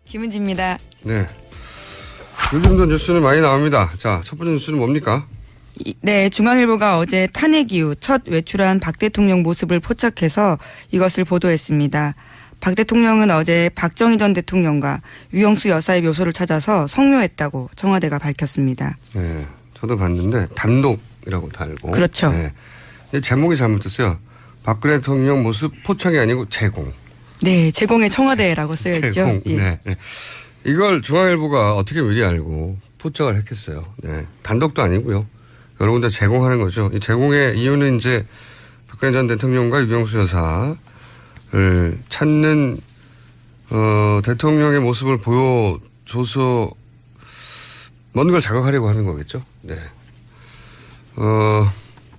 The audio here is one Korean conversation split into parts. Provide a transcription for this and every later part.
김은지입니다. 네. 요즘도 뉴스는 많이 나옵니다. 자, 첫 번째 뉴스는 뭡니까? 네, 중앙일보가 어제 탄핵 이후 첫 외출한 박 대통령 모습을 포착해서 이것을 보도했습니다. 박 대통령은 어제 박정희 전 대통령과 유영수 여사의 묘소를 찾아서 성묘했다고 청와대가 밝혔습니다. 네, 저도 봤는데 단독이라고 달고. 그렇죠. 네. 제목이 잘못됐어요. 박근혜 대통령 모습 포착이 아니고 제공. 네, 제공의 청와대라고 쓰여있죠. 제공. 예. 네. 이걸 중앙일보가 어떻게 미리 알고 포착을 했겠어요. 네. 단독도 아니고요. 여러 군데 제공하는 거죠. 이 제공의 이유는 이제 박근혜 전 대통령과 유영수 여사를 찾는 대통령의 모습을 보여줘서 뭔가를 자극하려고 하는 거겠죠. 네.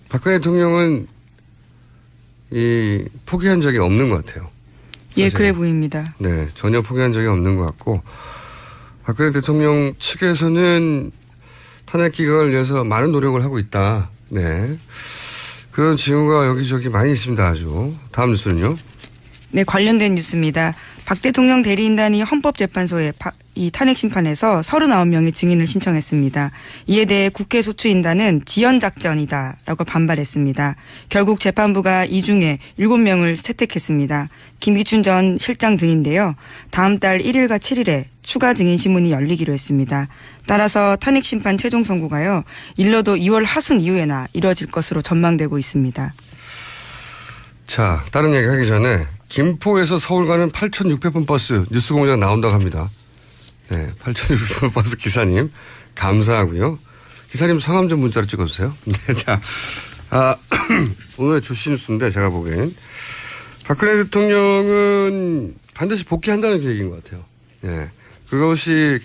박근혜 대통령은 포기한 적이 없는 것 같아요. 예, 사실은. 그래 보입니다. 네, 전혀 포기한 적이 없는 것 같고 박근혜 대통령 측에서는 탄핵 기각을 위해서 많은 노력을 하고 있다. 네, 그런 징후가 여기저기 많이 있습니다. 아주. 다음 뉴스는요. 네, 관련된 뉴스입니다. 박 대통령 대리인단이 헌법재판소에 이 탄핵 심판에서 39명의 증인을 신청했습니다. 이에 대해 국회 소추인단은 지연작전이다라고 반발했습니다. 결국 재판부가 이 중에 7명을 채택했습니다. 김기춘 전 실장 등인데요. 다음 달 1일과 7일에 추가 증인 신문이 열리기로 했습니다. 따라서 탄핵 심판 최종 선고가요. 일러도 2월 하순 이후에나 이뤄질 것으로 전망되고 있습니다. 자, 다른 얘기 하기 전에 김포에서 서울 가는 8,600번 버스 뉴스공장 나온다고 합니다. 네, 8,600번 버스 기사님 감사하고요. 기사님 성함 좀 문자로 찍어주세요. 네, 자, 오늘의 주시 뉴스인데 제가 보기엔 박근혜 대통령은 반드시 복귀한다는 계획인 것 같아요. 네, 그것이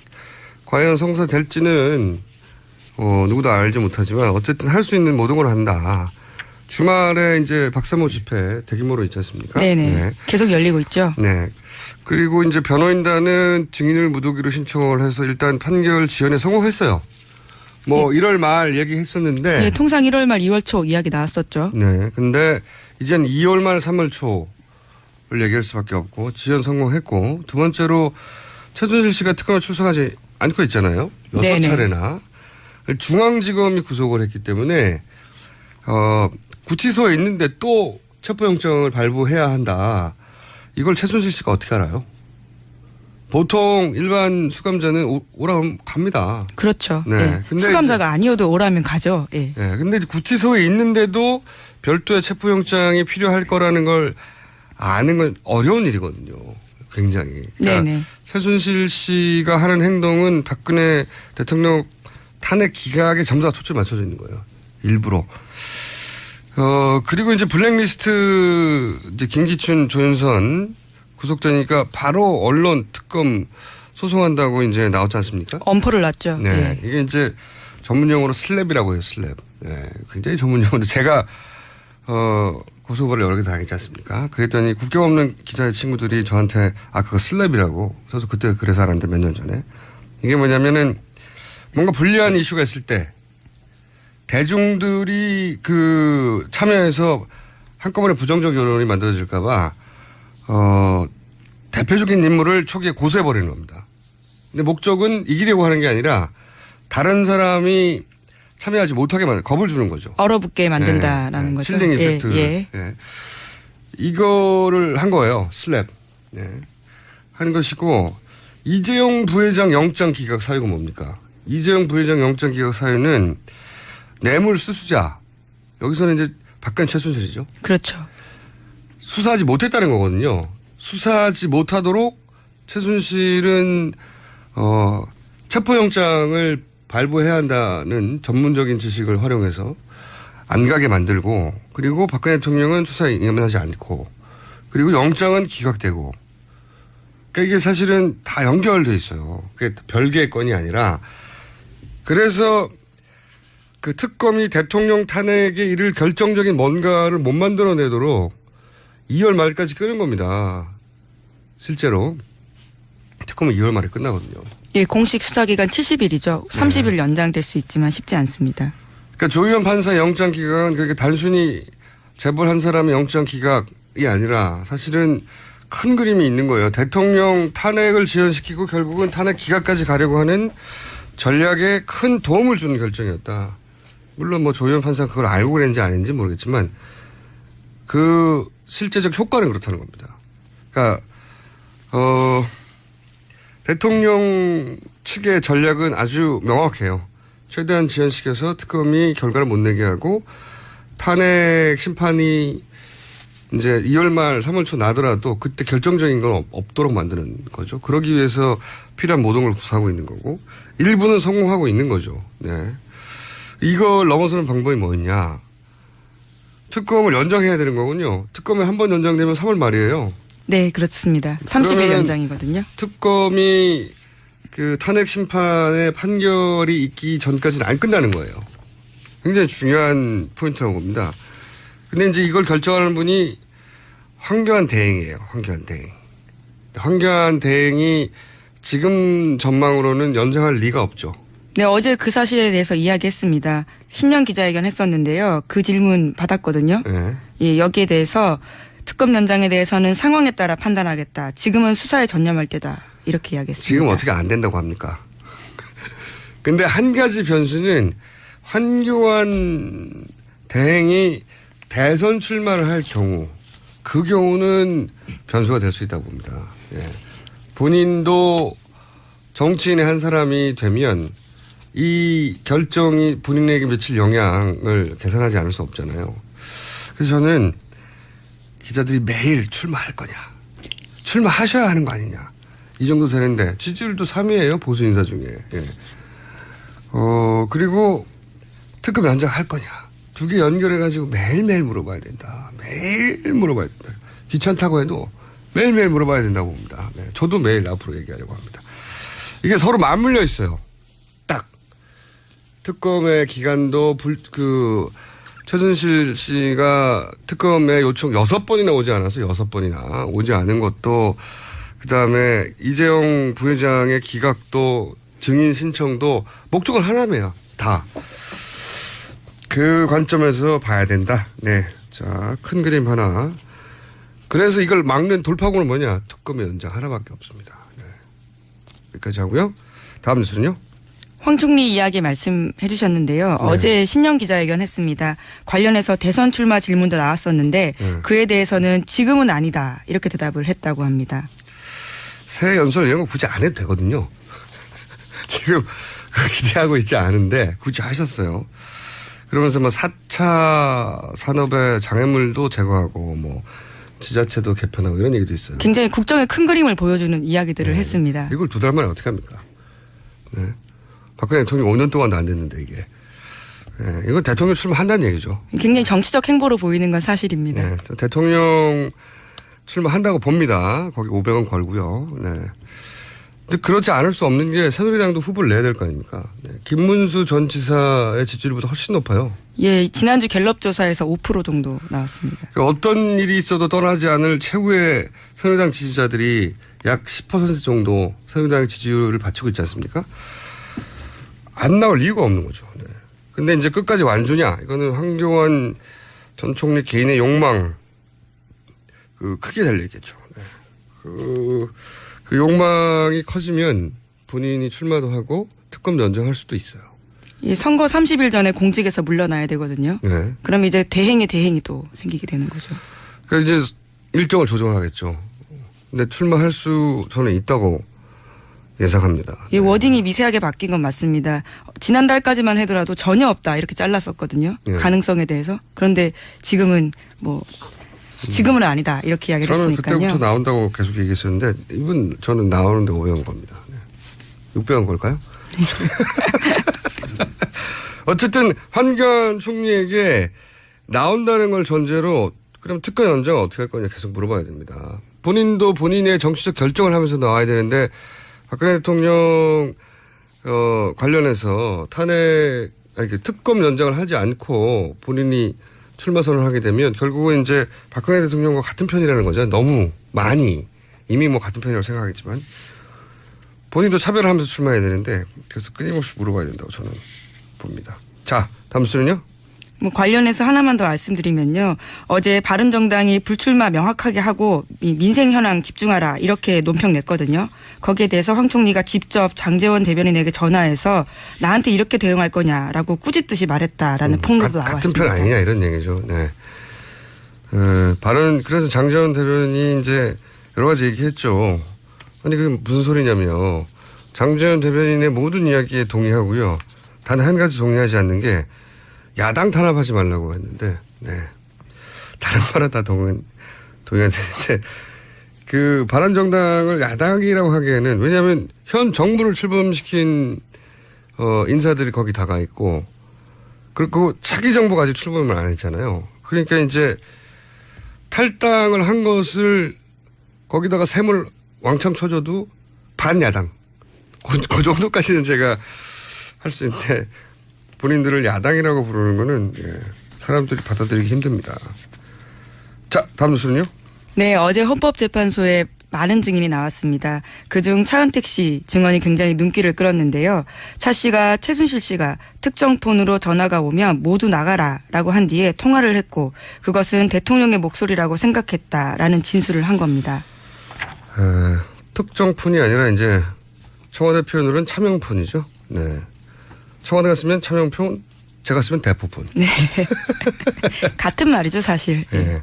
과연 성사될지는 누구도 알지 못하지만 어쨌든 할 수 있는 모든 걸 한다. 주말에 이제 박사모 집회 대규모로 있지 않습니까? 네네. 네. 계속 열리고 있죠. 네. 그리고 이제 변호인단은 증인을 묻어기로 신청을 해서 일단 판결 지연에 성공했어요. 뭐 1월 말 얘기했었는데. 네, 통상 1월 말 2월 초 이야기 나왔었죠. 네. 근데 이젠 2월 말 3월 초를 얘기할 수밖에 없고 지연 성공했고 두 번째로 최순실 씨가 특검에 출석하지 않고 있잖아요. 6차례나. 중앙지검이 구속을 했기 때문에 구치소에 있는데 또 체포영장을 발부해야 한다. 이걸 최순실 씨가 어떻게 알아요? 보통 일반 수감자는 오라 하면 갑니다. 그렇죠. 네. 네. 근데 수감자가 아니어도 오라면 가죠. 예. 네. 근데 구치소에 있는데도 별도의 체포영장이 필요할 거라는 걸 아는 건 어려운 일이거든요. 굉장히. 그러니까 네네. 최순실 씨가 하는 행동은 박근혜 대통령 탄핵 기각에 전부 다 초점이 맞춰져 있는 거예요. 일부러. 그리고 이제 블랙리스트 이제 김기춘, 조윤선 구속되니까 바로 언론 특검 소송한다고 이제 나왔지 않습니까? 엄포를 놨죠. 네. 예. 이게 이제 전문용어로 슬랩이라고 해요, 슬랩. 네. 굉장히 전문용어로 제가, 고소고발을 여러 개 당했지 않습니까? 그랬더니 국경 없는 기자의 친구들이 저한테 그거 슬랩이라고. 저도 그때 그래서 알았는데 몇 년 전에. 이게 뭐냐면은 뭔가 불리한 이슈가 있을 때 대중들이 참여해서 한꺼번에 부정적 여론이 만들어질까봐, 대표적인 인물을 초기에 고소해버리는 겁니다. 근데 목적은 이기려고 하는 게 아니라 다른 사람이 참여하지 못하게 겁을 주는 거죠. 얼어붙게 만든다라는 네, 거죠. 칠링 이펙트. 예. 네. 이거를 한 거예요. 슬랩. 네. 한 것이고, 이재용 부회장 영장 기각 사유가 뭡니까? 이재용 부회장 영장 기각 사유는 뇌물 수수자. 여기서는 이제 박근혜 최순실이죠. 그렇죠. 수사하지 못했다는 거거든요. 수사하지 못하도록 최순실은 체포영장을 발부해야 한다는 전문적인 지식을 활용해서 안 가게 만들고, 그리고 박근혜 대통령은 수사에 임하지 않고, 그리고 영장은 기각되고. 그러니까 이게 사실은 다 연결돼 있어요. 그게 별개의 건이 아니라. 그래서 그 특검이 대통령 탄핵에 이를 결정적인 뭔가를 못 만들어내도록 2월 말까지 끄는 겁니다. 실제로. 특검은 2월 말에 끝나거든요. 예, 공식 수사기간 70일이죠. 30일 연장될 수 있지만 쉽지 않습니다. 그러니까 조희연 판사 영장 기각은 그렇게 단순히 재벌 한 사람의 영장 기각이 아니라 사실은 큰 그림이 있는 거예요. 대통령 탄핵을 지연시키고 결국은 탄핵 기각까지 가려고 하는 전략에 큰 도움을 주는 결정이었다. 물론 뭐 조희연 판사가 그걸 알고 그랬는지 아닌지 모르겠지만 그 실제적 효과는 그렇다는 겁니다. 그러니까 대통령 측의 전략은 아주 명확해요. 최대한 지연시켜서 특검이 결과를 못 내게 하고 탄핵 심판이 이제 2월 말 3월 초 나더라도 그때 결정적인 건 없도록 만드는 거죠. 그러기 위해서 필요한 모든 걸 구사하고 있는 거고 일부는 성공하고 있는 거죠. 네. 이걸 넘어서는 방법이 뭐였냐. 특검을 연장해야 되는 거군요. 특검이 한 번 연장되면 3월 말이에요. 네, 그렇습니다. 30일 연장이거든요. 특검이 그 탄핵 심판의 판결이 있기 전까지는 안 끝나는 거예요. 굉장히 중요한 포인트라고 봅니다. 근데 이제 이걸 결정하는 분이 황교안 대행이에요. 황교안 대행. 황교안 대행이 지금 전망으로는 연장할 리가 없죠. 네, 어제 그 사실에 대해서 이야기했습니다. 신년 기자회견 했었는데요. 그 질문 받았거든요. 네. 예, 여기에 대해서 특검 연장에 대해서는 상황에 따라 판단하겠다. 지금은 수사에 전념할 때다. 이렇게 이야기했습니다. 지금 어떻게 안 된다고 합니까? 근데 한 가지 변수는 황교안 대행이 대선 출마를 할 경우 그 경우는 변수가 될 수 있다고 봅니다. 예. 본인도 정치인의 한 사람이 되면 이 결정이 본인에게 미칠 영향을 계산하지 않을 수 없잖아요. 그래서 저는 기자들이 매일 출마할 거냐. 출마하셔야 하는 거 아니냐. 이 정도 되는데 지지율도 3위예요. 보수 인사 중에. 예. 그리고 특검 연장할 거냐. 두 개 연결해가지고 매일매일 물어봐야 된다. 매일 물어봐야 된다. 귀찮다고 해도 매일매일 물어봐야 된다고 봅니다. 네. 저도 매일 앞으로 얘기하려고 합니다. 이게 서로 맞물려 있어요. 딱. 특검의 기간도 최순실 씨가 특검에 요청 6번이나 오지 않아서 6번이나 오지 않은 것도 그다음에 이재용 부회장의 기각도 증인 신청도 목적은 하나매요. 다. 그 관점에서 봐야 된다. 네. 자, 큰 그림 하나. 그래서 이걸 막는 돌파구는 뭐냐? 특검의 연장 하나밖에 없습니다. 네. 여기까지 하고요. 다음 뉴스는요? 황 총리 이야기 말씀해 주셨는데요. 네. 어제 신년 기자회견 했습니다. 관련해서 대선 출마 질문도 나왔었는데 네. 그에 대해서는 지금은 아니다. 이렇게 대답을 했다고 합니다. 새 연설 이런 거 굳이 안 해도 되거든요. 지금 기대하고 있지 않은데 굳이 하셨어요. 그러면서 뭐 4차 산업의 장애물도 제거하고 뭐 지자체도 개편하고 이런 얘기도 있어요. 굉장히 국정의 큰 그림을 보여주는 이야기들을 했습니다. 이걸 2달 만에 어떻게 합니까? 네. 박근혜 대통령 5년 동안도 안 됐는데 이게. 네. 이건 대통령 출마한다는 얘기죠. 굉장히 정치적 행보로 보이는 건 사실입니다. 네. 대통령 출마한다고 봅니다. 거기 500원 걸고요. 네. 근데 그렇지 않을 수 없는 게 새누리당도 후보를 내야 될 거 아닙니까? 네. 김문수 전 지사의 지지율보다 훨씬 높아요. 예, 지난주 갤럽 조사에서 5% 정도 나왔습니다. 그러니까 어떤 일이 있어도 떠나지 않을 최후의 새누리당 지지자들이 약 10% 정도 새누리당의 지지율을 받치고 있지 않습니까? 안 나올 이유가 없는 거죠. 네. 근데 이제 끝까지 완주냐? 이거는 황교안 전 총리 개인의 욕망, 크게 달려있겠죠. 네. 그 욕망이 커지면 본인이 출마도 하고 특검도 연장할 수도 있어요. 이 선거 30일 전에 공직에서 물러나야 되거든요. 네. 그럼 이제 대행이 또 생기게 되는 거죠. 그러니까 이제 일정을 조정을 하겠죠. 근데 출마할 수 저는 있다고 예상합니다. 이 워딩이 미세하게 바뀐 건 맞습니다. 지난달까지만 하더라도 전혀 없다 이렇게 잘랐었거든요. 네. 가능성에 대해서. 그런데 지금은 지금은 아니다 이렇게 이야기를 저는 했으니까요. 그때부터 나온다고 계속 얘기했었는데 이분 저는 나오는데 오해한 겁니다. 네. 600원 걸까요? 어쨌든 황교안 총리에게 나온다는 걸 전제로 그럼 특검 연장을 어떻게 할 거냐 계속 물어봐야 됩니다. 본인도 본인의 정치적 결정을 하면서 나와야 되는데 박근혜 대통령 관련해서 특검 연장을 하지 않고 본인이 출마 선언을 하게 되면 결국은 이제 박근혜 대통령과 같은 편이라는 거죠. 너무 많이 이미 뭐 같은 편이라고 생각하겠지만 본인도 차별하면서 출마해야 되는데 그래서 끊임없이 물어봐야 된다고 저는 봅니다. 자, 다음 수는요? 뭐 관련해서 하나만 더 말씀드리면요. 어제 바른정당이 불출마 명확하게 하고 민생 현황 집중하라 이렇게 논평 냈거든요. 거기에 대해서 황 총리가 직접 장제원 대변인에게 전화해서 나한테 이렇게 대응할 거냐라고 꾸짖듯이 말했다라는 폭로도 나왔습니다. 같은 편 아니냐 이런 얘기죠. 네. 그래서 장제원 대변인이 이제 여러 가지 얘기했죠. 아니 그게 무슨 소리냐며 장제원 대변인의 모든 이야기에 동의하고요. 단 한 가지 동의하지 않는 게 야당 탄압하지 말라고 했는데, 네. 다른 말은 다 동의가 되는데, 그 바른정당을 야당이라고 하기에는 왜냐하면 현 정부를 출범시킨 인사들이 거기 다가 있고, 그리고 차기 정부가 아직 출범을 안 했잖아요. 그러니까 이제 탈당을 한 것을 거기다가 셈을 왕창 쳐줘도 반야당. 그 정도까지는 제가 할 수 있는데 본인들을 야당이라고 부르는 거는 사람들이 받아들이기 힘듭니다. 자, 다음 뉴스는요? 네, 어제 헌법재판소에 많은 증인이 나왔습니다. 그중 차은택 씨 증언이 굉장히 눈길을 끌었는데요. 차 씨가 최순실 씨가 특정 폰으로 전화가 오면 모두 나가라라고 한 뒤에 통화를 했고 그것은 대통령의 목소리라고 생각했다라는 진술을 한 겁니다. 특정 폰이 아니라 이제 청와대 표현으로는 차명폰이죠. 네. 청와대가 쓰면 차명폰, 제가 쓰면 대포폰. 네. 같은 말이죠, 사실. 네.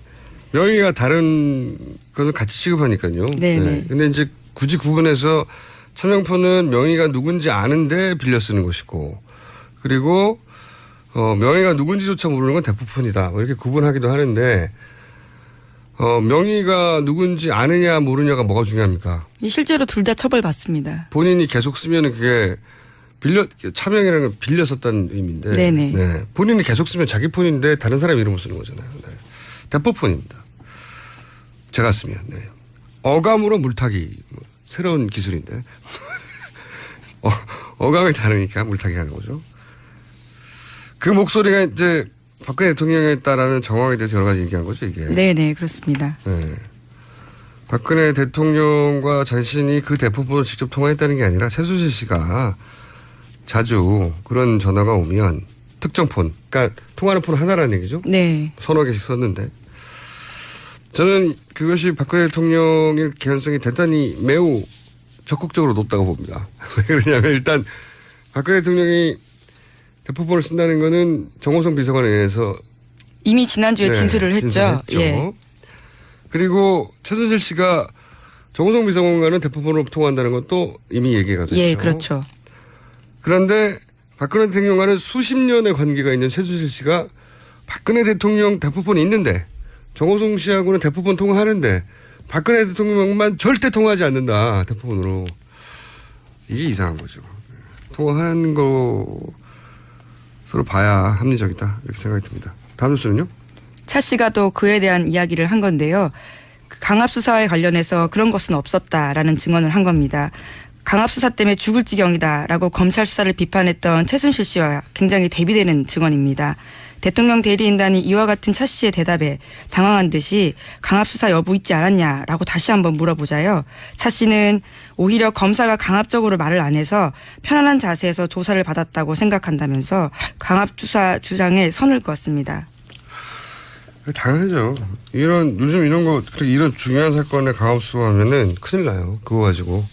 명의가 다른 거는 같이 취급하니까요. 네. 네. 근데 이제 굳이 구분해서 차명폰은 명의가 누군지 아는데 빌려 쓰는 것이고, 그리고 명의가 누군지조차 모르는 건 대포폰이다. 뭐 이렇게 구분하기도 하는데, 명의가 누군지 아느냐 모르냐가 뭐가 중요합니까? 실제로 둘 다 처벌받습니다. 본인이 계속 쓰면 그게 차명이라는 건 빌려 썼다는 의미인데. 네네. 네. 본인이 계속 쓰면 자기 폰인데 다른 사람 이름을 쓰는 거잖아요. 네. 대포폰입니다. 제가 쓰면. 네. 어감으로 물타기. 새로운 기술인데. 어감이 다르니까 물타기 하는 거죠. 그 목소리가 이제 박근혜 대통령에 따라는 정황에 대해서 여러 가지 얘기한 거죠, 이게. 네네, 그렇습니다. 네. 박근혜 대통령과 자신이 그 대포폰을 직접 통화했다는 게 아니라 최순실 씨가 자주 그런 전화가 오면 특정 폰, 그러니까 통화하는 폰 하나라는 얘기죠. 네. 서너 개씩 썼는데 저는 그것이 박근혜 대통령의 개연성이 대단히 매우 적극적으로 높다고 봅니다. 왜 그러냐면 일단 박근혜 대통령이 대포폰을 쓴다는 거는 정호성 비서관에 의해서 이미 지난주에 진술을 했죠. 예. 그리고 최순실 씨가 정호성 비서관과는 대포폰으로 통화한다는 것도 이미 얘기가 됐죠. 예, 그렇죠. 그런데 박근혜 대통령과는 수십 년의 관계가 있는 최순실 씨가 박근혜 대통령 대포폰이 있는데 정호성 씨하고는 대포폰 통화하는데 박근혜 대통령만 절대 통화하지 않는다. 대포폰으로. 이게 이상한 거죠. 통화하는 것으로 봐야 합리적이다. 이렇게 생각이 듭니다. 다음 뉴스는요? 차 씨가 또 그에 대한 이야기를 한 건데요. 강압수사에 관련해서 그런 것은 없었다라는 증언을 한 겁니다. 강압수사 때문에 죽을 지경이다라고 검찰 수사를 비판했던 최순실 씨와 굉장히 대비되는 증언입니다. 대통령 대리인단이 이와 같은 차 씨의 대답에 당황한 듯이 강압수사 여부 있지 않았냐라고 다시 한번 물어보자요. 차 씨는 오히려 검사가 강압적으로 말을 안 해서 편안한 자세에서 조사를 받았다고 생각한다면서 강압수사 주장에 선을 그었습니다. 당연하죠. 요즘 이런 거, 이런 중요한 사건에 강압수사하면은 큰일 나요. 그거 가지고.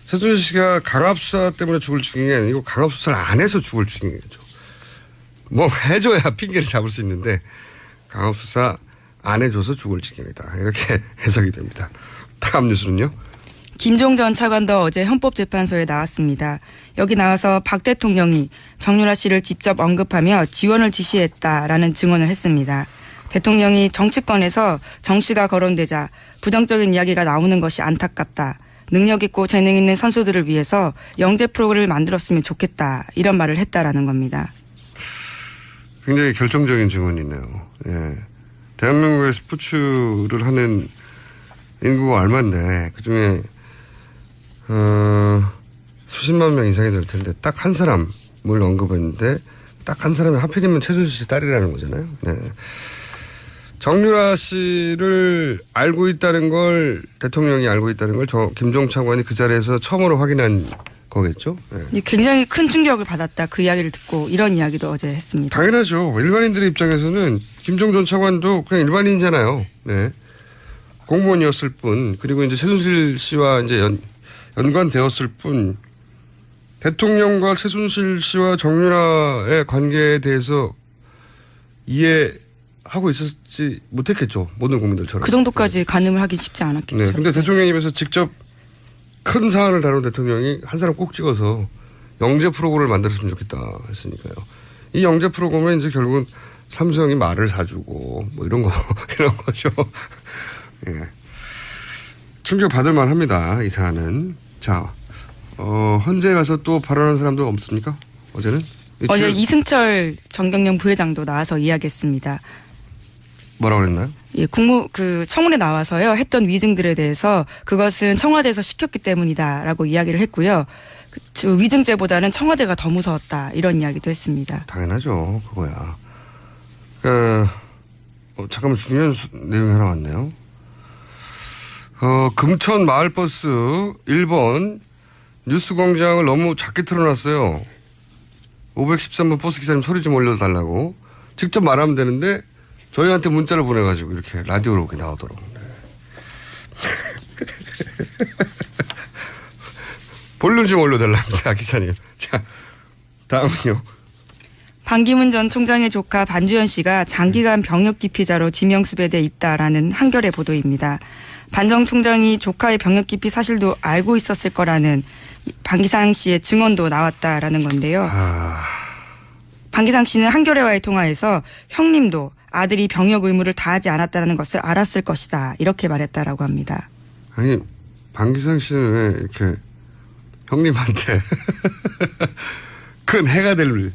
최순실 씨가 강압수사 때문에 죽을 지경이 아니고 강압수사를 안 해서 죽을 지경이죠. 뭐 해줘야 핑계를 잡을 수 있는데 강압수사 안 해줘서 죽을 지경이다. 이렇게 해석이 됩니다. 다음 뉴스는요? 김종 전 차관도 어제 헌법재판소에 나왔습니다. 여기 나와서 박 대통령이 정유라 씨를 직접 언급하며 지원을 지시했다라는 증언을 했습니다. 대통령이 정치권에서 정 씨가 거론되자 부정적인 이야기가 나오는 것이 안타깝다. 능력 있고 재능 있는 선수들을 위해서 영재 프로그램을 만들었으면 좋겠다. 이런 말을 했다라는 겁니다. 굉장히 결정적인 증언이네요. 예. 대한민국의 스포츠를 하는 인구가 얼마인데 그중에 수십만 명 이상이 될 텐데 딱 한 사람을 언급했는데 딱 한 사람이 하필이면 최순실 씨 딸이라는 거잖아요. 네. 정유라 씨를 알고 있다는 걸 대통령이 알고 있다는 걸 김종 차관이 그 자리에서 처음으로 확인한 거겠죠. 네. 굉장히 큰 충격을 받았다. 그 이야기를 듣고 이런 이야기도 어제 했습니다. 당연하죠. 일반인들의 입장에서는 김종 전 차관도 그냥 일반인이잖아요. 네. 공무원이었을 뿐, 그리고 이제 최순실 씨와 이제 연관되었을 뿐, 대통령과 최순실 씨와 정윤화의 관계에 대해서 이해하고 있었지 못했겠죠. 모든 국민들처럼. 그 정도까지 가늠을 하기 쉽지 않았겠죠. 네. 근데 대통령 입에서 직접 큰 사안을 다룬 대통령이 한 사람 꼭 찍어서 영재 프로그램을 만들었으면 좋겠다 했으니까요. 이 영재 프로그램은 이제 결국은 삼성이 말을 사주고 뭐 이런 거죠. 예. 충격 받을 만 합니다. 이 사안은. 자, 헌재 가서 또 발언한 사람도 없습니까? 어제는? 어제 이승철 정경련 부회장도 나와서 이야기했습니다. 뭐라고 그랬나요? 예, 청문회 나와서요, 했던 위증들에 대해서 그것은 청와대에서 시켰기 때문이다라고 이야기를 했고요. 위증죄보다는 청와대가 더 무서웠다. 이런 이야기도 했습니다. 당연하죠. 그거야. 잠깐만 중요한 내용이 하나 왔네요. 금천 마을버스 1번 뉴스공장을 너무 작게 틀어놨어요. 513번 버스 기사님 소리 좀 올려달라고. 직접 말하면 되는데 저희한테 문자를 보내가지고 이렇게 라디오로 이렇게 나오도록. 네. 볼륨 좀 올려달랍니다. 기사님. 자, 다음은요. 반기문 전 총장의 조카 반주현 씨가 장기간 병역 기피자로 지명수배돼 있다라는 한겨레 보도입니다. 반 전 총장이 조카의 병역 기피 사실도 알고 있었을 거라는 반기상 씨의 증언도 나왔다라는 건데요. 반기상 씨는 한겨레와의 통화에서 형님도 아들이 병역 의무를 다하지 않았다는 것을 알았을 것이다. 이렇게 말했다라고 합니다. 아니, 반기상 씨는 왜 이렇게 형님한테 큰 해가 될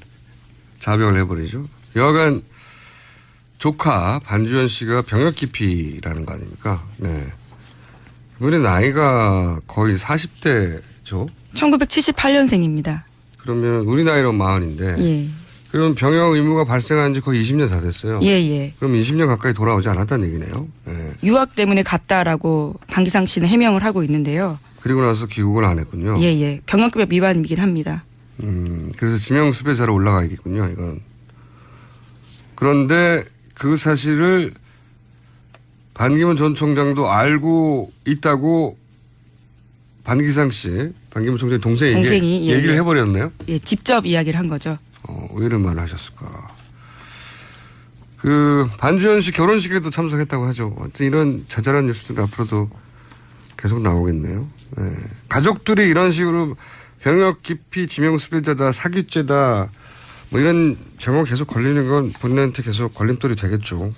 자병을 해버리죠? 여하간 조카 반주현 씨가 병역 기피라는 거 아닙니까? 네. 이번에 나이가 거의 40대죠? 1978년생입니다. 그러면 우리 나이로 40인데. 예. 그럼 병역 의무가 발생한 지 거의 20년 다 됐어요. 예. 그럼 20년 가까이 돌아오지 않았다는 얘기네요. 네. 유학 때문에 갔다라고 반기상 씨는 해명을 하고 있는데요. 그리고 나서 귀국을 안 했군요. 예. 병역법 위반이긴 합니다. 그래서 지명 수배자로 올라가야겠군요, 이건. 그런데 그 사실을 반기문 전 총장도 알고 있다고 반기상 씨, 반기문 총장의 동생이 얘기를 해버렸네요. 예, 직접 이야기를 한 거죠. 왜 이런 말을 하셨을까. 반주현 씨 결혼식에도 참석했다고 하죠. 이런 자잘한 뉴스들은 앞으로도 계속 나오겠네요. 네. 가족들이 이런 식으로 병역 기피 지명 수배자다, 사기죄다, 뭐 이런 제목 계속 걸리는 건 본인한테 계속 걸림돌이 되겠죠.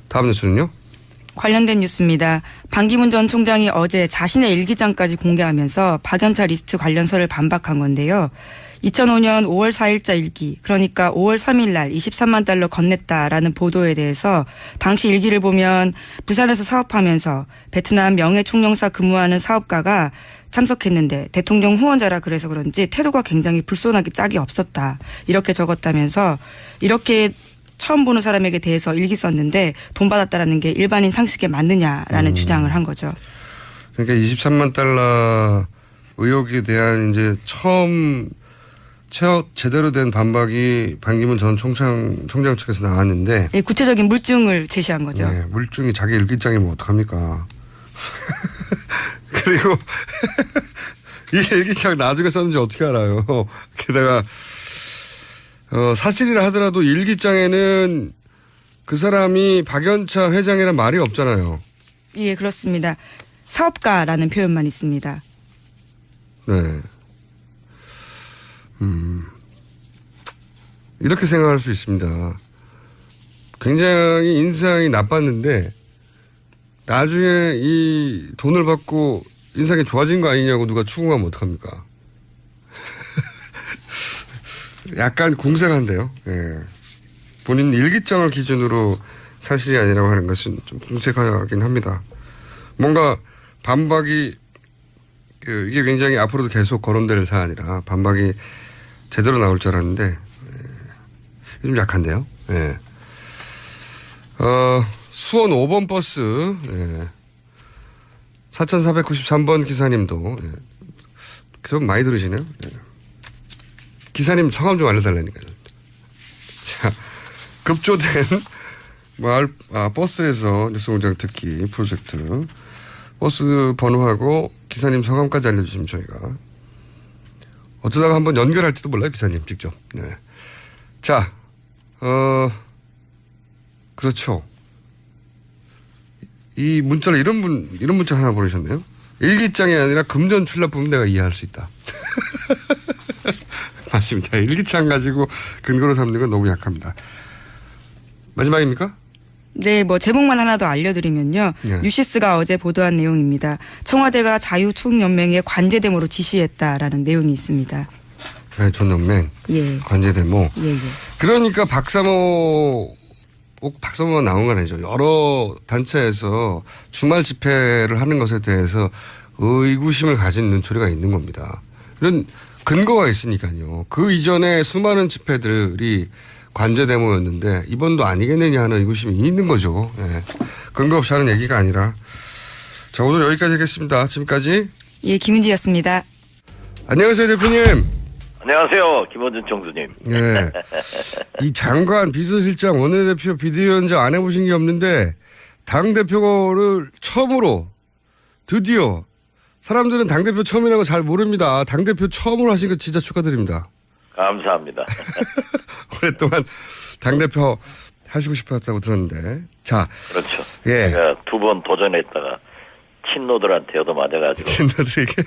다음 뉴스는요? 관련된 뉴스입니다. 반기문 전 총장이 어제 자신의 일기장까지 공개하면서 박연차 리스트 관련서를 반박한 건데요. 2005년 5월 4일자 일기, 그러니까 5월 3일 날 23만 달러 건넸다라는 보도에 대해서 당시 일기를 보면 부산에서 사업하면서 베트남 명예총영사 근무하는 사업가가 참석했는데 대통령 후원자라 그래서 그런지 태도가 굉장히 불손하기 짝이 없었다. 이렇게 적었다면서 이렇게 처음 보는 사람에게 대해서 일기 썼는데 돈 받았다라는 게 일반인 상식에 맞느냐라는 주장을 한 거죠. 그러니까 23만 달러 의혹에 대한 이제 제대로 된 반박이 반기문 전 총장 측에서 나왔는데. 예, 구체적인 물증을 제시한 거죠. 네, 물증이 자기 일기장이면 어떡합니까. 그리고 이 일기장 나중에 썼는지 어떻게 알아요. 게다가 사실이라 하더라도 일기장에는 그 사람이 박연차 회장이란 말이 없잖아요. 예, 그렇습니다. 사업가라는 표현만 있습니다. 네. 이렇게 생각할 수 있습니다. 굉장히 인상이 나빴는데 나중에 이 돈을 받고 인상이 좋아진 거 아니냐고 누가 추궁하면 어떡합니까? 약간 궁색한데요. 예. 본인 일기장을 기준으로 사실이 아니라고 하는 것은 좀 궁색하긴 합니다. 뭔가 반박이 이게 굉장히 앞으로도 계속 거론될 사안이라 반박이 제대로 나올 줄 알았는데 좀 약한데요. 예. 수원 5번 버스 4493번 기사님도 좀 많이 들으시네요. 네. 기사님 성함 좀 알려달라니까요. 자, 급조된 버스에서 뉴스공장 듣기 프로젝트. 버스 번호하고 기사님 성함까지 알려주시면 저희가 어쩌다가 한번 연결할지도 몰라요. 기사님 직접. 네. 자, 그렇죠. 이 문자를 이런 문자 하나 보내셨네요. 일기장이 아니라 금전 출납 부분 내가 이해할 수 있다. 맞습니다. 일기장 가지고 근거로 삼는 건 너무 약합니다. 마지막입니까? 네, 뭐 제목만 하나 더 알려드리면요. 네. 뉴시스가 어제 보도한 내용입니다. 청와대가 자유총연맹에 관제대모로 지시했다라는 내용이 있습니다. 자유총연맹 예. 관제대모. 예, 예. 그러니까 꼭 박사모만 나온 건 아니죠. 여러 단체에서 주말 집회를 하는 것에 대해서 의구심을 가진 눈초리가 있는 겁니다. 이런 근거가 있으니까요. 그 이전에 수많은 집회들이 관제데모였는데 이번도 아니겠느냐 하는 의구심이 있는 거죠. 예. 근거 없이 하는 얘기가 아니라. 자, 오늘 여기까지 하겠습니다. 지금까지. 예, 김은지였습니다. 안녕하세요, 대표님. 안녕하세요. 김원준 총수님. 예. 이 장관, 비서실장, 원내대표, 비대위원장 안 해보신 게 없는데 당대표를 처음으로 드디어 사람들은 당대표 처음이라고 잘 모릅니다. 당대표 처음으로 하신 거 진짜 축하드립니다. 감사합니다. 오랫동안 당대표 하시고 싶었다고 들었는데. 자. 그렇죠. 예. 제가 2번 도전했다가 친노들한테 얻어맞아가지고. 친노들에게.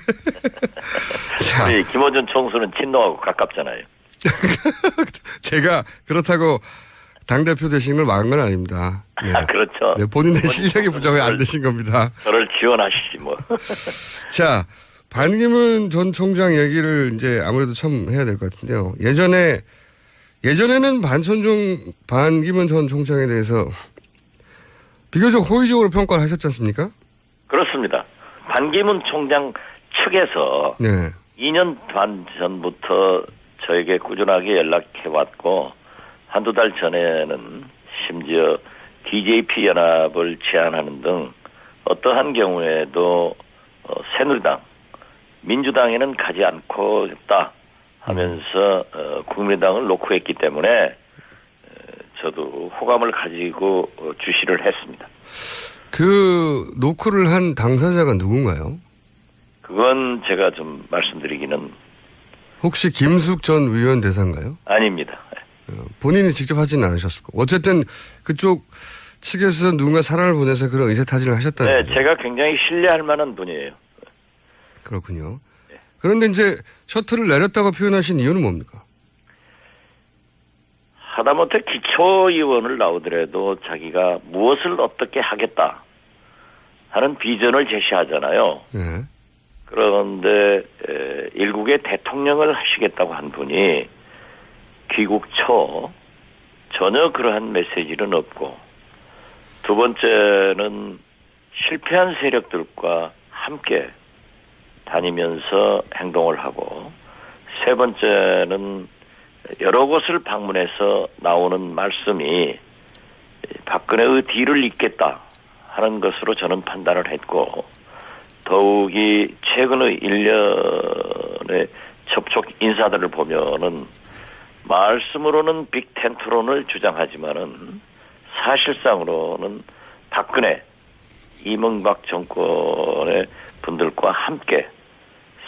자. 우리 김원준 총수는 친노하고 가깝잖아요. 제가 그렇다고 당대표 되신 걸 막은 건 아닙니다. 네. 아, 그렇죠. 네, 본인의 실력이 부족해 안 되신 겁니다. 저를 지원하시지 뭐. 자, 반기문 전 총장 얘기를 이제 아무래도 처음 해야 될 것 같은데요. 예전에는 반기문 전 총장에 대해서 비교적 호의적으로 평가를 하셨지 않습니까? 그렇습니다. 반기문 총장 측에서 네. 2년 반 전부터 저에게 꾸준하게 연락해왔고 한두 달 전에는 심지어 DJP 연합을 제안하는 등 어떠한 경우에도 새누리당, 민주당에는 가지 않고 있다 하면서 국민의당을 놓고 했기 때문에 저도 호감을 가지고 주시를 했습니다. 그 노크를 한 당사자가 누군가요? 그건 제가 좀 말씀드리기는 혹시 김숙 전 의원 대사인가요? 아닙니다. 본인이 직접 하지는 않으셨을 거고. 어쨌든 그쪽 측에서 누군가 사람을 보내서 그런 의사타진을 하셨다는 네, 거죠. 제가 굉장히 신뢰할 만한 분이에요. 그렇군요. 그런데 이제 셔틀을 내렸다고 표현하신 이유는 뭡니까? 하다못해 기초의원을 나오더라도 자기가 무엇을 어떻게 하겠다 하는 비전을 제시하잖아요. 네. 그런데 일국의 대통령을 하시겠다고 한 분이 귀국 초 전혀 그러한 메시지는 없고, 두 번째는 실패한 세력들과 함께 다니면서 행동을 하고, 세 번째는 여러 곳을 방문해서 나오는 말씀이 박근혜의 뒤를 잇겠다 하는 것으로 저는 판단을 했고, 더욱이 최근의 1년의 접촉 인사들을 보면은 말씀으로는 빅텐트론을 주장하지만은 사실상으로는 박근혜, 이명박 정권의 분들과 함께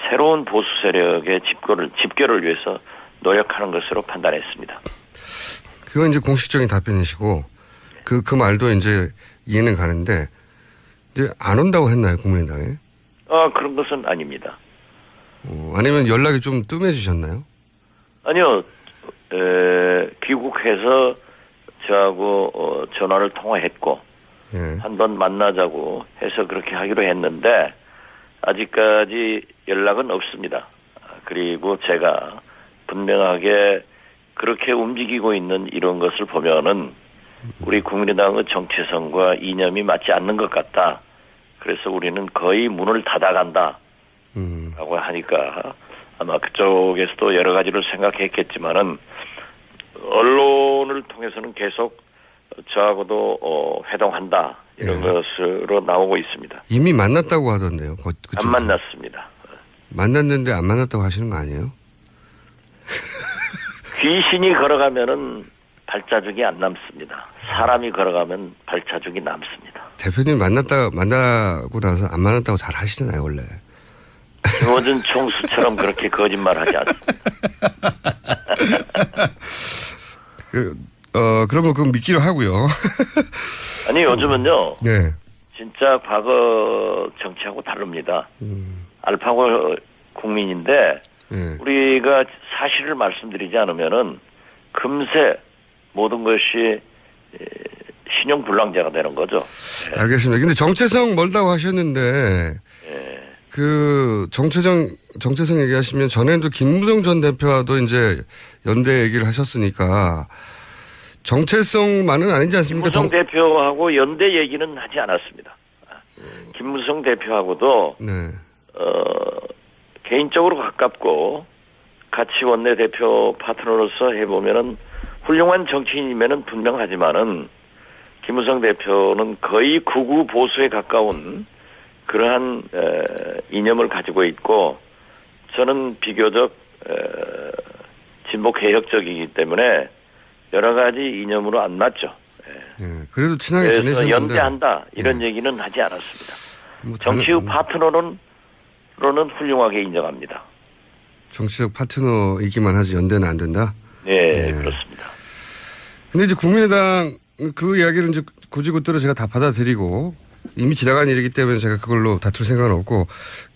새로운 보수 세력의 집결을 위해서 노력하는 것으로 판단했습니다. 그건 이제 공식적인 답변이시고, 그 말도 이제 이해는 가는데, 이제 안 온다고 했나요, 국민의당에? 그런 것은 아닙니다. 아니면 연락이 좀 뜸해지셨나요? 아니요, 귀국해서 저하고 전화를 통화했고, 예. 한번 만나자고 해서 그렇게 하기로 했는데 아직까지 연락은 없습니다. 그리고 제가 분명하게 그렇게 움직이고 있는 이런 것을 보면은 우리 국민의당의 정체성과 이념이 맞지 않는 것 같다. 그래서 우리는 거의 문을 닫아간다 라고 하니까 아마 그쪽에서도 여러 가지를 생각했겠지만은 언론을 통해서는 계속 저하고도 회동한다 이런 것으로 나오고 있습니다. 이미 만났다고 하던데요. 안 만났습니다. 만났는데 안 만났다고 하시는 거 아니에요? 귀신이 걸어가면은 발자국이 안 남습니다. 사람이 걸어가면 발자국이 남습니다. 대표님 만나고 나서 안 만났다고 잘 하시잖아요, 원래. 김어준 총수처럼 그렇게 거짓말하지 않습니다. 그러면 그건 믿기로 하고요. 아니 요즘은요. 네. 진짜 과거 정치하고 다릅니다. 알파고 국민인데 네. 우리가 사실을 말씀드리지 않으면은 금세 모든 것이 신용불량자가 되는 거죠. 알겠습니다. 근데 정체성 멀다고 하셨는데 그 정체성 얘기하시면 전에도 김무성 전 대표와도 이제 연대 얘기를 하셨으니까 정체성만은 아니지 않습니까? 김무성 대표하고 연대 얘기는 하지 않았습니다. 김무성 대표하고도 네. 개인적으로 가깝고 같이 원내대표 파트너로서 해보면은 훌륭한 정치인이면은 분명하지만은 김무성 대표는 거의 극우 보수에 가까운 그러한 이념을 가지고 있고 저는 비교적 진보 개혁적이기 때문에 여러 가지 이념으로 안 맞죠. 네. 그래도 친하게 그래서 지내셨는데 연대한다 이런 네. 얘기는 하지 않았습니다. 뭐 정치의 파트너로는 훌륭하게 인정합니다. 정치적 파트너이기만 하지 연대는 안 된다? 네, 그렇습니다. 근데 이제 국민의당 그 이야기를 이제 곧이곧대로 제가 다 받아들이고 이미 지나간 일이기 때문에 제가 그걸로 다툴 생각은 없고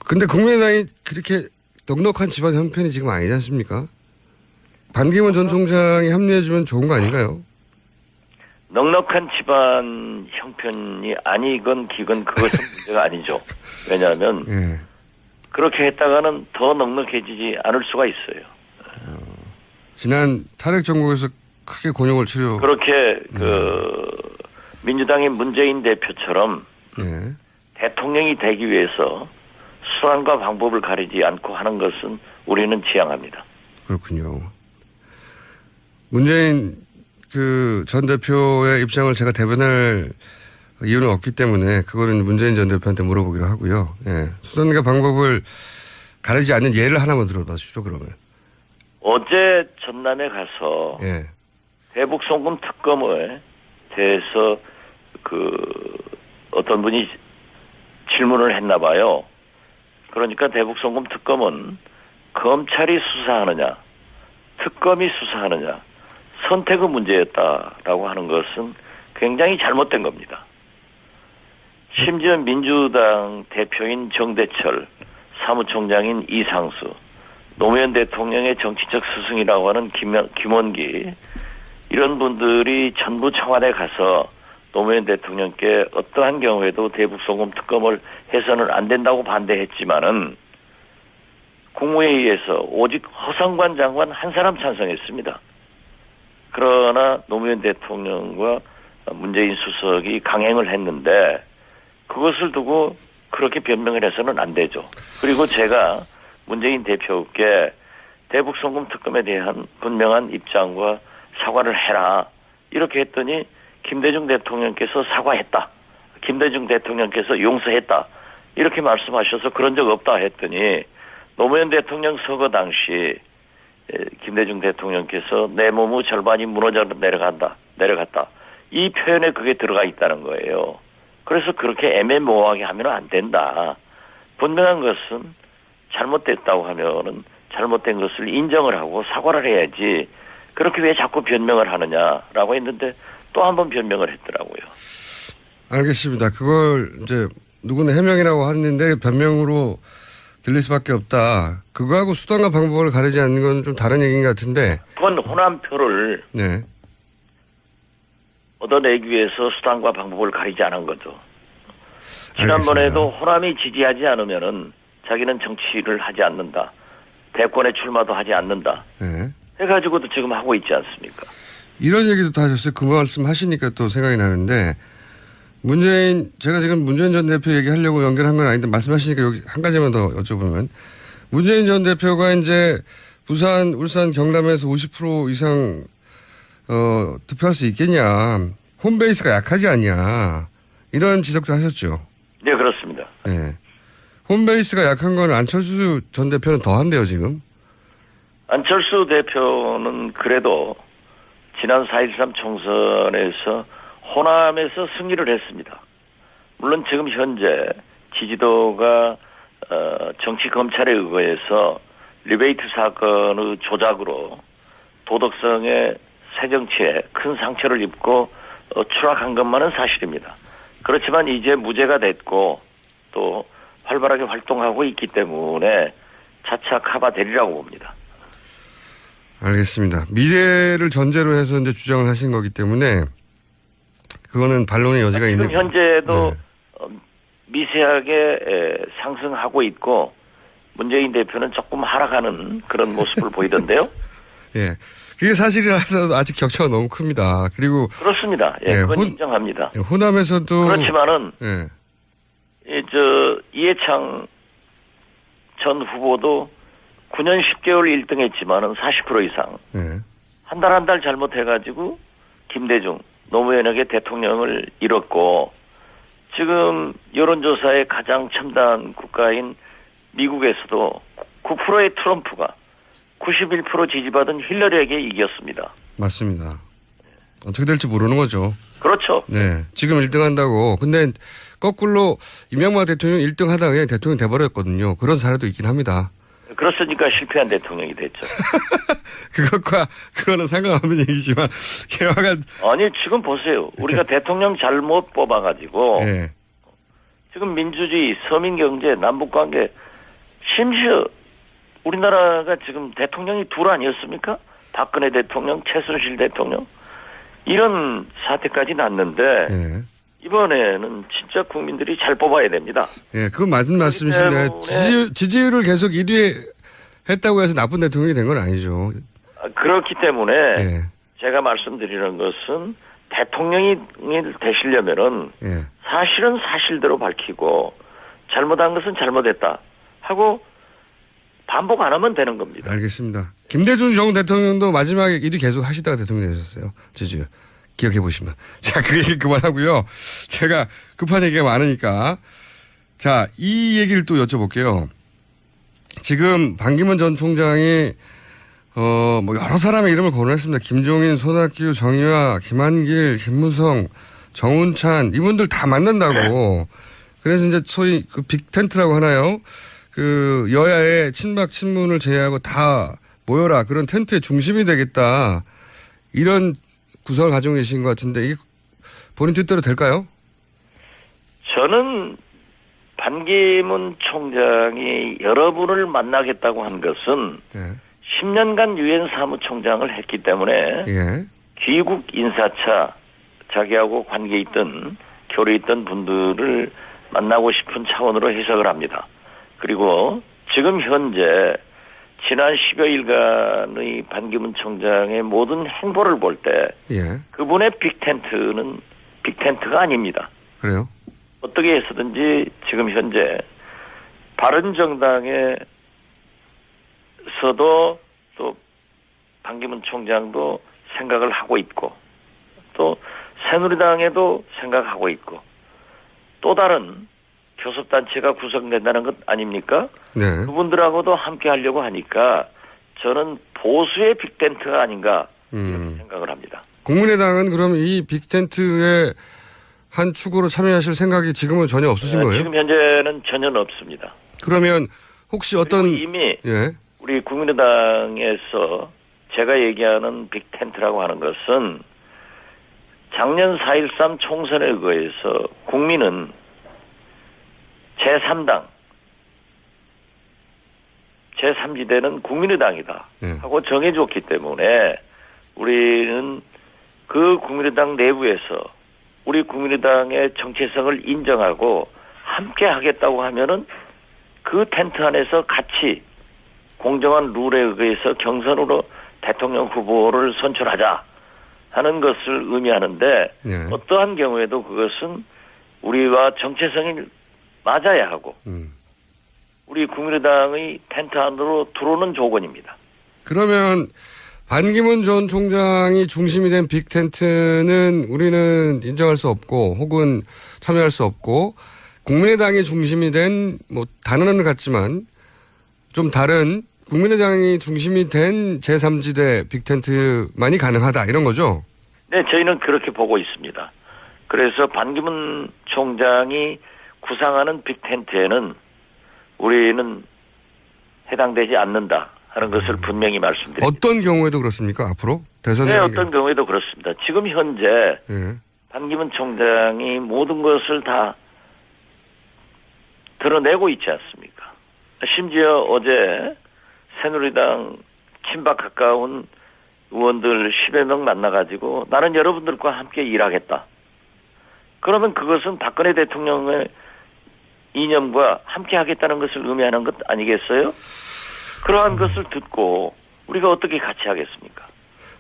근데 국민의당이 그렇게 넉넉한 집안 형편이 지금 아니지 않습니까? 반기문 전 총장이 합류해주면 좋은 거 아닌가요? 넉넉한 집안 형편이 아니건 기건 그것은 문제가 아니죠. 왜냐하면 예. 그렇게 했다가는 더 넉넉해지지 않을 수가 있어요. 지난 탄핵 정국에서 크게 곤욕을 치료. 그렇게 민주당의 문재인 대표처럼 예. 대통령이 되기 위해서 수단과 방법을 가리지 않고 하는 것은 우리는 지향합니다. 그렇군요. 문재인 그 전 대표의 입장을 제가 대변할 이유는 없기 때문에 그거는 문재인 전 대표한테 물어보기로 하고요. 예. 수단과 방법을 가리지 않는 예를 하나만 들어봐 주시죠, 그러면. 어제 전남에 가서 예. 대북 송금 특검에 대해서 어떤 분이 질문을 했나 봐요. 그러니까 대북 송금 특검은 검찰이 수사하느냐, 특검이 수사하느냐, 선택의 문제였다라고 하는 것은 굉장히 잘못된 겁니다. 심지어 민주당 대표인 정대철, 사무총장인 이상수, 노무현 대통령의 정치적 스승이라고 하는 김원기 이런 분들이 전부 청와대 가서 노무현 대통령께 어떠한 경우에도 대북송금 특검을 해서는 안 된다고 반대했지만은 국무회의에서 오직 허성관 장관 한 사람 찬성했습니다. 그러나 노무현 대통령과 문재인 수석이 강행을 했는데 그것을 두고 그렇게 변명을 해서는 안 되죠. 그리고 제가 문재인 대표께 대북송금 특검에 대한 분명한 입장과 사과를 해라. 이렇게 했더니 김대중 대통령께서 사과했다. 김대중 대통령께서 용서했다. 이렇게 말씀하셔서 그런 적 없다 했더니 노무현 대통령 서거 당시 김대중 대통령께서 내 몸의 절반이 무너져 내려갔다. 이 표현에 그게 들어가 있다는 거예요. 그래서 그렇게 애매모호하게 하면 안 된다. 분명한 것은 잘못됐다고 하면은 잘못된 것을 인정을 하고 사과를 해야지 그렇게 왜 자꾸 변명을 하느냐라고 했는데 또 한 번 변명을 했더라고요. 알겠습니다. 그걸 이제 누구는 해명이라고 하는데 변명으로 들릴 수밖에 없다. 그거하고 수단과 방법을 가리지 않는 건 좀 다른 얘기인 것 같은데. 그건 호남표를 네. 얻어내기 위해서 수단과 방법을 가리지 않은 거죠. 지난번에도 호남이 지지하지 않으면은 자기는 정치를 하지 않는다. 대권에 출마도 하지 않는다. 네. 해가지고도 지금 하고 있지 않습니까? 이런 얘기도 다 하셨어요. 그 말씀 하시니까 또 생각이 나는데 제가 지금 문재인 전 대표 얘기하려고 연결한 건 아닌데 말씀하시니까 여기 한 가지만 더 여쭤보면 문재인 전 대표가 이제 부산, 울산, 경남에서 50% 이상 득표할 수 있겠냐. 홈베이스가 약하지 않냐. 이런 지적도 하셨죠. 네, 그렇습니다. 네. 홈베이스가 약한 건 안철수 전 대표는 더한데요, 지금. 안철수 대표는 그래도 지난 4.13 총선에서 호남에서 승리를 했습니다. 물론 지금 현재 지지도가 정치 검찰에 의거해서 리베이트 사건의 조작으로 도덕성의 새정치에 큰 상처를 입고 추락한 것만은 사실입니다. 그렇지만 이제 무죄가 됐고 또 활발하게 활동하고 있기 때문에 차차 커버되리라고 봅니다. 알겠습니다. 미래를 전제로 해서 이제 주장을 하신 거기 때문에 그거는 반론의 여지가 있는. 지금 현재도 네. 미세하게 상승하고 있고 문재인 대표는 조금 하락하는 그런 모습을 보이던데요. 예, 그게 사실이라서 아직 격차가 너무 큽니다. 그리고 그렇습니다. 예, 그건 인정합니다. 호남에서도 그렇지만은 예. 이해창 전 후보도 9년 10개월 1등했지만은 40% 이상 예. 한 달 한 달 잘못해가지고 김대중 노무현에게 대통령을 잃었고 지금 여론조사의 가장 첨단 국가인 미국에서도 9%의 트럼프가 91% 지지받은 힐러리에게 이겼습니다. 맞습니다. 어떻게 될지 모르는 거죠. 그렇죠. 네, 지금 1등 한다고. 근데 거꾸로 이명박 대통령 1등 하다가 그냥 대통령 돼버렸거든요. 그런 사례도 있긴 합니다. 그렇으니까 실패한 대통령이 됐죠. 그거는 상관없는 얘기지만 개화가 아니 지금 보세요. 우리가 대통령 잘못 뽑아가지고 네. 지금 민주주의, 서민경제, 남북관계 심지어 우리나라가 지금 대통령이 둘 아니었습니까? 박근혜 대통령, 최순실 대통령 이런 사태까지 났는데 네. 이번에는 진짜 국민들이 잘 뽑아야 됩니다. 예, 그건 맞은 말씀이신데 지지율을 계속 1위 했다고 해서 나쁜 대통령이 된 건 아니죠. 그렇기 때문에 예. 제가 말씀드리는 것은 대통령이 되시려면은 예. 사실은 사실대로 밝히고 잘못한 것은 잘못했다 하고 반복 안 하면 되는 겁니다. 알겠습니다. 김대중 전 대통령도 마지막에 1위 계속 하시다가 대통령이 되셨어요. 지지율. 기억해 보시면. 자, 그 얘기 그만하고요. 제가 급한 얘기가 많으니까. 자, 이 얘기를 또 여쭤볼게요. 지금 반기문 전 총장이 뭐 여러 사람의 이름을 거론했습니다. 김종인, 손학규, 정의화, 김한길, 김무성, 정운찬 이분들 다 만난다고. 그래서 이제 소위 그 빅텐트라고 하나요? 그 여야의 친박 친문을 제외하고 다 모여라. 그런 텐트의 중심이 되겠다. 이런 구성을 가지고 계신 것 같은데 이게 본인 뜻대로 될까요? 저는 반기문 총장이 여러분을 만나겠다고 한 것은 예. 10년간 유엔 사무총장을 했기 때문에 예. 귀국 인사차 자기하고 관계 있던 교류 있던 분들을 만나고 싶은 차원으로 해석을 합니다. 그리고 지금 현재 지난 10여일간의 반기문 총장의 모든 행보를 볼 때 예. 그분의 빅텐트는 빅텐트가 아닙니다. 그래요? 어떻게 해서든지 지금 현재 바른정당에서도 또 반기문 총장도 생각을 하고 있고 또 새누리당에도 생각하고 있고 또 다른 교섭단체가 구성된다는 것 아닙니까? 네. 그분들하고도 함께 하려고 하니까 저는 보수의 빅텐트가 아닌가 이렇게 생각을 합니다. 국민의당은 그럼 이 빅텐트의 한 축으로 참여하실 생각이 지금은 전혀 없으신 거예요? 지금 현재는 전혀 없습니다. 그러면 혹시 어떤 이미 예. 우리 국민의당에서 제가 얘기하는 빅텐트라고 하는 것은 작년 4.13 총선에 의해서 국민은 제3당, 제3지대는 국민의당이다 하고 정해줬기 때문에 우리는 그 국민의당 내부에서 우리 국민의당의 정체성을 인정하고 함께 하겠다고 하면은 그 텐트 안에서 같이 공정한 룰에 의해서 경선으로 대통령 후보를 선출하자 하는 것을 의미하는데 어떠한 경우에도 그것은 우리와 정체성이 맞아야 하고 우리 국민의당의 텐트 안으로 들어오는 조건입니다. 그러면 반기문 전 총장이 중심이 된 빅텐트는 우리는 인정할 수 없고 혹은 참여할 수 없고 국민의당이 중심이 된 뭐 단어는 같지만 좀 다른 국민의당이 중심이 된 제3지대 빅텐트만이 가능하다 이런 거죠? 네, 저희는 그렇게 보고 있습니다. 그래서 반기문 총장이 구상하는 빅텐트에는 우리는 해당되지 않는다 하는 것을 분명히 말씀드립니다. 어떤 경우에도 그렇습니까? 앞으로? 대선 네, 어떤 경우에도 그렇습니다. 지금 현재 예. 반기문 총장이 모든 것을 다 드러내고 있지 않습니까? 심지어 어제 새누리당 친박 가까운 의원들 10여 명 만나가지고 나는 여러분들과 함께 일하겠다. 그러면 그것은 박근혜 대통령의 이념과 함께 하겠다는 것을 의미하는 것 아니겠어요? 그러한 것을 듣고 우리가 어떻게 같이 하겠습니까?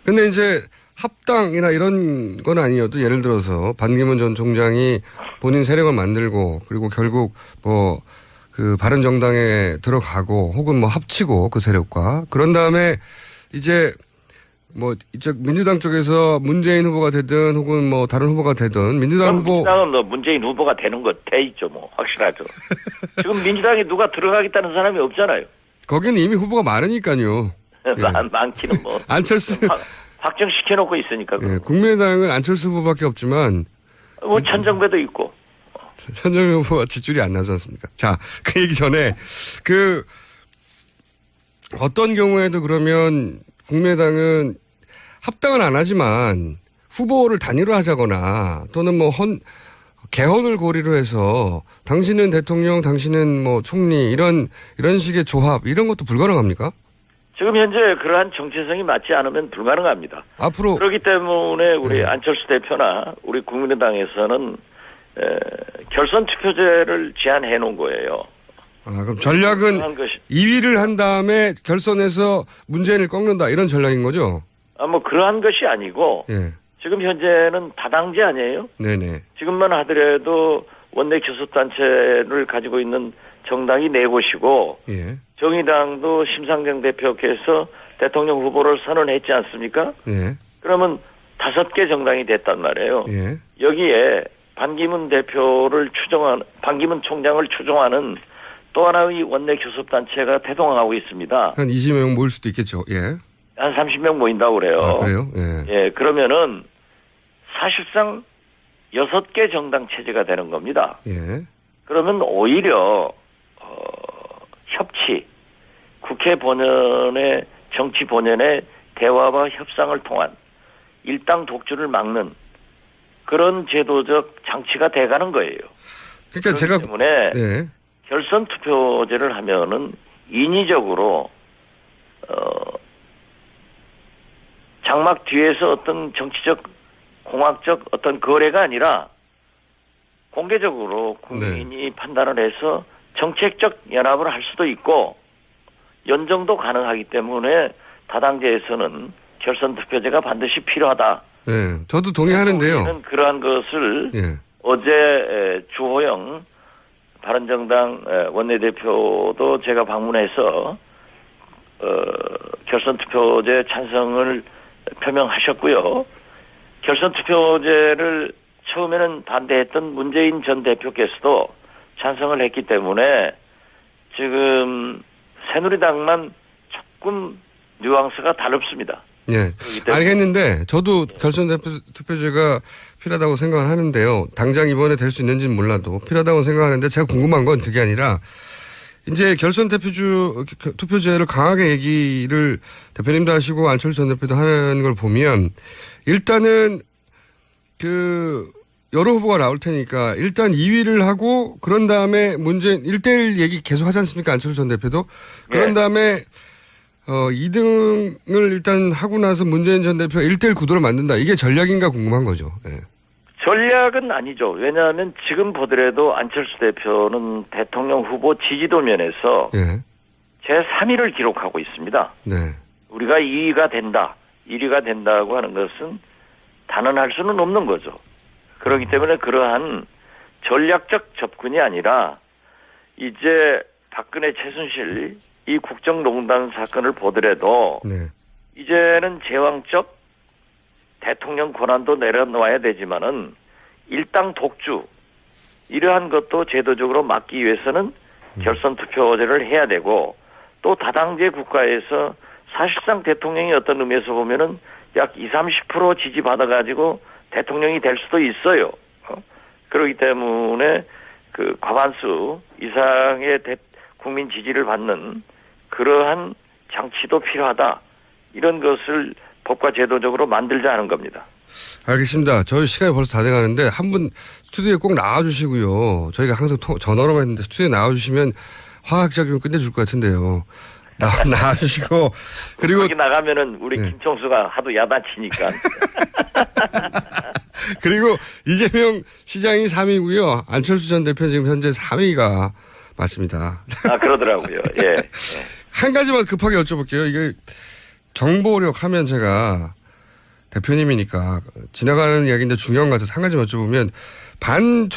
근데 이제 합당이나 이런 건 아니어도 예를 들어서 반기문 전 총장이 본인 세력을 만들고 그리고 결국 뭐 그 바른정당에 들어가고 혹은 뭐 합치고 그 세력과 그런 다음에 이제 뭐 이쪽 민주당 쪽에서 문재인 후보가 되든 혹은 뭐 다른 후보가 되든 민주당 후보 민주당은 뭐 문재인 후보가 되는 거 돼 있죠, 뭐 확실하죠. 지금 민주당에 누가 들어가겠다는 사람이 없잖아요. 거기는 이미 후보가 많으니까요. 예. 많기는 뭐 안철수 확정시켜놓고 있으니까. 예, 국민의당은 안철수 후보밖에 없지만 뭐 천정배도 있고. 천정배 후보가 지출이 안 나지 않습니까? 자, 그 얘기 전에 그 어떤 경우에도 그러면 국민의당은 합당은 안 하지만 후보를 단일화하자거나 또는 뭐 개헌을 고리로 해서 당신은 대통령, 당신은 뭐 총리 이런 식의 조합 이런 것도 불가능합니까? 지금 현재 그러한 정체성이 맞지 않으면 불가능합니다. 앞으로 그렇기 때문에 우리 안철수 대표나 우리 국민의당에서는 결선 투표제를 제안해 놓은 거예요. 아, 그럼 전략은 2위를 한 다음에 결선에서 문재인을 꺾는다 이런 전략인 거죠? 뭐 그러한 것이 아니고 예. 지금 현재는 다당제 아니에요? 네네. 지금만 하더라도 원내 교섭단체를 가지고 있는 정당이 4곳이고 예. 정의당도 심상정 대표께서 대통령 후보를 선언했지 않습니까? 예. 그러면 5개 정당이 됐단 말이에요. 예. 여기에 반기문 총장을 추종하는 또 하나의 원내 교섭단체가 태동하고 있습니다. 한 20여 명 모일 수도 있겠죠. 예. 한 30명 모인다고 그래요. 아, 그래요? 예. 예, 그러면은 사실상 6개 정당 체제가 되는 겁니다. 예. 그러면 오히려 협치, 국회 본연의 정치 본연의 대화와 협상을 통한 일당 독주를 막는 그런 제도적 장치가 돼가는 거예요. 그러니까 제가 때문에 예. 결선 투표제를 하면은 인위적으로 장막 뒤에서 어떤 정치적 공학적 어떤 거래가 아니라 공개적으로 국민이 판단을 해서 정책적 연합을 할 수도 있고 연정도 가능하기 때문에 다당제에서는 결선 투표제가 반드시 필요하다. 예. 저도 동의하는데요. 우리는 그러한 것을 예. 어제 주호영 바른정당 원내대표도 제가 방문해서 결선 투표제 찬성을 표명하셨고요. 결선 투표제를 처음에는 반대했던 문재인 전 대표께서도 찬성을 했기 때문에 지금 새누리당만 조금 뉘앙스가 다릅니다. 예. 알겠는데 저도 결선 투표제가 필요하다고 생각을 하는데요. 당장 이번에 될 수 있는지는 몰라도 필요하다고 생각하는데 제가 궁금한 건 그게 아니라 이제 결선 투표제를 강하게 얘기를 대표님도 하시고 안철수 전 대표도 하는 걸 보면 일단은 그 여러 후보가 나올 테니까 일단 2위를 하고 그런 다음에 문재인 1대1 얘기 계속 하지 않습니까? 안철수 전 대표도. 그런 다음에 2등을 일단 하고 나서 문재인 전 대표가 1대1 구도를 만든다. 이게 전략인가 궁금한 거죠. 예. 전략은 아니죠. 왜냐하면 지금 보더라도 안철수 대표는 대통령 후보 지지도 면에서 예. 제3위를 기록하고 있습니다. 네. 우리가 2위가 된다, 1위가 된다고 하는 것은 단언할 수는 없는 거죠. 그렇기 때문에 그러한 전략적 접근이 아니라 이제 박근혜 최순실 이 국정농단 사건을 보더라도 네. 이제는 제왕적 대통령 권한도 내려놓아야 되지만은 일당 독주 이러한 것도 제도적으로 막기 위해서는 결선 투표제를 해야 되고 또 다당제 국가에서 사실상 대통령이 어떤 의미에서 보면은 약 20, 30% 지지받아가지고 대통령이 될 수도 있어요. 그렇기 때문에 그 과반수 이상의 국민 지지를 받는 그러한 장치도 필요하다. 이런 것을 법과 제도적으로 만들자 하는 겁니다. 알겠습니다. 저희 시간이 벌써 다 돼가는데 한 분 스튜디오에 꼭 나와주시고요. 저희가 항상 전화로만 했는데 스튜디오에 나와주시면 화학작용 끝내줄 것 같은데요. 나와주시고 그리고 거기 나가면은 우리 네. 김총수가 하도 야단치니까. 그리고 이재명 시장이 3위고요. 안철수 전 대표는 지금 현재 4위가 맞습니다. 아 그러더라고요. 예. 한 가지만 급하게 여쭤볼게요. 이게 정보력 하면 제가 대표님이니까 지나가는 이야기인데 중요한 것 같아서 한 가지만 여쭤보면 반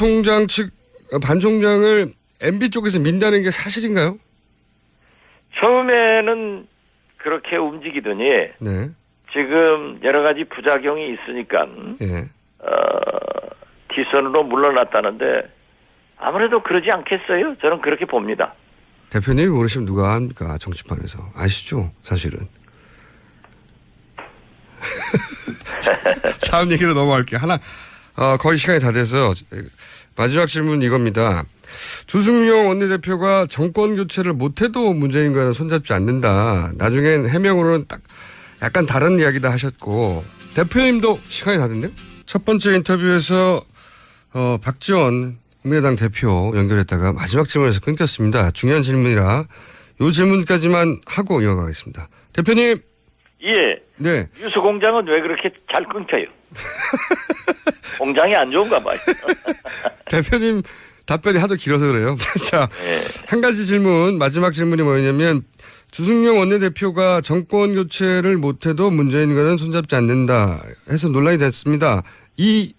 총장을 MB 쪽에서 민다는 게 사실인가요? 처음에는 그렇게 움직이더니 네. 지금 여러 가지 부작용이 있으니까 예. 뒷선으로 물러났다는데 아무래도 그러지 않겠어요? 저는 그렇게 봅니다. 대표님이 모르시면 누가 합니까? 정치판에서. 아시죠? 사실은. 다음 얘기로 넘어갈게요. 거의 시간이 다 돼서 마지막 질문 이겁니다. 주승용 원내대표가 정권 교체를 못해도 문재인과는 손잡지 않는다. 나중엔 해명으로는 딱 약간 다른 이야기다 하셨고 대표님도 시간이 다 됐네요. 첫 번째 인터뷰에서 박지원 국민의당 대표 연결했다가 마지막 질문에서 끊겼습니다. 중요한 질문이라 이 질문까지만 하고 이어가겠습니다. 대표님. 예. 네. 유수 공장은 왜 그렇게 잘 끊겨요? 공장이 안 좋은가 봐요. 대표님 답변이 하도 길어서 그래요. 자, 한 가지 질문, 마지막 질문이 뭐였냐면 주승용 원내대표가 정권 교체를 못해도 문재인과는 손잡지 않는다 해서 논란이 됐습니다. 이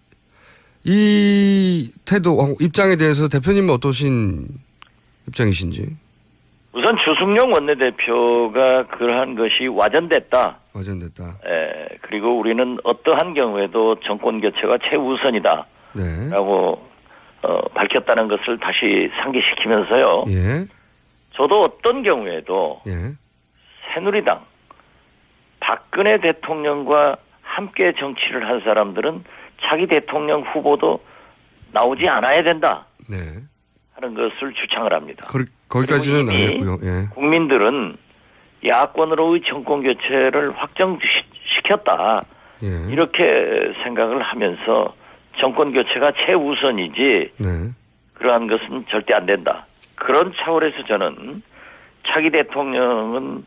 태도, 입장에 대해서 대표님은 어떠신 입장이신지? 우선 주승용 원내대표가 그러한 것이 와전됐다. 와전됐다. 그리고 우리는 어떠한 경우에도 정권 교체가 최우선이다. 네. 라고 밝혔다는 것을 다시 상기시키면서요. 예. 저도 어떤 경우에도 예. 새누리당, 박근혜 대통령과 함께 정치를 한 사람들은 차기 대통령 후보도 나오지 않아야 된다. 네. 하는 것을 주창을 합니다. 거기까지는 안 했고요. 예. 국민들은 야권으로의 정권 교체를 확정시켰다. 예. 이렇게 생각을 하면서 정권 교체가 최우선이지 네. 그러한 것은 절대 안 된다. 그런 차원에서 저는 차기 대통령은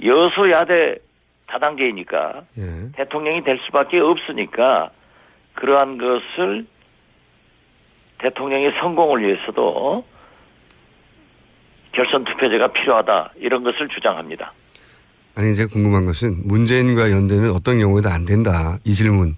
여소야대 다당제이니까 예. 대통령이 될 수밖에 없으니까 그러한 것을 대통령의 성공을 위해서도 결선 투표제가 필요하다. 이런 것을 주장합니다. 아니, 제가 궁금한 것은 문재인과 연대는 어떤 경우에도 안 된다. 이 질문.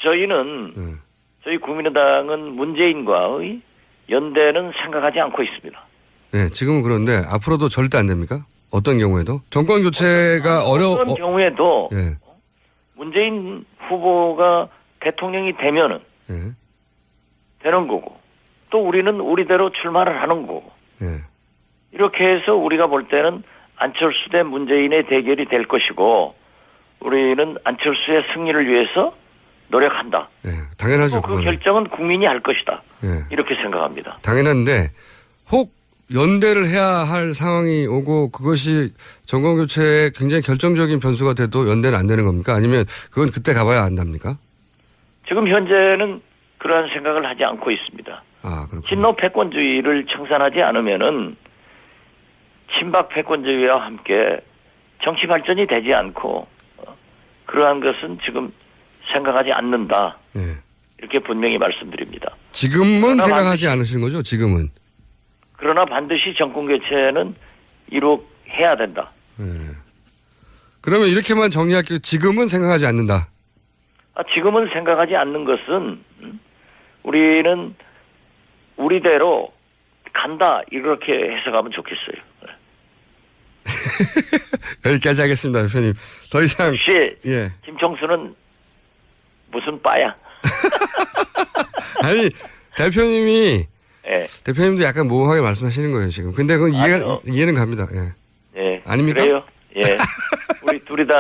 저희는 저희 국민의당은 문재인과의 연대는 생각하지 않고 있습니다. 네, 지금은 그런데 앞으로도 절대 안 됩니까? 어떤 경우에도? 정권 교체가 어떤 경우에도 예. 문재인 후보가 대통령이 되면은 예. 되는 거고 또 우리는 우리대로 출마를 하는 거고 예. 이렇게 해서 우리가 볼 때는 안철수 대 문재인의 대결이 될 것이고 우리는 안철수의 승리를 위해서 노력한다. 예. 당연하죠. 그 결정은 국민이 할 것이다. 예. 이렇게 생각합니다. 당연한데 혹 연대를 해야 할 상황이 오고 그것이 정권 교체에 굉장히 결정적인 변수가 돼도 연대는 안 되는 겁니까? 아니면 그건 그때 가봐야 안답니까? 지금 현재는 그러한 생각을 하지 않고 있습니다. 아, 그렇군요. 친노 패권주의를 청산하지 않으면은 친박 패권주의와 함께 정치 발전이 되지 않고 그러한 것은 지금 생각하지 않는다. 예. 이렇게 분명히 말씀드립니다. 지금은 생각하지 않으시는 거죠? 지금은. 그러나 반드시 정권 교체는 이룩해야 된다. 예. 그러면 이렇게만 정리할게요. 지금은 생각하지 않는다. 지금은 생각하지 않는 것은 우리는 우리대로 간다 이렇게 해석하면 좋겠어요. 여기까지 하겠습니다, 대표님. 더 이상. 혹시 예. 김총수는 무슨 빠야? 아니 대표님이 예. 대표님도 약간 모호하게 말씀하시는 거예요 지금. 근데 그건 아니요. 이해는 갑니다. 예. 예. 아닙니까? 그래요. 예. 우리 둘이 다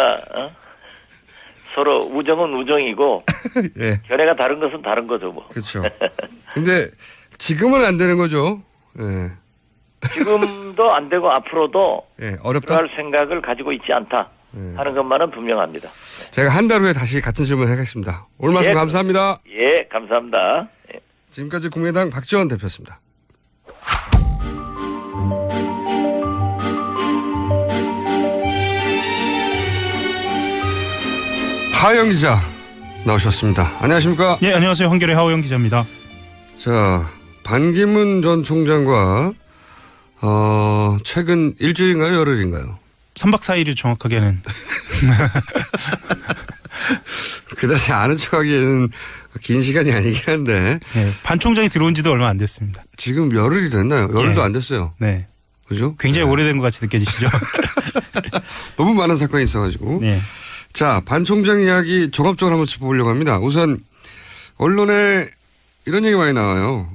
서로 우정은 우정이고 예. 견해가 다른 것은 다른 거죠 뭐. 그렇죠. 근데 지금은 안 되는 거죠. 예. 지금도 안 되고 앞으로도 예. 어렵다. 그럴 생각을 가지고 있지 않다 하는 것만은 분명합니다. 제가 한 달 후에 다시 같은 질문을 하겠습니다. 오늘 말씀 예. 감사합니다. 예, 감사합니다. 예. 지금까지 국민의당 박지원 대표였습니다. 하영 기자 나오셨습니다. 안녕하십니까? 예, 안녕하세요. 한겨레 하호영 기자입니다. 자, 반기문 전 총장과 최근 일주일인가요? 열흘인가요? 3박 4일이 정확하게는. 그다지 아는 척하기에는 긴 시간이 아니긴 한데 예, 반 총장이 들어온 지도 얼마 안 됐습니다. 지금 열흘이 됐나요? 열흘도 예. 안 됐어요. 네. 그죠? 굉장히 네. 오래된 것 같이 느껴지시죠? 너무 많은 사건이 있어가지고. 네. 자, 반 총장 이야기 종합적으로 한번 짚어보려고 합니다. 우선 언론에 이런 얘기 많이 나와요.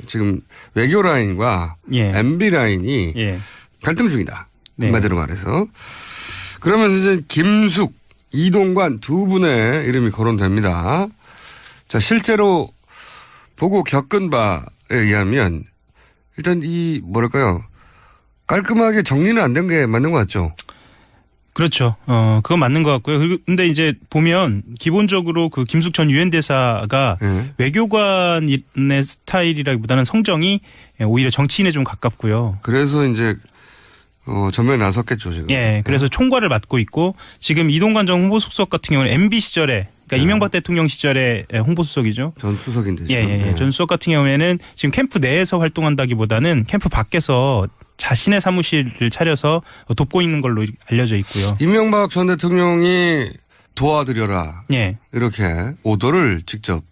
지금 외교 라인과 예. MB 라인이 예. 갈등 중이다. 네. 한마디로 말해서. 그러면서 이제 김숙, 이동관 두 분의 이름이 거론됩니다. 자, 실제로 보고 겪은 바에 의하면 일단 이 뭐랄까요. 깔끔하게 정리는 안 된 게 맞는 것 같죠? 그렇죠. 그건 맞는 것 같고요. 근데 이제 보면 기본적으로 그 김숙 전 유엔 대사가 네. 외교관의 스타일이라기보다는 성정이 오히려 정치인에 좀 가깝고요. 그래서 이제 전면에 나섰겠죠, 지금. 예, 그래서 총괄을 맡고 있고 지금 이동관 전 홍보수석 같은 경우는 MB 시절에 그러니까 이명박 대통령 시절에 홍보수석이죠. 전 수석인데. 예, 지금. 예, 예. 전 수석 같은 경우에는 지금 캠프 내에서 활동한다기보다는 캠프 밖에서 자신의 사무실을 차려서 돕고 있는 걸로 알려져 있고요. 이명박 전 대통령이 도와드려라. 예. 이렇게 오더를 직접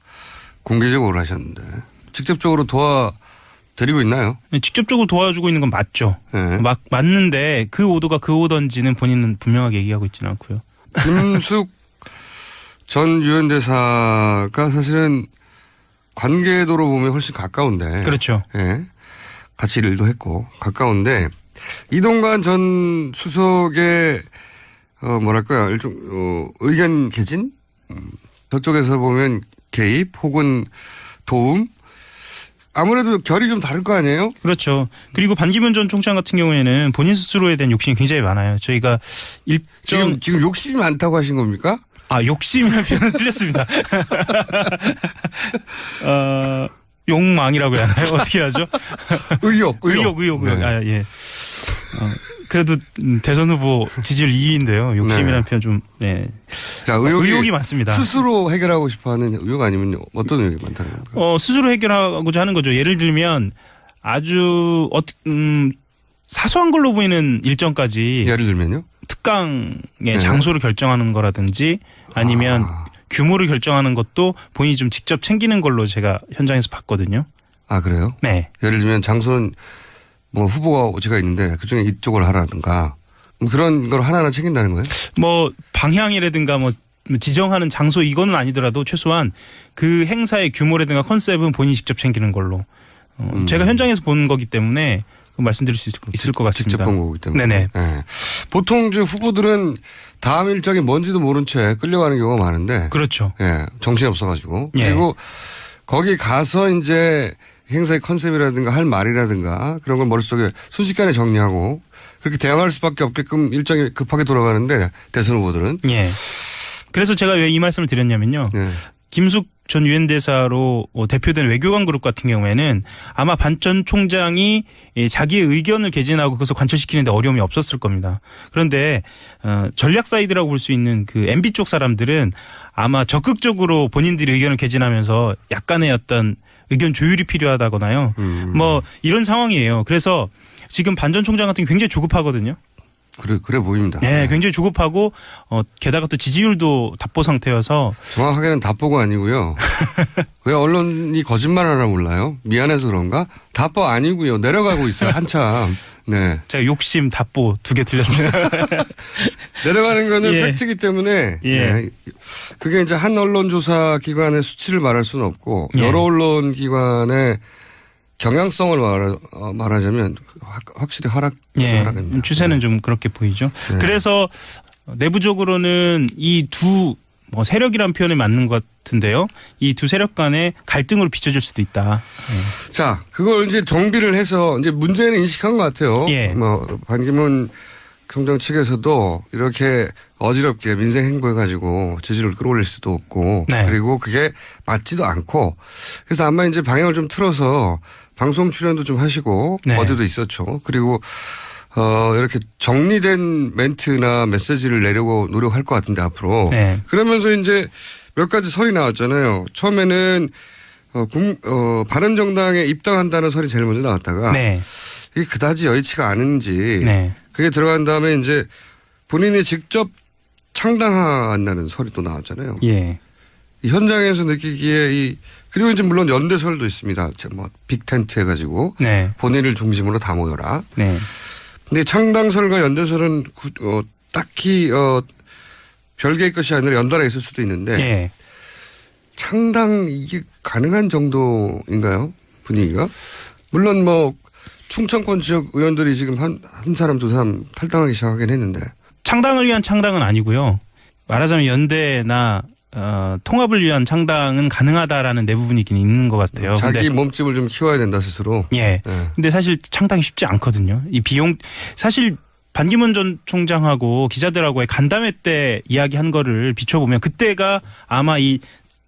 공개적으로 하셨는데 직접적으로 도와드리고 있나요? 직접적으로 도와주고 있는 건 맞죠. 네. 맞는데 그 오더가 그 오더인지는 본인은 분명하게 얘기하고 있지는 않고요. 김숙 전 유엔 대사가 사실은 관계도로 보면 훨씬 가까운데. 그렇죠. 예. 같이 일도 했고 가까운데 이동관 전 수석의 뭐랄까요 일종 의견 개진 저쪽에서 보면 개입 혹은 도움 아무래도 결이 좀 다를 거 아니에요? 그렇죠. 그리고 반기문 전 총장 같은 경우에는 본인 스스로에 대한 욕심이 굉장히 많아요. 저희가 지금 욕심이 많다고 하신 겁니까? 욕심이라는 표현은 틀렸습니다. 욕망이라고 해야 하나요? 어떻게 하죠? 의욕. 네. 예. 그래도 대선 후보 지지율 2위인데요. 욕심이라는 네. 표현 좀, 네. 자, 의욕이 많습니다. 스스로 해결하고 싶어 하는 의욕 아니면 어떤 의욕이 많다는 겁니까? 스스로 해결하고자 하는 거죠. 예를 들면 아주, 사소한 걸로 보이는 일정까지 예를 들면요? 특강의 장소를 결정하는 거라든지 아니면 규모를 결정하는 것도 본인이 좀 직접 챙기는 걸로 제가 현장에서 봤거든요. 아, 그래요? 네. 예를 들면 장소는 뭐 후보가 제가 있는데 그중에 이쪽을 하라든가 그런 걸 하나하나 챙긴다는 거예요? 뭐 방향이라든가 뭐 지정하는 장소 이거는 아니더라도 최소한 그 행사의 규모라든가 컨셉은 본인이 직접 챙기는 걸로. 제가 현장에서 본 거기 때문에 말씀드릴 수 있을 것 같습니다. 직접 본 거기 때문에. 네네. 네. 보통 이제 후보들은 다음 일정이 뭔지도 모른 채 끌려가는 경우가 많은데. 그렇죠. 예, 정신이 없어가지고. 예. 그리고 거기 가서 이제 행사의 컨셉이라든가 할 말이라든가 그런 걸 머릿속에 순식간에 정리하고 그렇게 대응할 수밖에 없게끔 일정이 급하게 돌아가는데 대선 후보들은. 예. 그래서 제가 왜 이 말씀을 드렸냐면요. 예. 김숙 전 유엔 대사로 대표된 외교관 그룹 같은 경우에는 아마 반 전 총장이 자기의 의견을 개진하고 그것을 관철시키는데 어려움이 없었을 겁니다. 그런데 전략 사이드라고 볼 수 있는 그 MB 쪽 사람들은 아마 적극적으로 본인들이 의견을 개진하면서 약간의 어떤 의견 조율이 필요하다거나요. 뭐 이런 상황이에요. 그래서 지금 반 전 총장 같은 게 굉장히 조급하거든요. 그래 보입니다. 네, 굉장히 조급하고 게다가 또 지지율도 답보 상태여서 정확하게는 답보가 아니고요. 왜 언론이 거짓말하나 몰라요? 미안해서 그런가? 답보 아니고요. 내려가고 있어요. 한참. 네. 제가 욕심 답보 2개 틀렸네요. 내려가는 거는 예. 팩트이기 때문에 예. 네. 그게 이제 한 언론조사 기관의 수치를 말할 수는 없고 예. 여러 언론 기관의 경향성을 말하자면 확실히 하락입니다. 추세는 좀 그렇게 보이죠. 네. 그래서 내부적으로는 이 두 세력이란 표현이 맞는 것 같은데요. 이 두 세력 간의 갈등으로 비춰질 수도 있다. 자, 그걸 이제 정비를 해서 이제 문제는 인식한 것 같아요. 예. 반기문 총장 측에서도 이렇게 어지럽게 민생 행보해가지고 지지를 끌어올릴 수도 없고 네. 그리고 그게 맞지도 않고 그래서 아마 이제 방향을 좀 틀어서 방송 출연도 좀 하시고 네. 어제도 있었죠. 그리고 이렇게 정리된 멘트나 메시지를 내려고 노력할 것 같은데 앞으로. 네. 그러면서 이제 몇 가지 설이 나왔잖아요. 처음에는 바른정당에 입당한다는 설이 제일 먼저 나왔다가 네. 이게 그다지 여의치가 않은지 네. 그게 들어간 다음에 이제 본인이 직접 창당한다는 설이 또 나왔잖아요. 예. 이 현장에서 느끼기에 그리고 이제 물론 연대설도 있습니다. 빅텐트 해가지고 네. 본인을 중심으로 다 모여라. 네. 근데 창당설과 연대설은 딱히 별개의 것이 아니라 연달아 있을 수도 있는데 예. 창당 이게 가능한 정도인가요? 분위기가? 물론 충청권 지역 의원들이 지금 한 사람 두 사람 탈당하기 시작하긴 했는데 창당을 위한 창당은 아니고요. 말하자면 연대나 통합을 위한 창당은 가능하다라는 내부 분위기는 있는 것 같아요. 자기 근데 몸집을 좀 키워야 된다 스스로. 예. 네. 근데 사실 창당이 쉽지 않거든요. 이 비용 사실 반기문 전 총장하고 기자들하고의 간담회 때 이야기한 거를 비춰보면 그때가 아마 이